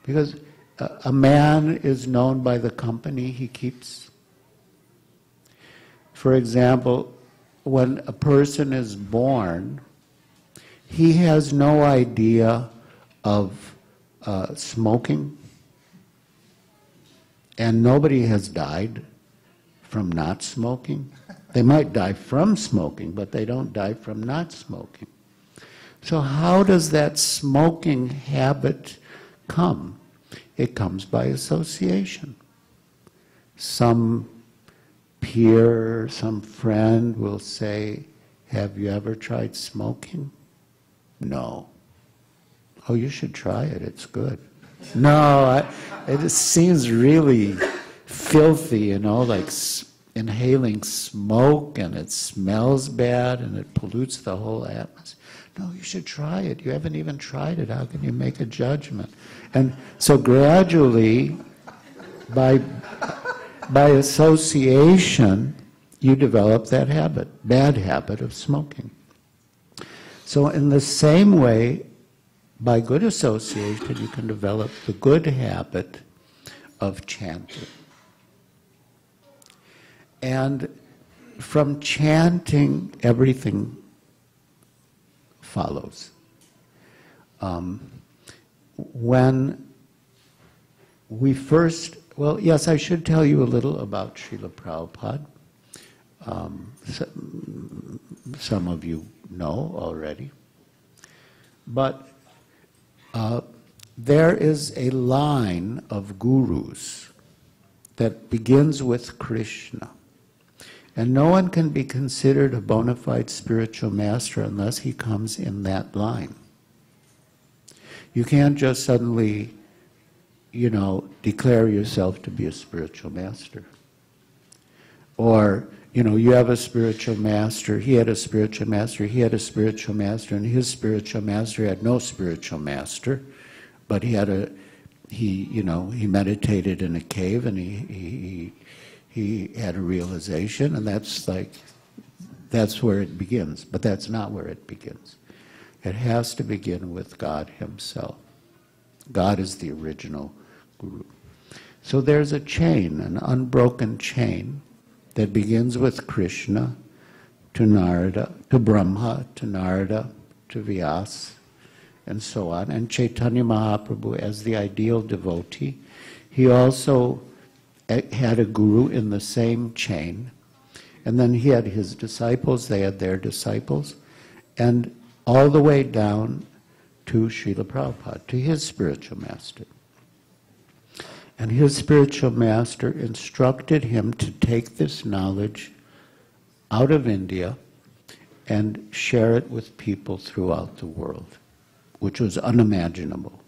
Because a man is known by the company he keeps. For example, when a person is born, he has no idea of smoking, and nobody has died from not smoking. They might die from smoking, but they don't die from not smoking. So how does that smoking habit come? It comes by association. Some peer, some friend will say, have you ever tried smoking? No. Oh, you should try it, it's good. No, it seems really filthy, you know, like inhaling smoke, and it smells bad and it pollutes the whole atmosphere. No, you should try it. You haven't even tried it. How can you make a judgment? And so gradually, by association, you develop that habit, bad habit of smoking. So in the same way, by good association, you can develop the good habit of chanting. And from chanting, everything follows. When we first, well, yes, I should tell you a little about Srila Prabhupada. Some of you know already. But there is a line of gurus that begins with Krishna. And no one can be considered a bona fide spiritual master unless he comes in that line. You can't just suddenly declare yourself to be a spiritual master. Or, you have a spiritual master, he had a spiritual master, he had a spiritual master, and his spiritual master had no spiritual master, but he meditated in a cave and he had a realization, and that's where it begins. But that's not where it begins. It has to begin with God himself. God is the original guru. So there's a chain, an unbroken chain, that begins with Krishna to Narada, to Brahma, to Narada, to Vyasa, and so on. And Chaitanya Mahaprabhu, as the ideal devotee, he also had a guru in the same chain. And then he had his disciples, they had their disciples, and all the way down to Srila Prabhupada, to his spiritual master. And his spiritual master instructed him to take this knowledge out of India and share it with people throughout the world, which was unimaginable.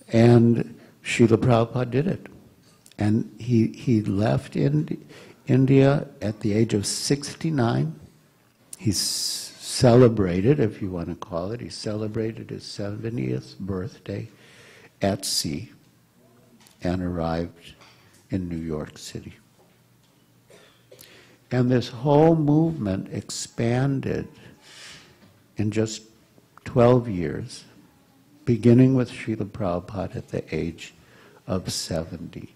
And Srila Prabhupada did it. And he left India at the age of 69. He celebrated, if you want to call it, he celebrated his 70th birthday at sea and arrived in New York City. And this whole movement expanded in just 12 years, beginning with Srila Prabhupada at the age of 70.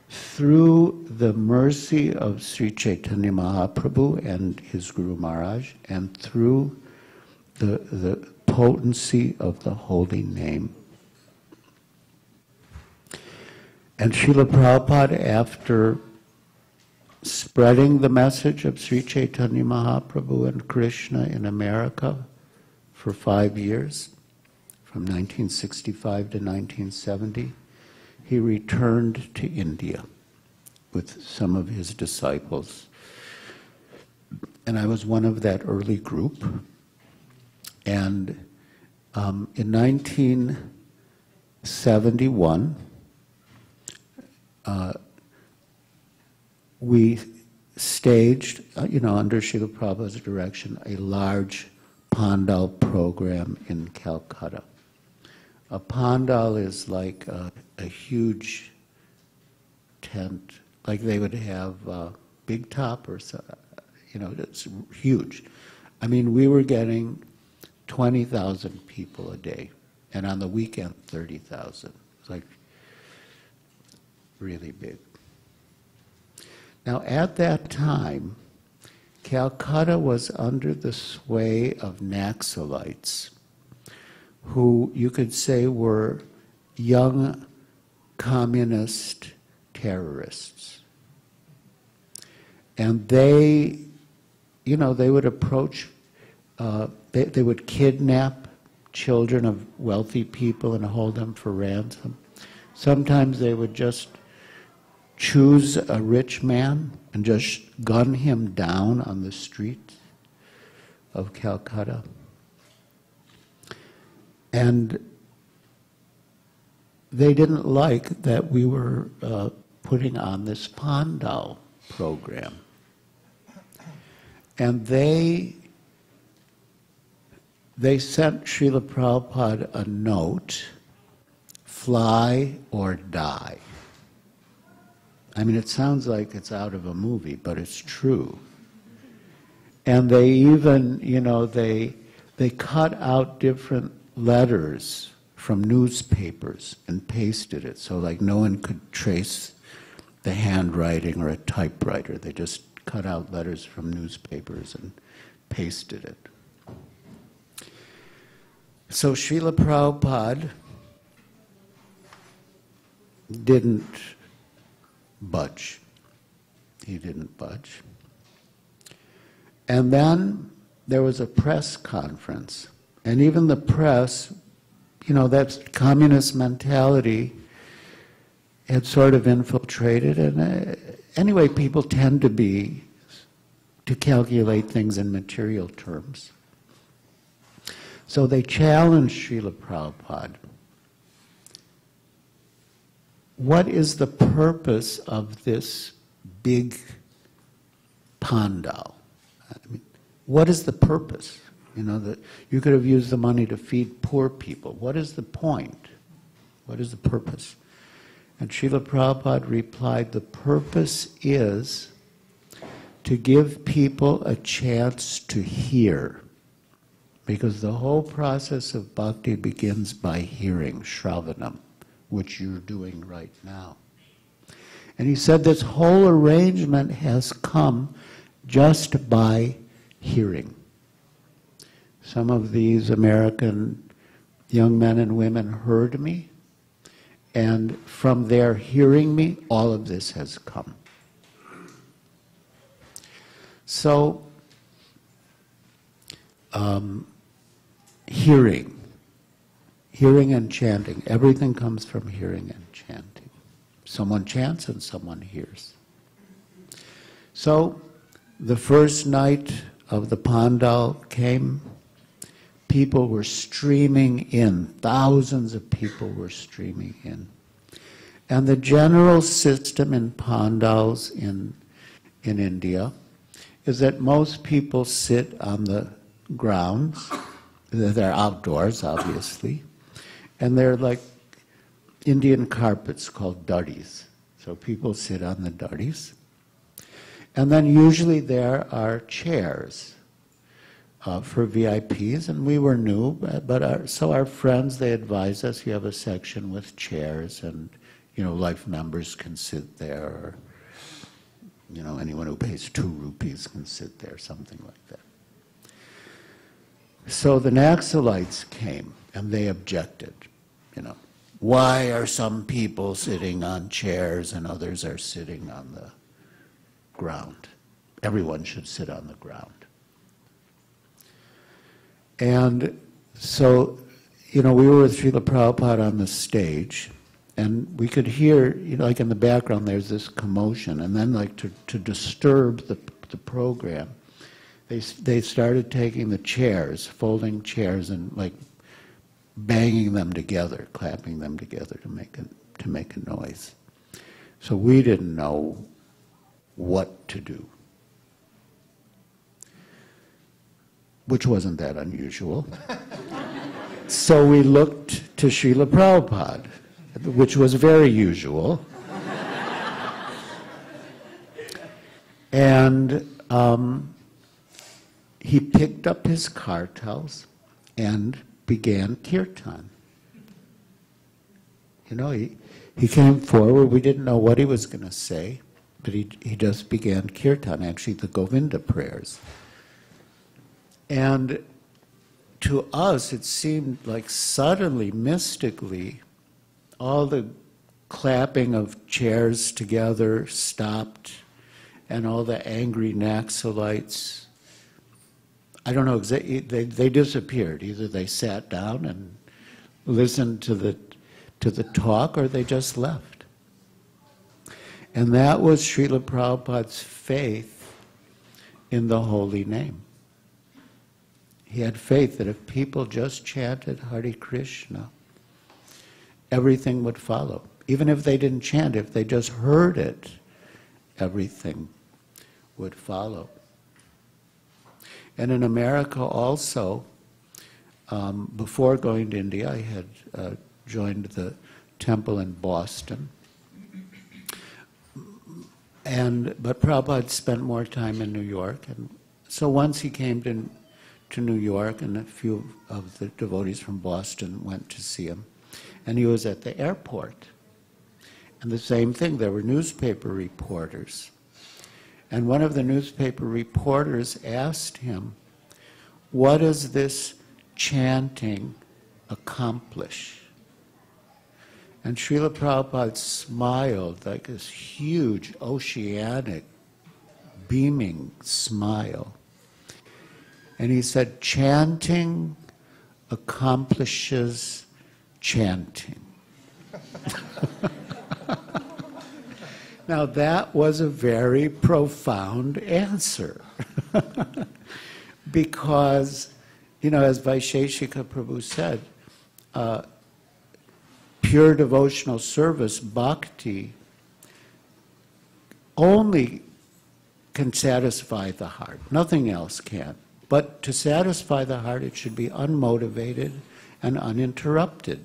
Through the mercy of Sri Chaitanya Mahaprabhu and his Guru Maharaj, and through the potency of the holy name. And Srila Prabhupada, after spreading the message of Sri Chaitanya Mahaprabhu and Krishna in America for 5 years, from 1965 to 1970, he returned to India with some of his disciples. And I was one of that early group. And in 1971, we staged, under Srila Prabhupada's direction, a large Pandal program in Calcutta. A Pandal is like a huge tent, like they would have Big Top or so, it's huge. I mean, we were getting 20,000 people a day, and on the weekend, 30,000. It's like really big. Now, at that time, Calcutta was under the sway of Naxalites, who you could say were young communist terrorists. And they, they would approach, they would kidnap children of wealthy people and hold them for ransom. Sometimes they would just choose a rich man and just gun him down on the streets of Calcutta. And they didn't like that we were putting on this Pandal program. And they sent Srila Prabhupada a note, fly or die. I mean, it sounds like it's out of a movie, but it's true. And they even, they cut out different letters from newspapers and pasted it, so like no one could trace the handwriting or a typewriter. They just cut out letters from newspapers and pasted it. So Srila Prabhupada didn't budge. He didn't budge. And then there was a press conference. And even the press, that communist mentality had sort of infiltrated. And anyway, people tend to calculate things in material terms. So they challenged Srila Prabhupada what is the purpose of this big pandal? I mean, what is the purpose? You know, that you could have used the money to feed poor people. What is the point? What is the purpose? And Srila Prabhupada replied, the purpose is to give people a chance to hear. Because the whole process of bhakti begins by hearing, shravanam, which you're doing right now. And he said this whole arrangement has come just by hearing. Some of these American young men and women heard me, and from their hearing me, all of this has come. So, hearing and chanting, everything comes from hearing and chanting. Someone chants and someone hears. So, the first night of the pandal came, people were streaming in, thousands of people were streaming in. And the general system in pandals in India is that most people sit on the grounds. They're outdoors, obviously, and they're like Indian carpets called dhadis. So people sit on the dhadis. And then usually there are chairs for VIPs, and we were new, but so our friends, they advised us, you have a section with chairs, and you know, life members can sit there, or you know, anyone who pays 2 rupees can sit there, something like that. So the Naxalites came, and they objected, you know, why are some people sitting on chairs and others are sitting on the ground? Everyone should sit on the ground. And so, you know, we were with Srila Prabhupada on the stage, and we could hear, you know, like in the background, there's this commotion, and then like to disturb the program, they started taking the chairs, folding chairs, and like banging them together, clapping them together to make a noise. So we didn't know what to do, which wasn't that unusual. So we looked to Srila Prabhupada, which was very usual. And he picked up his kartals and began kirtan. You know, he came forward. We didn't know what he was going to say, but he just began kirtan, actually the Govinda prayers. And to us, it seemed like suddenly, mystically, all the clapping of chairs together stopped, and all the angry Naxalites, I don't know, they disappeared. Either they sat down and listened to the talk, or they just left. And that was Srila Prabhupada's faith in the holy name. He had faith that if people just chanted Hare Krishna, everything would follow. Even if they didn't chant, if they just heard it, everything would follow. And in America also, before going to India, I had joined the temple in Boston. But Prabhupada spent more time in New York. And so once he came to New York, and a few of the devotees from Boston went to see him. And he was at the airport. And the same thing, there were newspaper reporters. And one of the newspaper reporters asked him, what does this chanting accomplish? And Srila Prabhupada smiled like this huge, oceanic, beaming smile. And he said, chanting accomplishes chanting. Now that was a very profound answer. Because, you know, as Vaisesika Prabhu said, pure devotional service, bhakti, only can satisfy the heart. Nothing else can. But to satisfy the heart, it should be unmotivated and uninterrupted.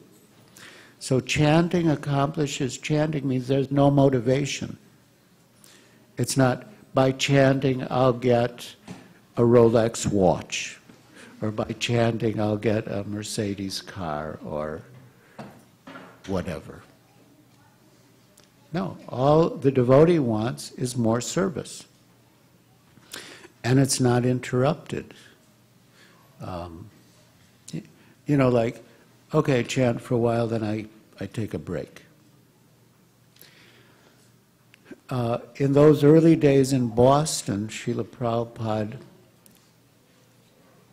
So chanting accomplishes, chanting means there's no motivation. It's not, by chanting I'll get a Rolex watch, or by chanting I'll get a Mercedes car, or whatever. No, all the devotee wants is more service. And it's not interrupted. You know, like, okay, chant for a while, then I take a break. In those early days in Boston, Srila Prabhupada,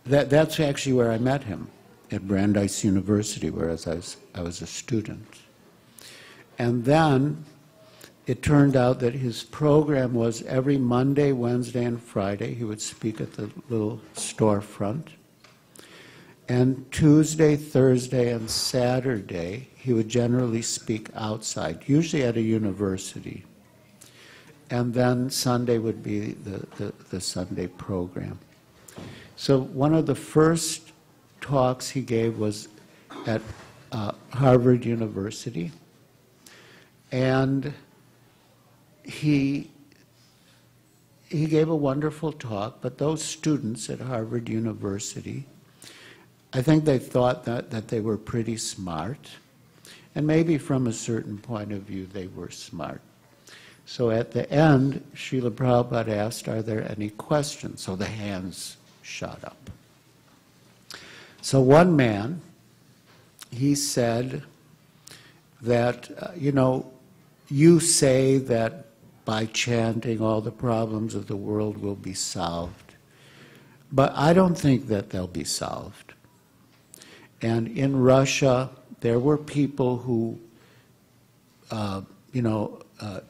that's actually where I met him, at Brandeis University, whereas I was a student. And then it turned out that his program was every Monday, Wednesday, and Friday. He would speak at the little storefront. And Tuesday, Thursday, and Saturday, he would generally speak outside, usually at a university. And then Sunday would be the Sunday program. So one of the first talks he gave was at Harvard University. And he gave a wonderful talk, but those students at Harvard University, I think they thought that they were pretty smart, and maybe from a certain point of view they were smart. So at the end, Srila Prabhupada asked, are there any questions? So the hands shot up. So one man, he said that, you know, you say that by chanting all the problems of the world will be solved, but I don't think that they'll be solved. And in Russia, there were people who, you know,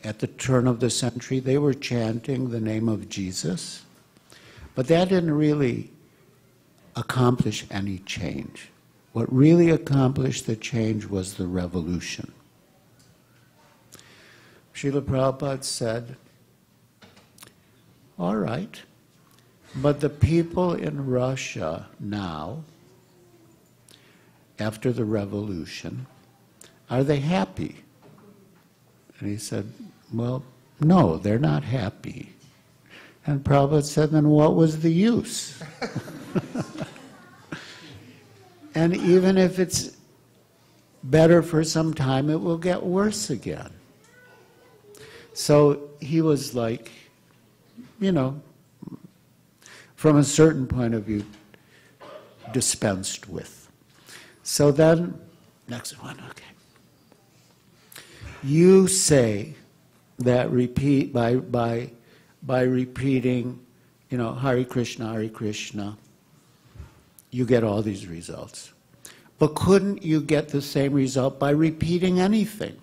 at the turn of the century, they were chanting the name of Jesus, but that didn't really accomplish any change. What really accomplished the change was the revolution. Srila Prabhupada said, all right, but the people in Russia now, after the revolution, are they happy? And he said, well, no, they're not happy. And Prabhupada said, then what was the use? And even if it's better for some time, it will get worse again. So he was like, you know, from a certain point of view, dispensed with. So then, next one, okay. You say that by repeating, you know, Hare Krishna, you get all these results. But couldn't you get the same result by repeating anything?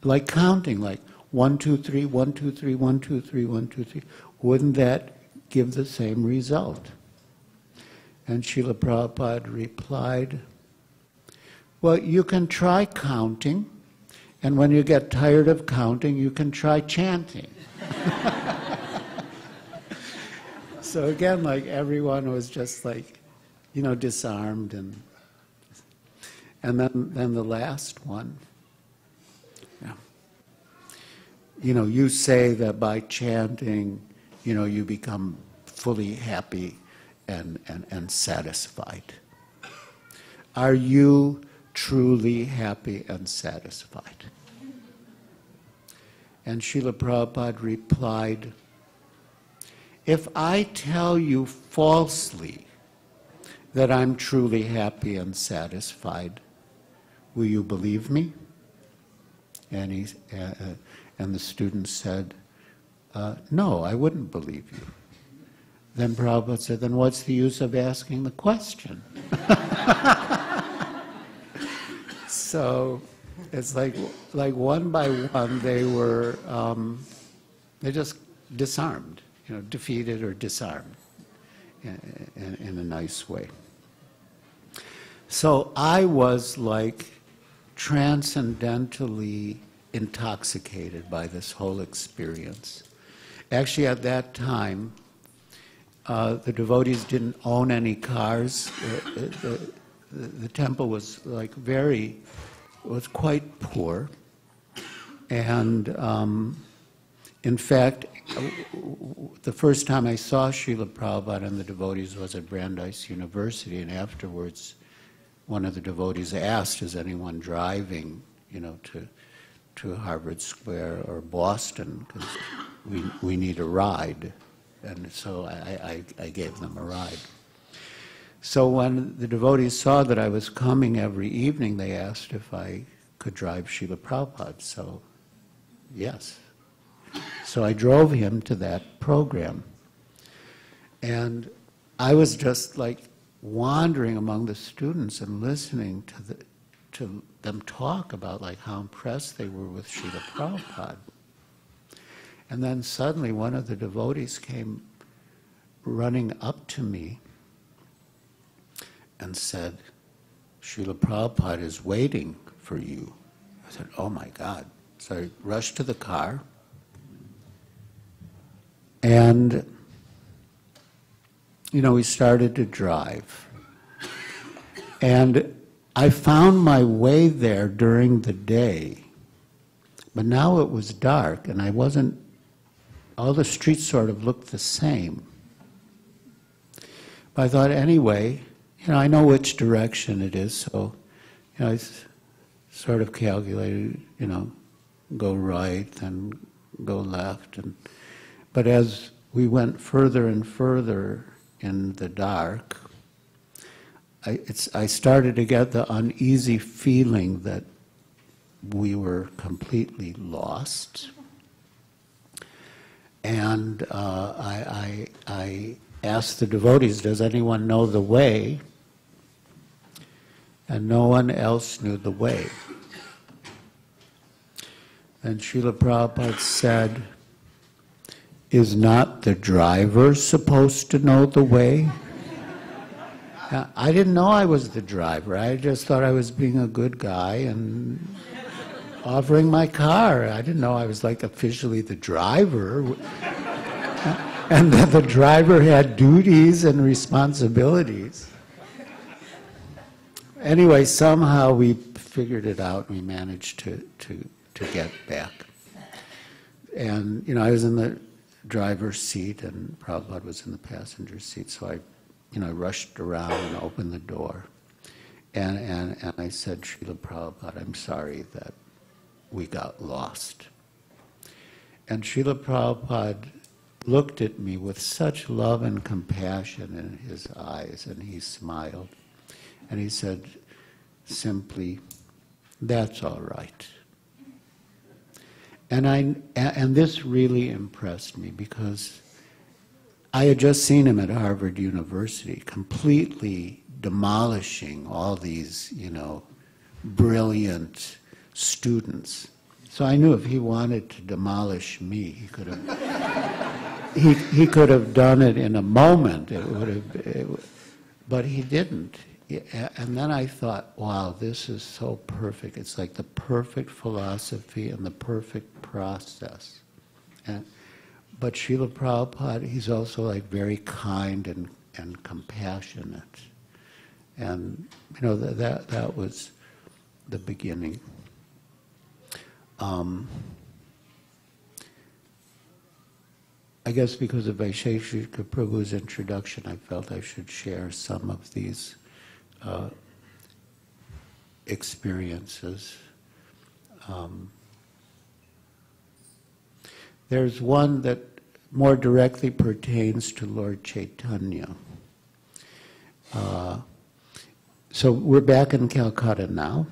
Like counting, like 1, 2, 3, 1, 2, 3, 1, 2, 3, 1, 2, 3. Wouldn't that give the same result? And Srila Prabhupada replied, well, you can try counting, and when you get tired of counting, you can try chanting. So again, like everyone was just like, you know, disarmed, and then the last one. Yeah. You know, you say that by chanting, you know, you become fully happy and satisfied. Are you truly happy and satisfied? And Srila Prabhupada replied, if I tell you falsely that I'm truly happy and satisfied, will you believe me? And the student said, no, I wouldn't believe you. Then Prabhupada said, then what's the use of asking the question? So it's like one by one they were, they just disarmed, you know, defeated or disarmed in a nice way. So I was like transcendentally intoxicated by this whole experience. Actually, at that time, the devotees didn't own any cars. The temple was like was quite poor. And in fact, the first time I saw Srila Prabhupada and the devotees was at Brandeis University, and afterwards one of the devotees asked, is anyone driving, to Harvard Square or Boston, because we need a ride. And so I gave them a ride. So when the devotees saw that I was coming every evening, they asked if I could drive Srila Prabhupada. So, yes. So I drove him to that program. And I was just like wandering among the students and listening to them talk about like how impressed they were with Srila Prabhupada. And then suddenly one of the devotees came running up to me and said, Srila Prabhupada is waiting for you. I said, oh my God. So I rushed to the car, and we started to drive. And I found my way there during the day, but now it was dark, and all the streets sort of looked the same. But I thought, anyway, I know which direction it is, so, I sort of calculated, go right, then go left. But as we went further and further in the dark, I started to get the uneasy feeling that we were completely lost. And I asked the devotees, does anyone know the way? And no one else knew the way. And Srila Prabhupada said, is not the driver supposed to know the way? I didn't know I was the driver. I just thought I was being a good guy and offering my car. I didn't know I was like officially the driver. And that the driver had duties and responsibilities. Anyway, somehow we figured it out and we managed to get back. And, I was in the driver's seat and Prabhupada was in the passenger seat, so I rushed around and opened the door. And I said, Srila Prabhupada, I'm sorry that we got lost. And Srila Prabhupada looked at me with such love and compassion in his eyes, and he smiled. And he said simply, that's all right. And this really impressed me because I had just seen him at Harvard University, completely demolishing all these, brilliant students. So I knew if he wanted to demolish me, he could have, he could have done it in a moment. But he didn't. And then I thought, wow, this is so perfect. It's like the perfect philosophy and the perfect process. But Srila Prabhupada, he's also like very kind and compassionate. And, that was the beginning. I guess because of Vaisesika Prabhu's introduction, I felt I should share some of these experiences. There's one that more directly pertains to Lord Chaitanya. So we're back in Calcutta now,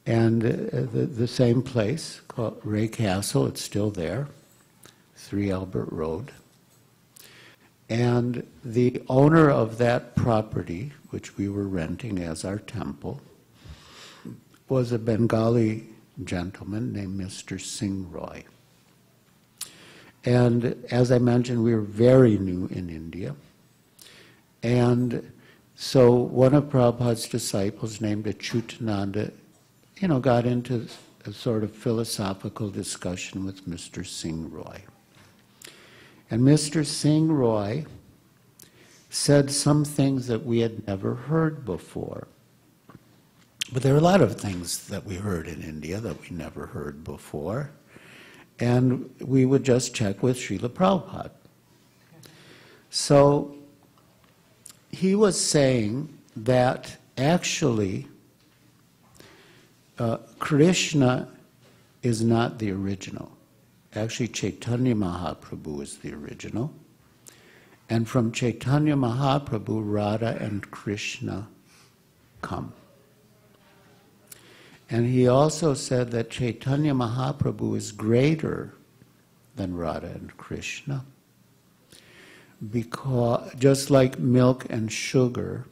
and the same place called Ray Castle, it's still there, 3 Albert Road. And the owner of that property, which we were renting as our temple, was a Bengali gentleman named Mr. Singh Roy. And as I mentioned, we were very new in India. And so one of Prabhupada's disciples named Achyutananda, got into a sort of philosophical discussion with Mr. Singh Roy. And Mr. Singh Roy said some things that we had never heard before. But there are a lot of things that we heard in India that we never heard before. And we would just check with Srila Prabhupada. So he was saying that actually Krishna is not the original. Actually, Chaitanya Mahaprabhu is the original. And from Chaitanya Mahaprabhu, Radha and Krishna come. And he also said that Chaitanya Mahaprabhu is greater than Radha and Krishna, because just like milk and sugar,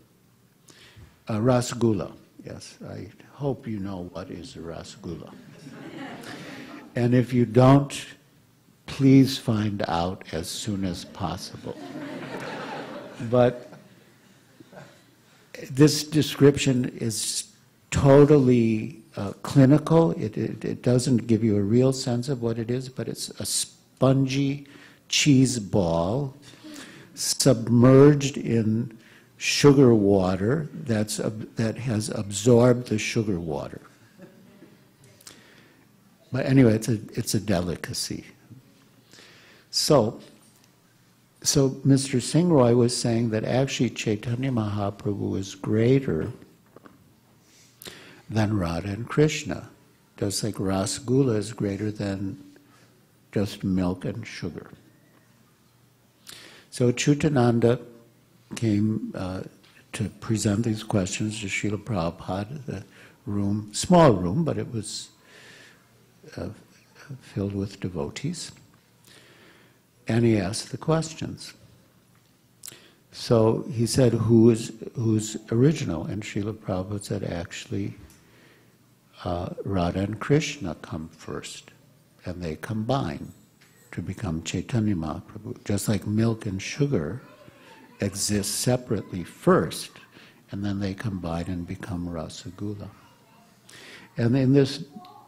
rasgulla, yes, I hope you know what is a rasgulla. And if you don't, please find out as soon as possible. But this description is totally clinical. It doesn't give you a real sense of what it is, but it's a spongy cheese ball submerged in sugar water that has absorbed the sugar water. But anyway, it's a delicacy. So Mr. Singh Roy was saying that actually Chaitanya Mahaprabhu is greater than Radha and Krishna, just like rasgulla is greater than just milk and sugar. So Chutananda came to present these questions to Srila Prabhupada, the room, small room, but it was filled with devotees. And he asked the questions. So he said, who's original? And Srila Prabhupada said, actually, Radha and Krishna come first, and they combine to become Chaitanya Mahaprabhu. Just like milk and sugar exist separately first, and then they combine and become Rasagula. And in this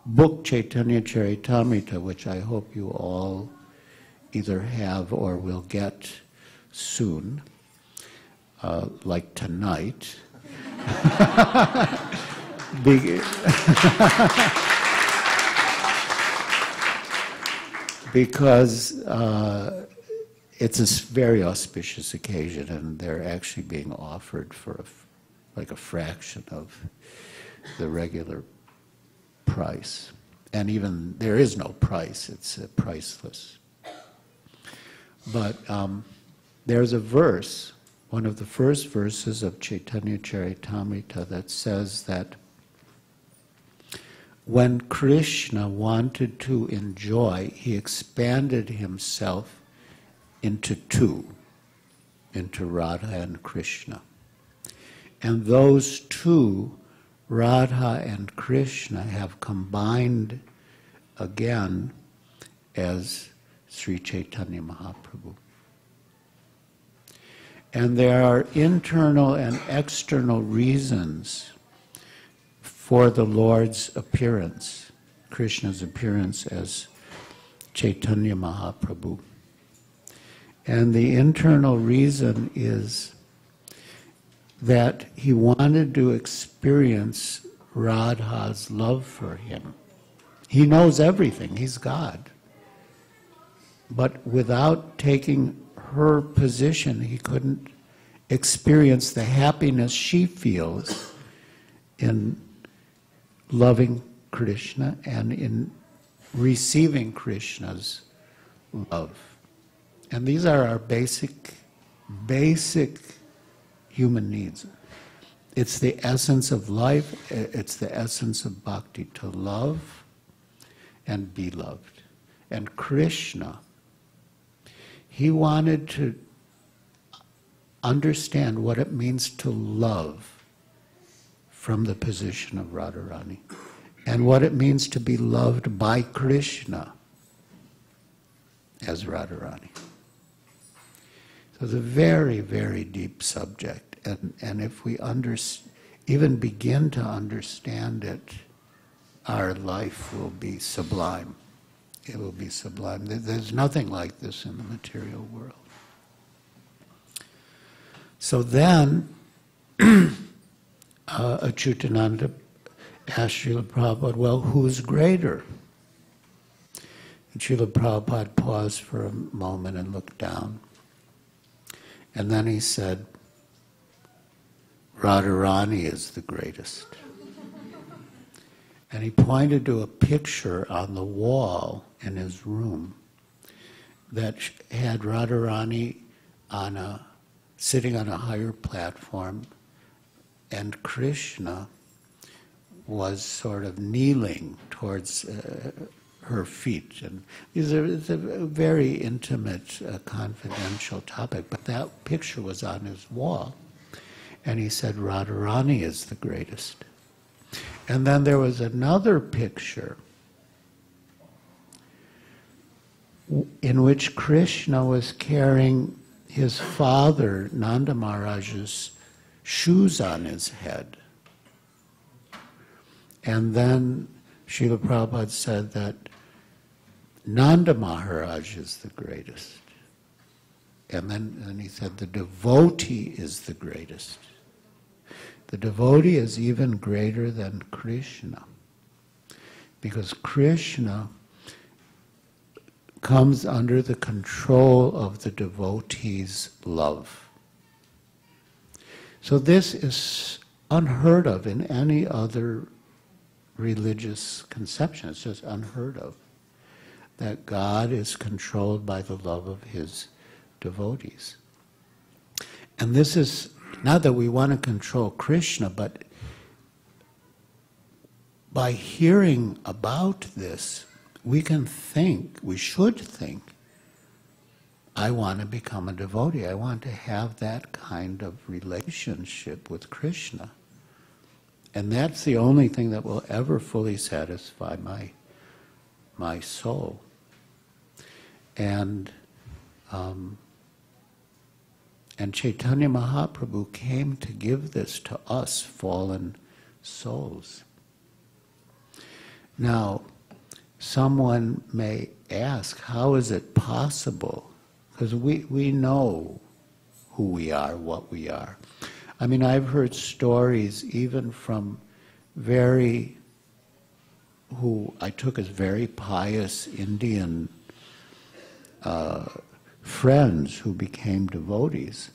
book, Chaitanya Charitamrita, which I hope you all either have or will get soon, like tonight, because it's a very auspicious occasion, and they're actually being offered for like a fraction of the regular price. And even there is no price, it's priceless. But there's a verse, one of the first verses of Chaitanya Charitamrita, that says that when Krishna wanted to enjoy, he expanded himself into two, into Radha and Krishna. And those two, Radha and Krishna, have combined again as Sri Chaitanya Mahaprabhu. And there are internal and external reasons for the Lord's appearance, Krishna's appearance as Chaitanya Mahaprabhu. And the internal reason is that he wanted to experience Radha's love for him. He knows everything, he's God. But without taking her position, he couldn't experience the happiness she feels in loving Krishna and in receiving Krishna's love. And these are our basic human needs. It's the essence of life, it's the essence of bhakti, to love and be loved. And Krishna, he wanted to understand what it means to love from the position of Radharani, and what it means to be loved by Krishna as Radharani. So it's a very, very deep subject, and if we even begin to understand it, our life will be sublime. It will be sublime. There's nothing like this in the material world. So then, Achyutananda asked Srila Prabhupada, well, who's greater? And Srila Prabhupada paused for a moment and looked down. And then he said, Radharani is the greatest. And he pointed to a picture on the wall in his room that had Radharani sitting on a higher platform, and Krishna was sort of kneeling towards her feet. And it's a very intimate, confidential topic, but that picture was on his wall. And he said, Radharani is the greatest. And then there was another picture in which Krishna was carrying his father, Nanda Maharaj's, shoes on his head. And then Srila Prabhupada said that Nanda Maharaj is the greatest. And then he said the devotee is the greatest. The devotee is even greater than Krishna, because Krishna comes under the control of the devotee's love. So this is unheard of in any other religious conception. It's just unheard of, that God is controlled by the love of his devotees. And this is not that we want to control Krishna, but by hearing about this, we can think, we should think, I want to become a devotee. I want to have that kind of relationship with Krishna. And that's the only thing that will ever fully satisfy my soul. And Chaitanya Mahaprabhu came to give this to us fallen souls. Now, someone may ask, how is it possible? Because we know who we are, what we are. I mean, I've heard stories even from who I took as very pious Indian friends who became devotees.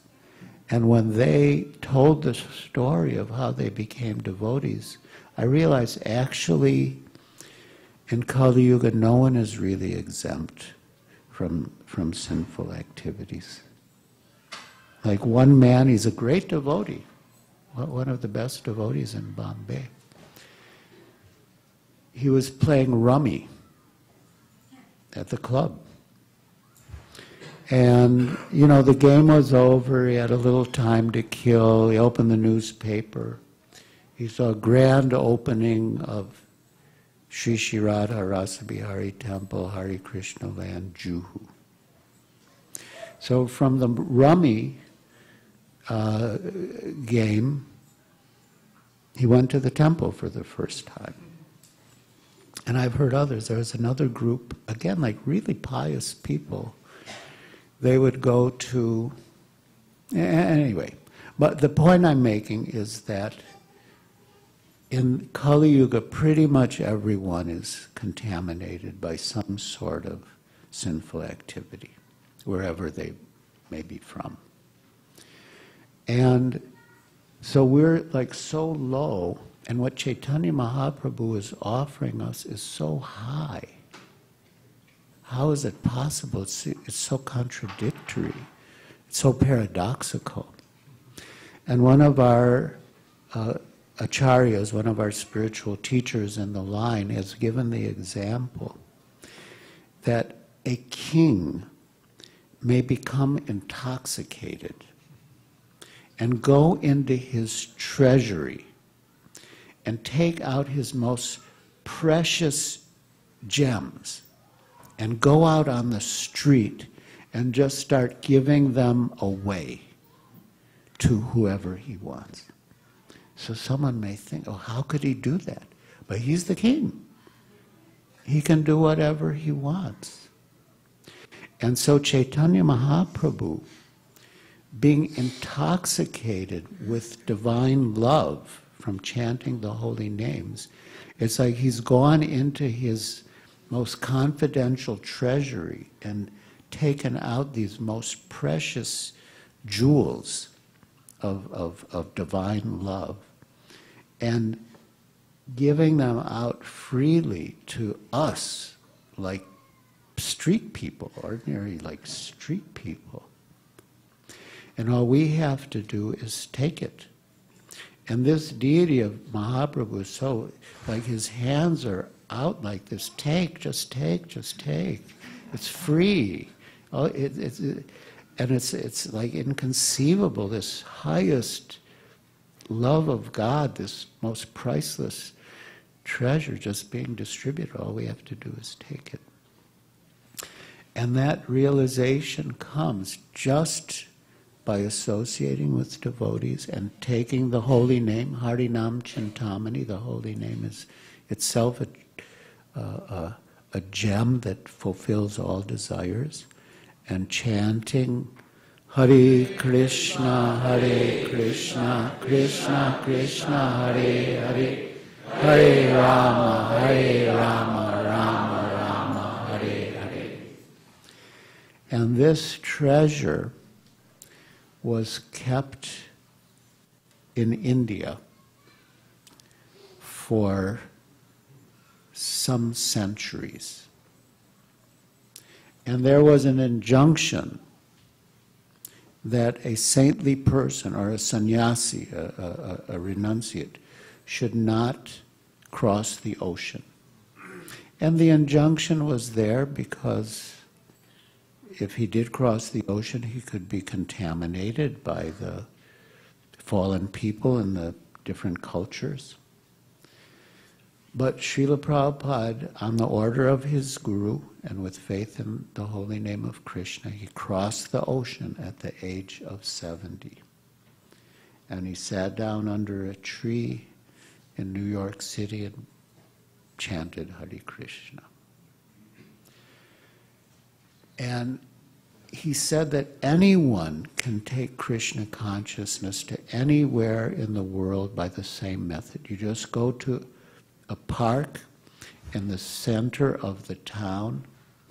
And when they told the story of how they became devotees, I realized actually in Kali Yuga no one is really exempt from sinful activities. Like one man, he's a great devotee, one of the best devotees in Bombay. He was playing rummy at the club. And, you know, the game was over, he had a little time to kill, he opened the newspaper, he saw a grand opening of Sri Sri Radha Rasa Bihari Temple, Hare Krishna Land, Juhu. So from the rummy game, he went to the temple for the first time. And I've heard others. There was another group, again, like really pious people. They would go to, anyway. But the point I'm making is that in Kali Yuga, pretty much everyone is contaminated by some sort of sinful activity, wherever they may be from. And so we're like so low, and what Chaitanya Mahaprabhu is offering us is so high. How is it possible? It's so contradictory. It's so paradoxical. And one of our acharyas, one of our spiritual teachers in the line, has given the example that a king may become intoxicated and go into his treasury and take out his most precious gems and go out on the street and just start giving them away to whoever he wants. So someone may think, oh, how could he do that? But he's the king. He can do whatever he wants. And so Chaitanya Mahaprabhu, being intoxicated with divine love from chanting the holy names, it's like he's gone into his most confidential treasury and taken out these most precious jewels of divine love and giving them out freely to us like street people, ordinary like street people. And all we have to do is take it. And this deity of Mahaprabhu is so, like his hands are out like this, take, just take, just take. It's free. Oh, it's like inconceivable, this highest love of God, this most priceless treasure just being distributed. All we have to do is take it. And that realization comes just by associating with devotees and taking the holy name, Harinam Chintamani. The holy name is itself a gem that fulfills all desires, and chanting Hare Krishna, Krishna Krishna, Hare Hare, Hare Rama, Rama Rama, Hare Hare. And this treasure was kept in India for some centuries. And there was an injunction that a saintly person or a sannyasi, a renunciate, should not cross the ocean. And the injunction was there because if he did cross the ocean, he could be contaminated by the fallen people in the different cultures. But Srila Prabhupada, on the order of his guru and with faith in the holy name of Krishna, he crossed the ocean at the age of 70. And he sat down under a tree in New York City and chanted Hare Krishna. And he said that anyone can take Krishna consciousness to anywhere in the world by the same method. You just go to a park in the center of the town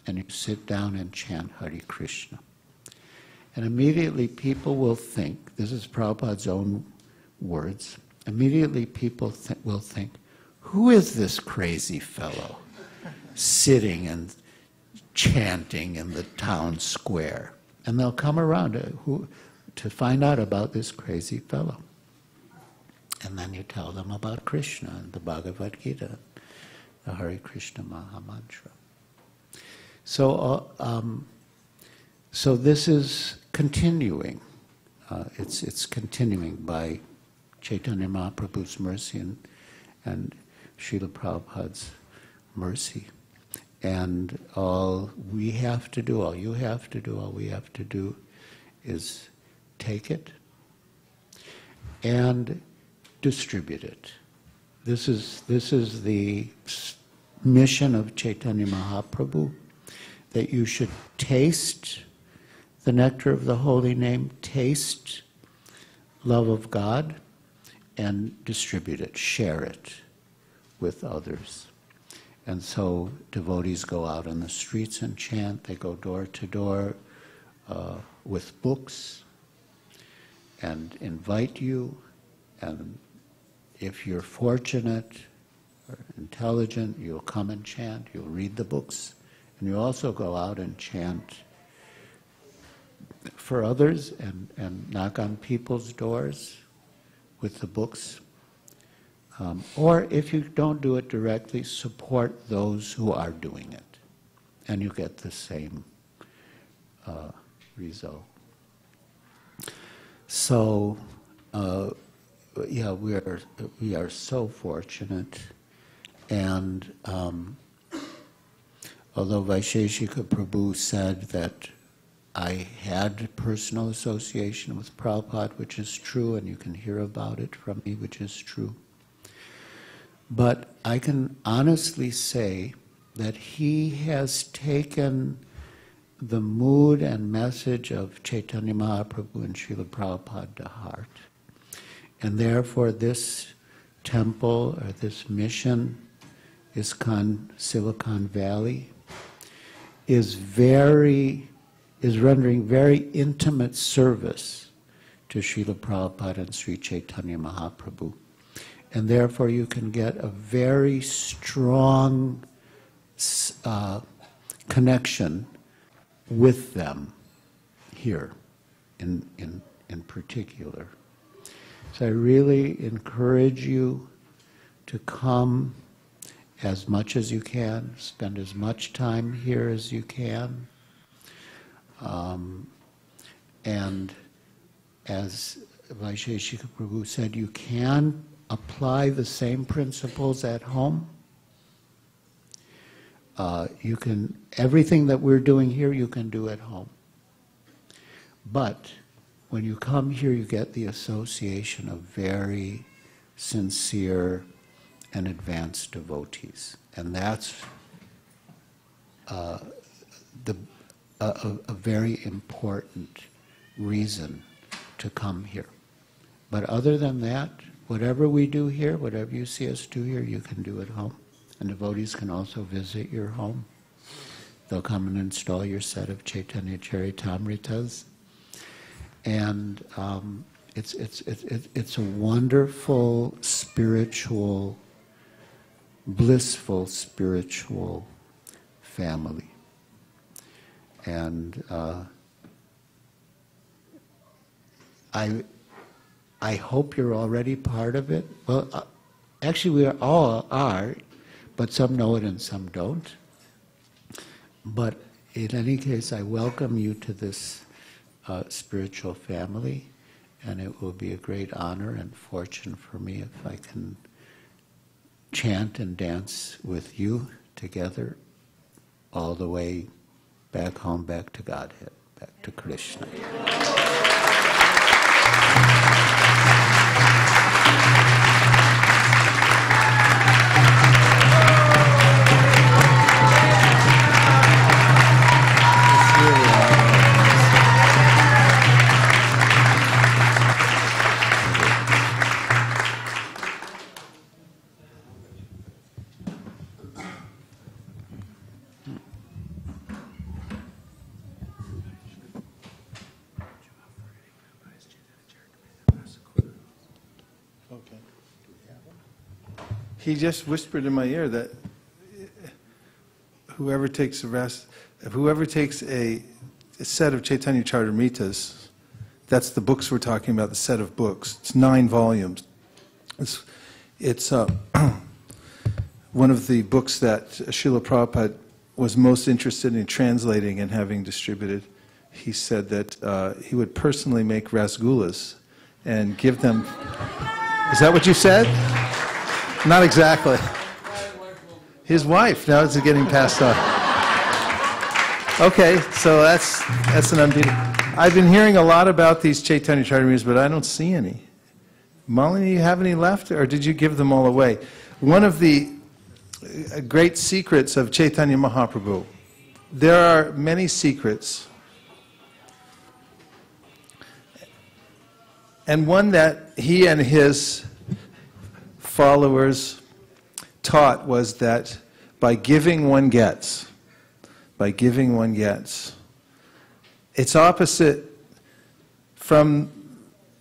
and you sit down and chant Hare Krishna. And immediately people will think, this is Prabhupada's own words, immediately people will think, who is this crazy fellow sitting and chanting in the town square? And they'll come around to find out about this crazy fellow. And then you tell them about Krishna and the Bhagavad Gita, the Hare Krishna Maha Mantra. So, so this is continuing. It's continuing by Chaitanya Mahaprabhu's mercy and Srila Prabhupada's mercy. And all we have to do, all you have to do, all we have to do is take it and distribute it. This is the mission of Chaitanya Mahaprabhu, that you should taste the nectar of the holy name, taste love of God, and distribute it, share it with others. And so devotees go out on the streets and chant. They go door to door with books and invite you. And if you're fortunate or intelligent, you'll come and chant. You'll read the books. And you also go out and chant for others and knock on people's doors with the books. Or if you don't do it directly, support those who are doing it. And you get the same result. So, yeah, we are so fortunate. And although Vaisesika Prabhu said that I had personal association with Prabhupada, which is true, and you can hear about it from me, which is true. But I can honestly say that he has taken the mood and message of Chaitanya Mahaprabhu and Srila Prabhupada to heart. And therefore this temple or this mission, ISKCON Silicon Valley, is rendering very intimate service to Srila Prabhupada and Sri Chaitanya Mahaprabhu. And therefore you can get a very strong connection with them here in particular. So I really encourage you to come as much as you can, spend as much time here as you can. And as Vaisesika Prabhu said, you can apply the same principles at home. Everything that we're doing here, you can do at home. But when you come here, you get the association of very sincere and advanced devotees. And that's a very important reason to come here. But other than that, whatever we do here, whatever you see us do here, you can do at home. And devotees can also visit your home. They'll come and install your set of Chaitanya Charitamritas. And it's a wonderful spiritual, blissful spiritual family. And I hope you're already part of it. Well, actually we all are, but some know it and some don't. But in any case, I welcome you to this spiritual family, and it will be a great honor and fortune for me if I can chant and dance with you together all the way back home, back to Godhead, back to Krishna. He just whispered in my ear that whoever takes a set of Chaitanya Charitamritas, that's the books we're talking about, the set of books. It's 9 volumes. It's one of the books that Srila Prabhupada was most interested in translating and having distributed. He said that he would personally make rasgullas and give them... Is that what you said? Not exactly. His wife, now it's getting passed on. Okay, so that's an unbeatable. I've been hearing a lot about these Chaitanya Charitamritas, but I don't see any. Malini, do you have any left, or did you give them all away? One of the great secrets of Chaitanya Mahaprabhu, there are many secrets, and one that he and his followers taught was that by giving one gets. By giving one gets. It's opposite from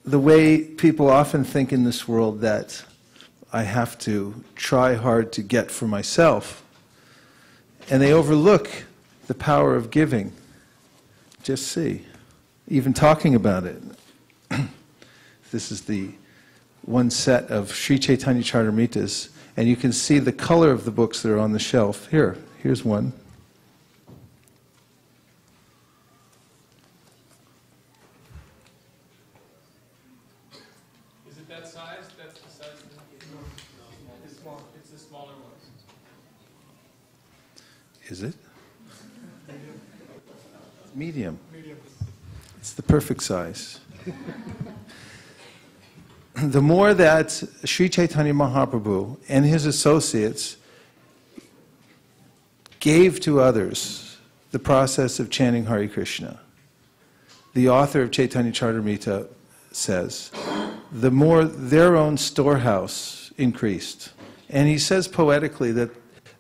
the way people often think in this world that I have to try hard to get for myself. And they overlook the power of giving. Just see. Even talking about it. This is the one set of Sri Chaitanya Charitamritas, and you can see the color of the books that are on the shelf. Here's one. Is it that size? That's the size? No. It's small. It's the smaller one. Is it? Medium. It's the perfect size. the more that Sri Chaitanya Mahaprabhu and his associates gave to others the process of chanting Hare Krishna, the author of Chaitanya Charitamrita says, the more their own storehouse increased. And he says poetically that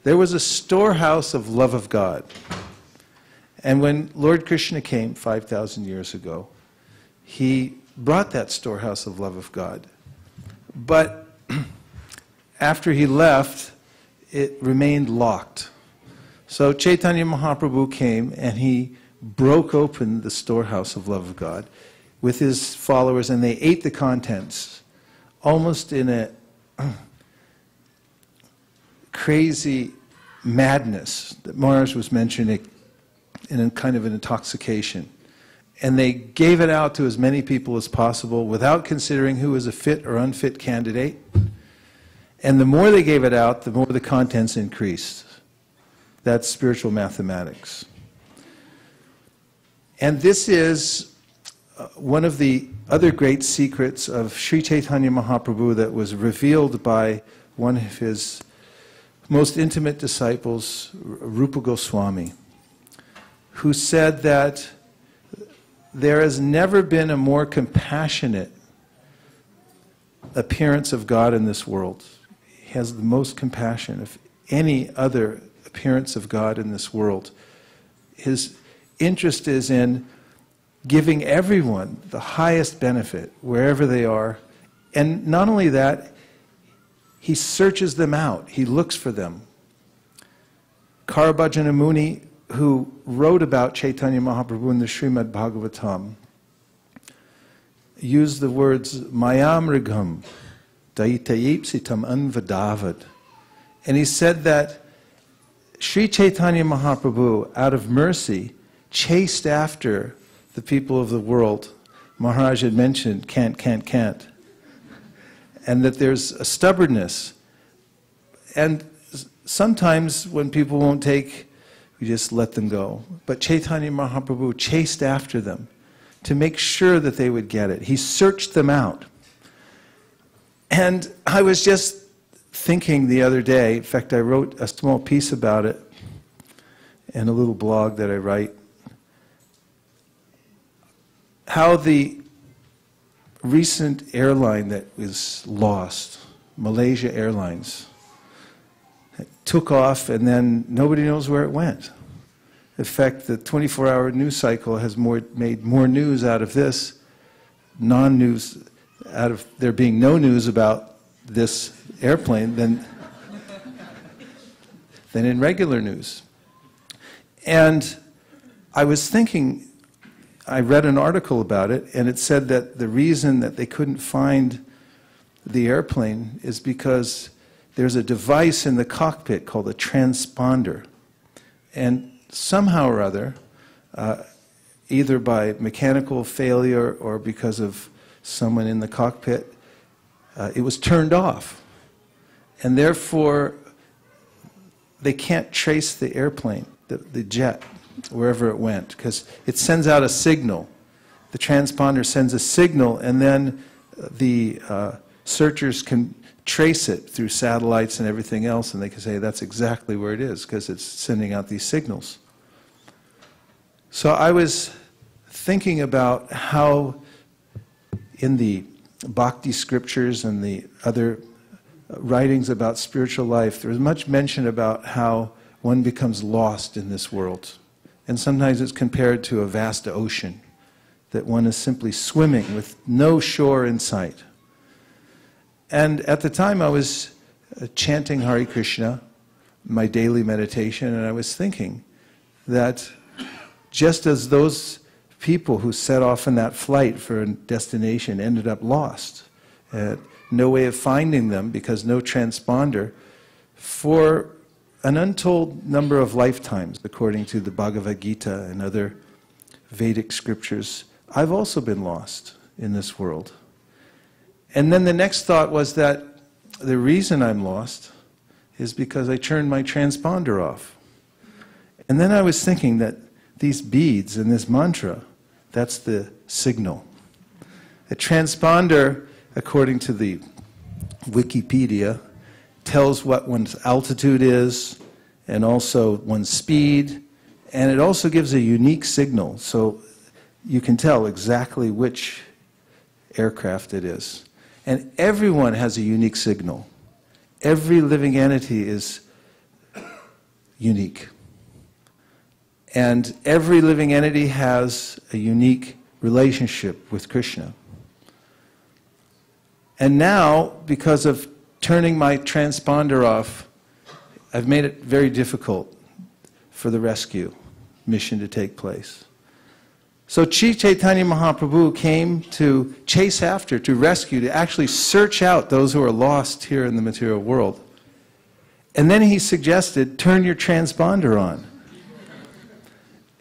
there was a storehouse of love of God. And when Lord Krishna came 5,000 years ago, he brought that storehouse of love of God. But after he left, it remained locked. So Chaitanya Mahaprabhu came and he broke open the storehouse of love of God with his followers, and they ate the contents, almost in a crazy madness that Maharaj was mentioning, in a kind of an intoxication. And they gave it out to as many people as possible without considering who was a fit or unfit candidate. And the more they gave it out, the more the contents increased. That's spiritual mathematics. And this is one of the other great secrets of Sri Chaitanya Mahaprabhu that was revealed by one of his most intimate disciples, Rupa Goswami, who said that there has never been a more compassionate appearance of God in this world. He has the most compassion of any other appearance of God in this world. His interest is in giving everyone the highest benefit wherever they are. And not only that, he searches them out. He looks for them. Karabhajana Muni, who wrote about Chaitanya Mahaprabhu in the Srimad Bhagavatam, used the words Mayamrigam Daitayipsitam Anvadavad. And he said that Sri Chaitanya Mahaprabhu, out of mercy, chased after the people of the world. Maharaj had mentioned can't. And that there's a stubbornness. And sometimes when people won't take, we just let them go. But Chaitanya Mahaprabhu chased after them to make sure that they would get it. He searched them out. And I was just thinking the other day, in fact, I wrote a small piece about it in a little blog that I write, how the recent airline that was lost, Malaysia Airlines, took off and then nobody knows where it went. In fact, the 24-hour news cycle has made more news out of this, non-news, out of there being no news about this airplane than in regular news. And I was thinking, I read an article about it, and it said that the reason that they couldn't find the airplane is because there's a device in the cockpit called a transponder. And somehow or other, either by mechanical failure or because of someone in the cockpit, it was turned off. And therefore, they can't trace the airplane, the jet, wherever it went, because it sends out a signal. The transponder sends a signal, and then the searchers can trace it through satellites and everything else, and they can say that's exactly where it is, because it's sending out these signals. So I was thinking about how in the Bhakti scriptures and the other writings about spiritual life, there is much mention about how one becomes lost in this world. And sometimes it's compared to a vast ocean, that one is simply swimming with no shore in sight. And at the time I was chanting Hare Krishna, my daily meditation, and I was thinking that just as those people who set off in that flight for a destination ended up lost, no way of finding them because no transponder, for an untold number of lifetimes, according to the Bhagavad Gita and other Vedic scriptures, I've also been lost in this world. And then the next thought was that the reason I'm lost is because I turned my transponder off. And then I was thinking that these beads and this mantra, that's the signal. A transponder according to the Wikipedia, tells what one's altitude is and also one's speed, and it also gives a unique signal, so you can tell exactly which aircraft it is. And everyone has a unique signal. Every living entity is unique. And every living entity has a unique relationship with Krishna. And now, because of turning my transponder off, I've made it very difficult for the rescue mission to take place. So Sri Chaitanya Mahaprabhu came to chase after, to rescue, to actually search out those who are lost here in the material world. And then he suggested, turn your transponder on.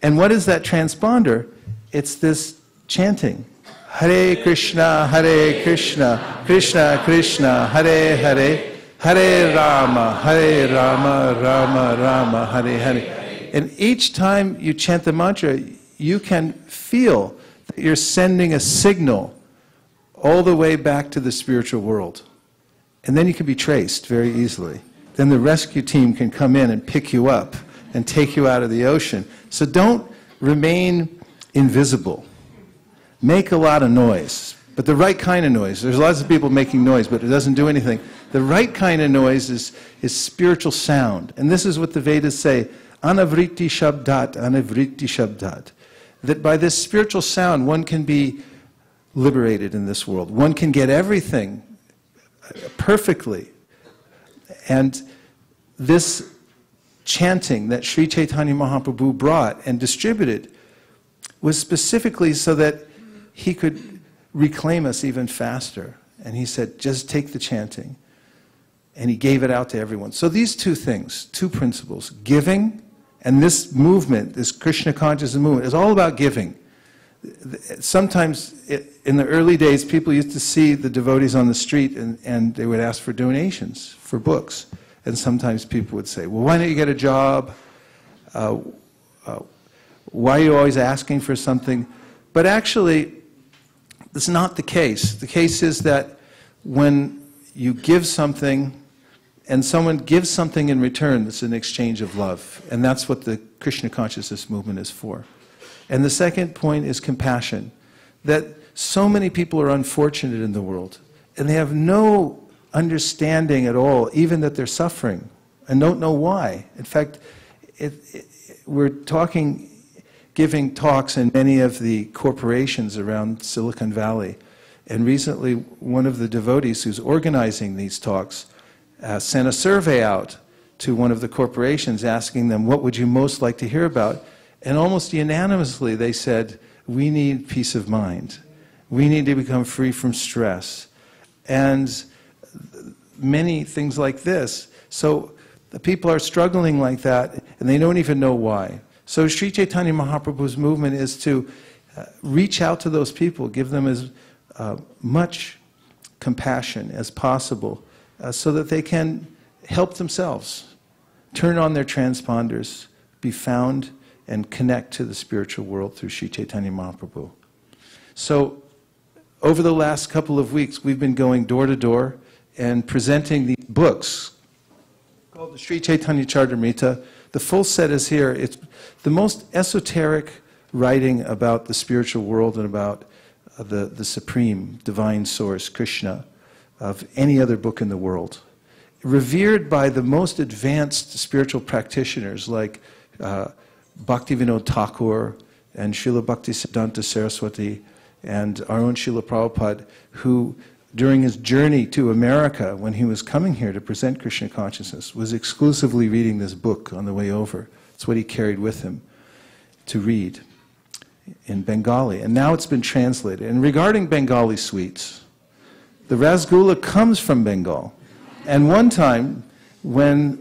And what is that transponder? It's this chanting. Hare Krishna, Krishna Krishna, Hare Hare, Hare Rama, Rama Rama, Hare Hare. And each time you chant the mantra, you can feel that you're sending a signal all the way back to the spiritual world. And then you can be traced very easily. Then the rescue team can come in and pick you up and take you out of the ocean. So don't remain invisible. Make a lot of noise, but the right kind of noise. There's lots of people making noise, but it doesn't do anything. The right kind of noise is spiritual sound. And this is what the Vedas say, anavritti shabdat, anavritti shabdat. That by this spiritual sound, one can be liberated in this world. One can get everything perfectly. And this chanting that Sri Chaitanya Mahaprabhu brought and distributed was specifically so that he could reclaim us even faster. And he said, just take the chanting. And he gave it out to everyone. So these two things, two principles, giving, and this movement, this Krishna consciousness movement, is all about giving. Sometimes in the early days, people used to see the devotees on the street and they would ask for donations for books. And sometimes people would say, well, why don't you get a job? Why are you always asking for something? But actually, that's not the case. The case is that when you give something and someone gives something in return, it's an exchange of love. And that's what the Krishna consciousness movement is for. And the second point is compassion. That so many people are unfortunate in the world, and they have no understanding at all, even that they're suffering, and don't know why. In fact, we're giving talks in many of the corporations around Silicon Valley. And recently, one of the devotees who's organizing these talks sent a survey out to one of the corporations asking them, what would you most like to hear about? And almost unanimously they said, we need peace of mind. We need to become free from stress. And many things like this. So the people are struggling like that, and they don't even know why. So Sri Chaitanya Mahaprabhu's movement is to reach out to those people, give them as much compassion as possible, so that they can help themselves, turn on their transponders, be found, and connect to the spiritual world through Sri Chaitanya Mahaprabhu. So over the last couple of weeks, we've been going door to door and presenting these books called the Sri Chaitanya Charitamrita. The full set is here. It's the most esoteric writing about the spiritual world and about the supreme divine source, Krishna, of any other book in the world. Revered by the most advanced spiritual practitioners like Bhaktivinoda Thakur and Srila Bhaktisiddhanta Saraswati and our own Srila Prabhupada, who during his journey to America, when he was coming here to present Krishna consciousness, was exclusively reading this book on the way over. It's what he carried with him to read in Bengali. And now it's been translated. And regarding Bengali sweets, the rasgulla comes from Bengal. And one time, when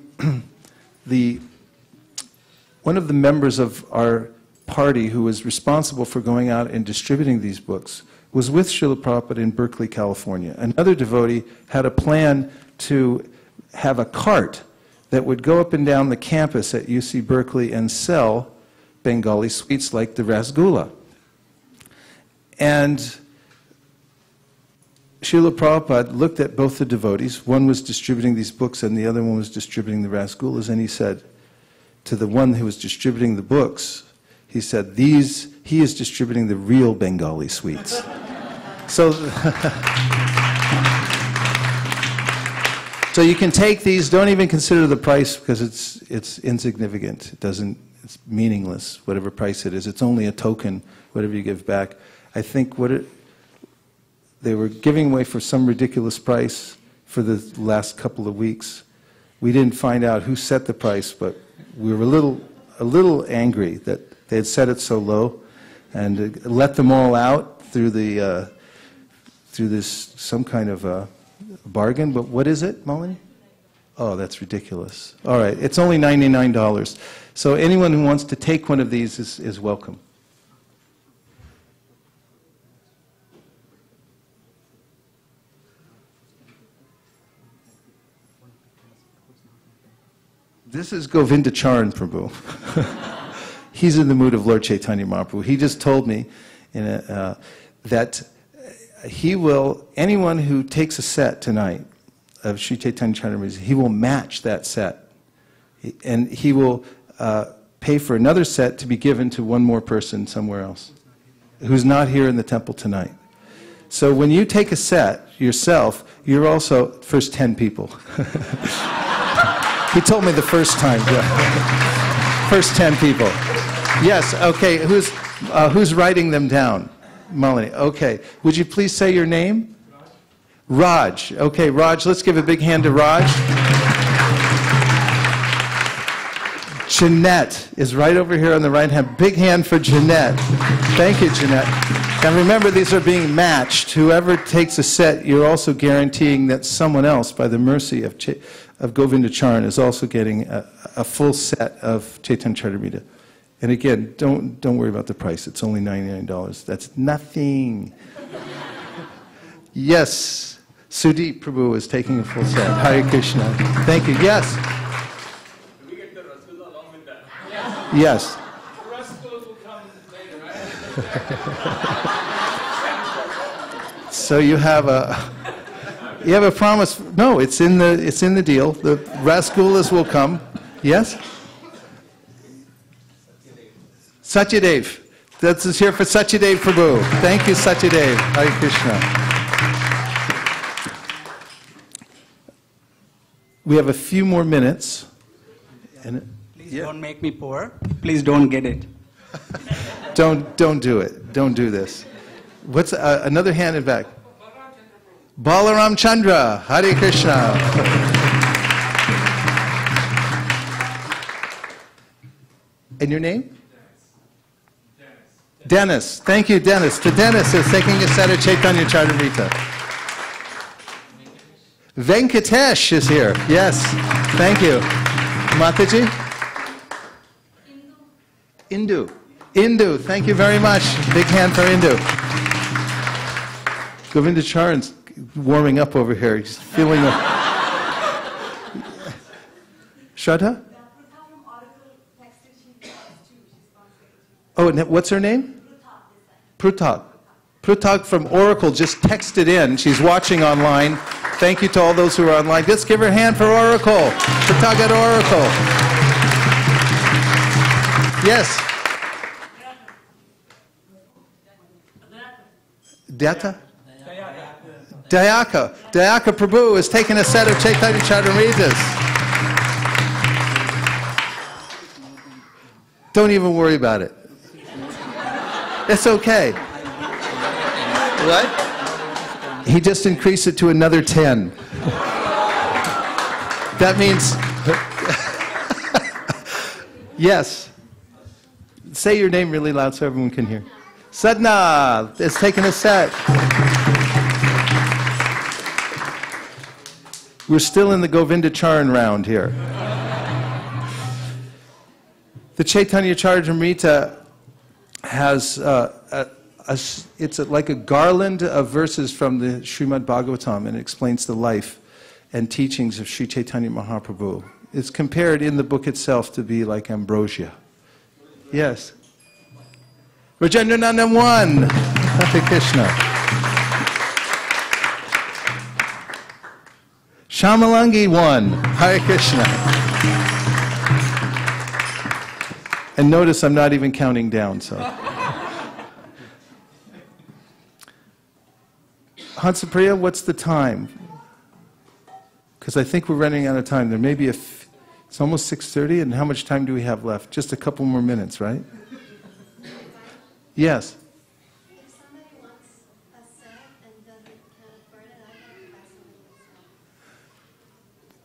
one of the members of our party who was responsible for going out and distributing these books was with Srila Prabhupada in Berkeley, California. Another devotee had a plan to have a cart that would go up and down the campus at UC Berkeley and sell Bengali sweets like the rasgulla. And Srila Prabhupada looked at both the devotees. One was distributing these books and the other one was distributing the Rasgulas, and he said to the one who was distributing the books, he said, he is distributing the real Bengali sweets. So, so you can take these, don't even consider the price because it's insignificant. It's meaningless, whatever price it is. It's only a token, whatever you give back. I think they were giving away for some ridiculous price for the last couple of weeks. We didn't find out who set the price, but we were a little angry that they had set it so low, and let them all out through this some kind of a bargain. But what is it, Malini? Oh, that's ridiculous. All right, it's only $99. So anyone who wants to take one of these is welcome. This is Govinda Charan Prabhu. He's in the mood of Lord Chaitanya Mahaprabhu. He just told me that he will, anyone who takes a set tonight of Sri Chaitanya Charitamrita, he will match that set. And he will pay for another set to be given to one more person somewhere else who's not here in the temple tonight. So when you take a set yourself, you're also first 10 people. He told me the first time. Yeah. First 10 people. Yes, okay. Who's writing them down? Malini. Okay. Would you please say your name? Raj. Okay, Raj, let's give a big hand to Raj. Jeanette is right over here on the right hand. Big hand for Jeanette. Thank you, Jeanette. And remember, these are being matched. Whoever takes a set, you're also guaranteeing that someone else, by the mercy of Govinda Charan, is also getting a full set of Chaitanya Charitamrita. And again, don't worry about the price. It's only $99. That's nothing. Yes, Sudeep Prabhu is taking a full set. Hare Krishna. Thank you. Yes. Do we get the Rasgulla along with that? Yes. The Rasgullas will come later, right? So you have a promise. No, it's in the deal. The Rasgullas will come. Yes? Satyadev. This is here for Satyadev Prabhu. Thank you, Satyadev. Hare Krishna. We have a few more minutes. Please don't make me poor. Please don't get it. Don't do it. Don't do this. What's another hand in back? Balaram Chandra. Hare Krishna. And your name? Dennis. Thank you, Dennis. To Dennis is taking a set of Chaitanya Charitamrita. Venkatesh is here. Yes. Thank you. Mataji? Indu. Indu. Thank you very much. Big hand for Indu. Govinda Charan's warming up over here. He's feeling the... Shraddha? Oh, and what's her name? Prutak. Prutak from Oracle just texted in. She's watching online. Thank you to all those who are online. Let's give her a hand for Oracle. Prutak at Oracle. Yes. Data? Dayaka. Dayaka Prabhu is taking a set of Chaitanya Charitamritas. Don't even worry about it. It's okay. What? He just increased it to another 10. That means... Yes. Say your name really loud so everyone can hear. Sadhna is taking a set. We're still in the Govinda Charan round here. The Chaitanya Charitamrita has it's like a garland of verses from the Srimad Bhagavatam, and it explains the life and teachings of Sri Chaitanya Mahaprabhu. It's compared in the book itself to be like ambrosia. Yes. Rajendranandam 1. Hare Krishna. Shamalangi 1. Hare Krishna. And notice I'm not even counting down, so. Hansapriya, what's the time? Because I think we're running out of time. There may be it's almost 6:30, and how much time do we have left? Just a couple more minutes, right? Yes.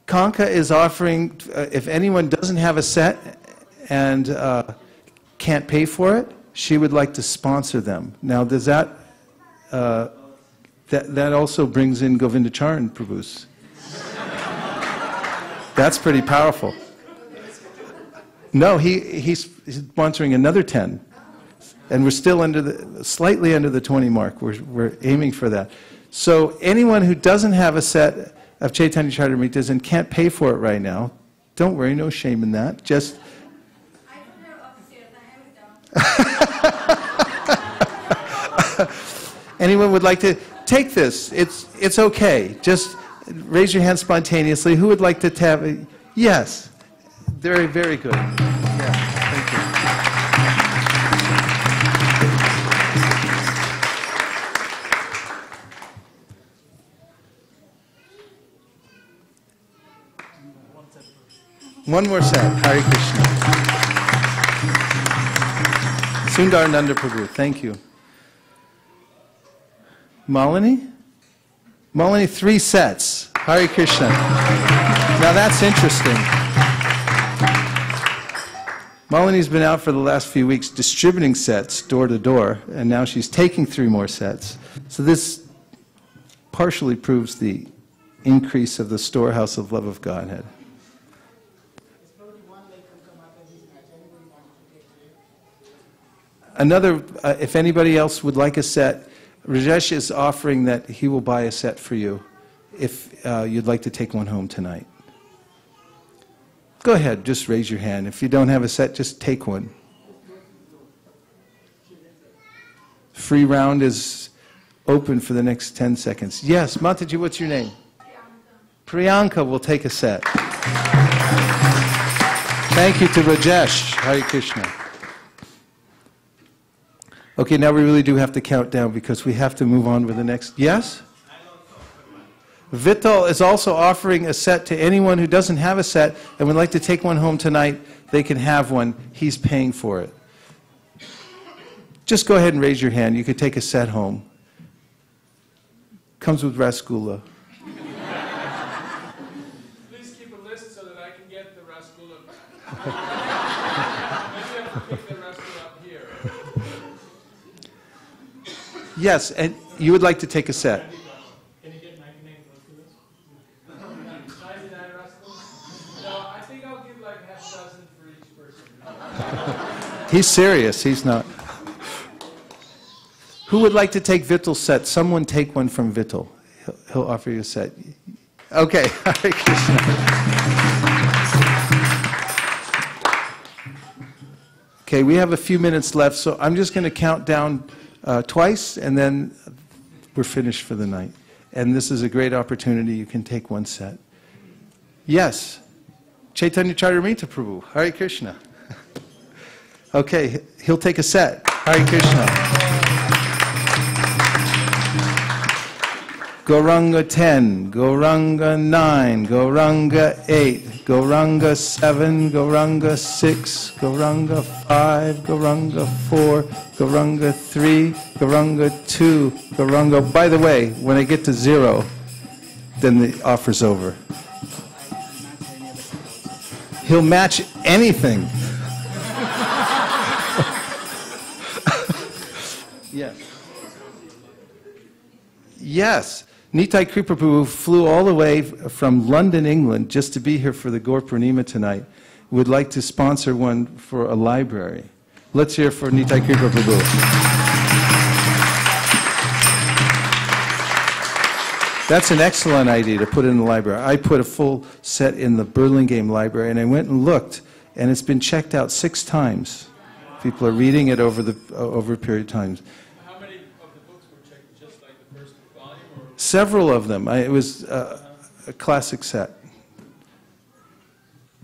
Kanka is offering, if anyone doesn't have a set and can't pay for it, she would like to sponsor them. Now, does that also brings in Govindacharan Prabhu's? That's pretty powerful. No, he's sponsoring another 10, and we're still slightly under the 20 mark. We're aiming for that. So anyone who doesn't have a set of Chaitanya Charitamritas and can't pay for it right now, don't worry, no shame in that. Just anyone would like to take this? It's okay. Just raise your hand spontaneously. Who would like to have it? Yes. Very, very good. Yeah, thank you. One more set. Hare Krishna. Sundar Nanda Prabhu. Thank you. Malini? Malini, 3 sets. Hare Krishna. Now that's interesting. Malini's been out for the last few weeks distributing sets door to door, and now she's taking 3 more sets. So this partially proves the increase of the storehouse of love of Godhead. Another, if anybody else would like a set, Rajesh is offering that he will buy a set for you if you'd like to take one home tonight. Go ahead, just raise your hand. If you don't have a set, just take one. Free round is open for the next 10 seconds. Yes, Mataji, what's your name? Priyanka will take a set. Thank you to Rajesh. Hare Krishna. Okay, now we really do have to count down because we have to move on with the next. Yes? Vital is also offering a set to anyone who doesn't have a set and would like to take one home tonight. They can have one. He's paying for it. Just go ahead and raise your hand. You could take a set home. Comes with rasgulla. Please keep a list so that I can get the rasgulla. Maybe I have to pick the rasgulla up here. Yes, and you would like to take a set. Can you get 99 rasgullas? 99 rasgullas? No, I think I'll give like half a dozen for each person. He's serious. He's not. Who would like to take Vital's set? Someone take one from Vital. He'll offer you a set. Okay. Hare Krishna. Okay, we have a few minutes left, so I'm just going to count down twice, and then we're finished for the night. And this is a great opportunity. You can take one set. Yes. Chaitanya Charitamrita Prabhu. Hare Krishna. Okay, he'll take a set. Hare Krishna. Gauranga 10, Gauranga 9, Gauranga 8, Gauranga 7, Gauranga 6, Gauranga 5, Gauranga 4, Gauranga 3, Gauranga 2, Gauranga... By the way, when I get to 0, then the offer's over. He'll match anything. Yes. Yes. Nitai Kripa Prabhu flew all the way from London, England, just to be here for the Gaura Purnima tonight. Would like to sponsor one for a library. Let's hear for Nitai Kripa Prabhu. That's an excellent idea to put in the library. I put a full set in the Burlingame Library, and I went and looked, and it's been checked out 6 times. People are reading it over a period of time. How many of the books were checked? Just like the first volume? Or? Several of them. It was a classic set.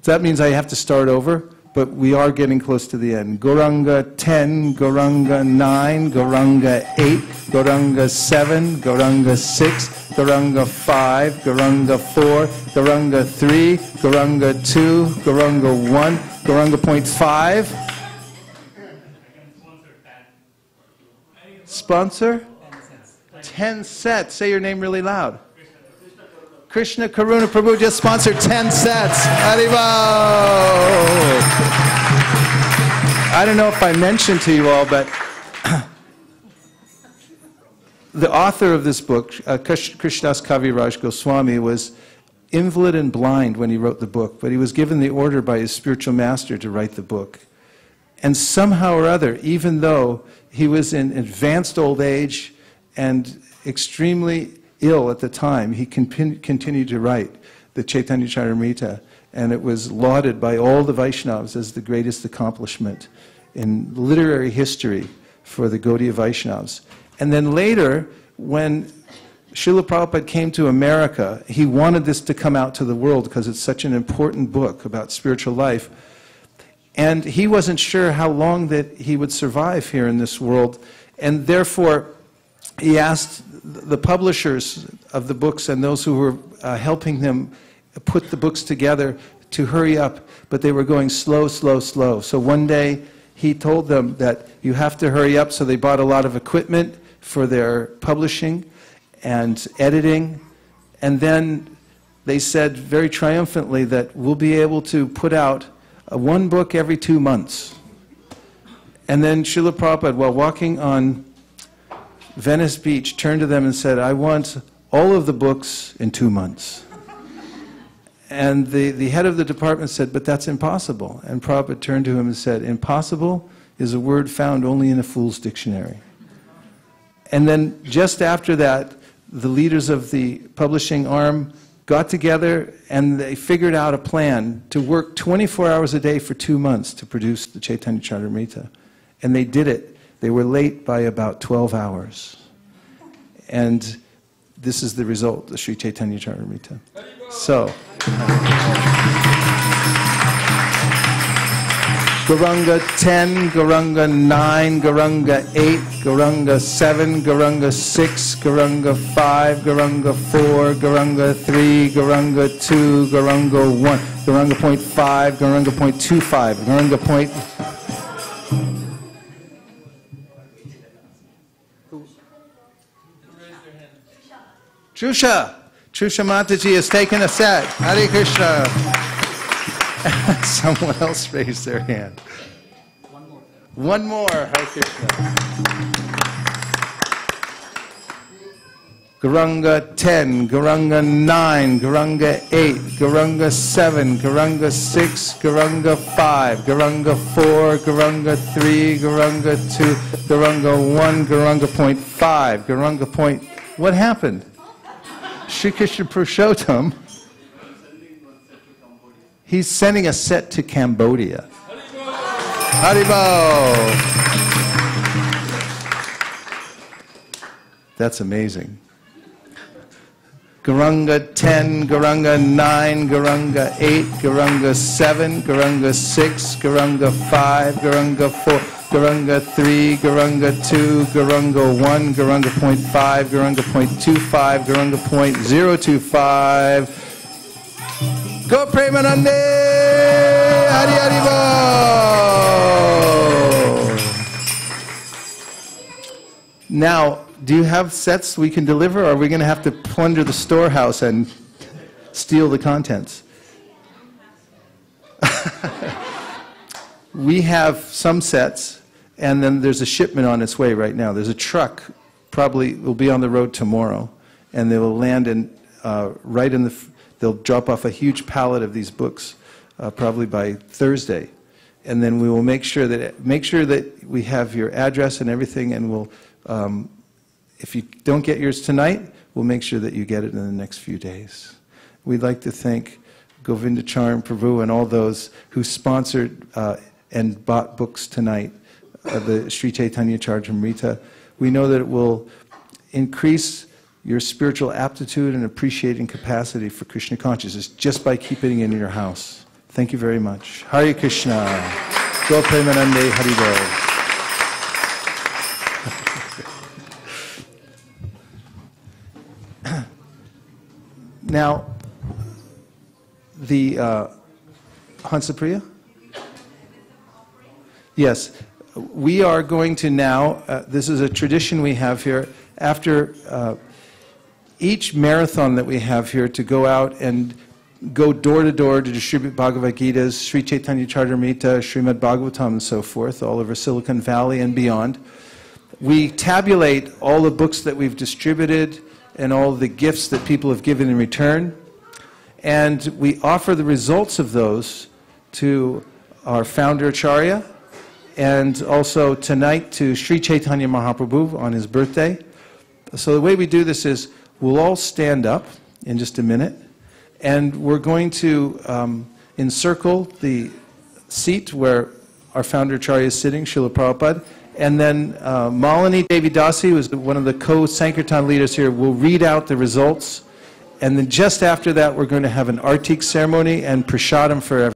That means I have to start over, but we are getting close to the end. Gauranga 10, Gauranga 9, Gauranga 8, Gauranga 7, Gauranga 6, Gauranga 5, Gauranga 4, Gauranga 3, Gauranga 2, Gauranga 1, Gauranga point 5. Sponsor? 10 sets. Say your name really loud. Krishna Karuna Prabhu just sponsored 10 sets. Haribo! I don't know if I mentioned to you all, but the author of this book, Krishnas Kaviraj Goswami, was invalid and blind when he wrote the book, but he was given the order by his spiritual master to write the book. And somehow or other, even though he was in advanced old age and extremely ill at the time, he continued to write the Chaitanya Charitamrita, and it was lauded by all the Vaishnavas as the greatest accomplishment in literary history for the Gaudiya Vaishnavas. And then later, when Srila Prabhupada came to America, he wanted this to come out to the world because it's such an important book about spiritual life. And he wasn't sure how long that he would survive here in this world, and therefore he asked the publishers of the books and those who were helping him put the books together to hurry up, but they were going slow, slow, slow. So one day he told them that you have to hurry up, so they bought a lot of equipment for their publishing and editing, and then they said very triumphantly that we'll be able to put out one book every 2 months. And then Srila Prabhupada, while walking on Venice Beach, turned to them and said, I want all of the books in 2 months. And the head of the department said, but that's impossible. And Prabhupada turned to him and said, impossible is a word found only in a fool's dictionary. And then just after that, the leaders of the publishing arm got together and they figured out a plan to work 24 hours a day for 2 months to produce the Chaitanya Charitamrita. And they did it. They were late by about 12 hours. And this is the result, the Sri Chaitanya Charitamrita. So, Gauranga 10, Gauranga 9, Gauranga 8, Gauranga 7, Gauranga 6, Gauranga 5, Gauranga 4, Gauranga 3, Gauranga 2, Gauranga 1, Gauranga point 5, Gauranga point 25, Gauranga point... Trusha Mataji has taken a set. Hare Krishna. Someone else raised their hand. One more. Hare Krishna. Gauranga 10, Gauranga 9, Gauranga 8, Gauranga 7, Gauranga 6, Gauranga 5, Gauranga 4, Gauranga 3, Gauranga 2, Gauranga 1, Gauranga point 5, Gauranga point... What happened? Sri Krishna Purushottam, he's sending a set to Cambodia. Haribo! That's amazing. Gauranga 10, Gauranga 9, Gauranga 8, Gauranga 7, Gauranga 6, Gauranga 5, Gauranga 4, Gauranga 3, Gauranga 2, Gauranga 1, Gauranga point 5, Gauranga point 25, Gauranga point 025. Go Premanande! Hari Hari Bo! Now, do you have sets we can deliver, or are we going to have to plunder the storehouse and steal the contents? We have some sets, and then there's a shipment on its way right now. There's a truck, probably will be on the road tomorrow, and they will land in right in the. They'll drop off a huge pallet of these books, probably by Thursday, and then we will make sure that we have your address and everything, and we'll. If you don't get yours tonight, we'll make sure that you get it in the next few days. We'd like to thank Govinda Charan Prabhu and all those who sponsored and bought books tonight, the Sri Chaitanya Charitamrita. We know that it will increase your spiritual aptitude and appreciating capacity for Krishna consciousness just by keeping it in your house. Thank you very much. Hare Krishna. Gaura Purnima Haribol. Now, the Hansapriya? Yes, we are going to now, this is a tradition we have here, after each marathon that we have here to go out and go door to door to distribute Bhagavad Gitas, Sri Chaitanya Charitamrita, Srimad Bhagavatam and so forth, all over Silicon Valley and beyond. We tabulate all the books that we've distributed and all the gifts that people have given in return. And we offer the results of those to our founder Acharya, and also tonight to Sri Chaitanya Mahaprabhu on his birthday. So the way we do this is we'll all stand up in just a minute, and we're going to encircle the seat where our founder Acharya is sitting, Srila Prabhupada. And then Malini Devi Dasi, who is one of the co-Sankirtan leaders here, will read out the results. And then just after that, we're going to have an Artik ceremony and prasadam for everyone.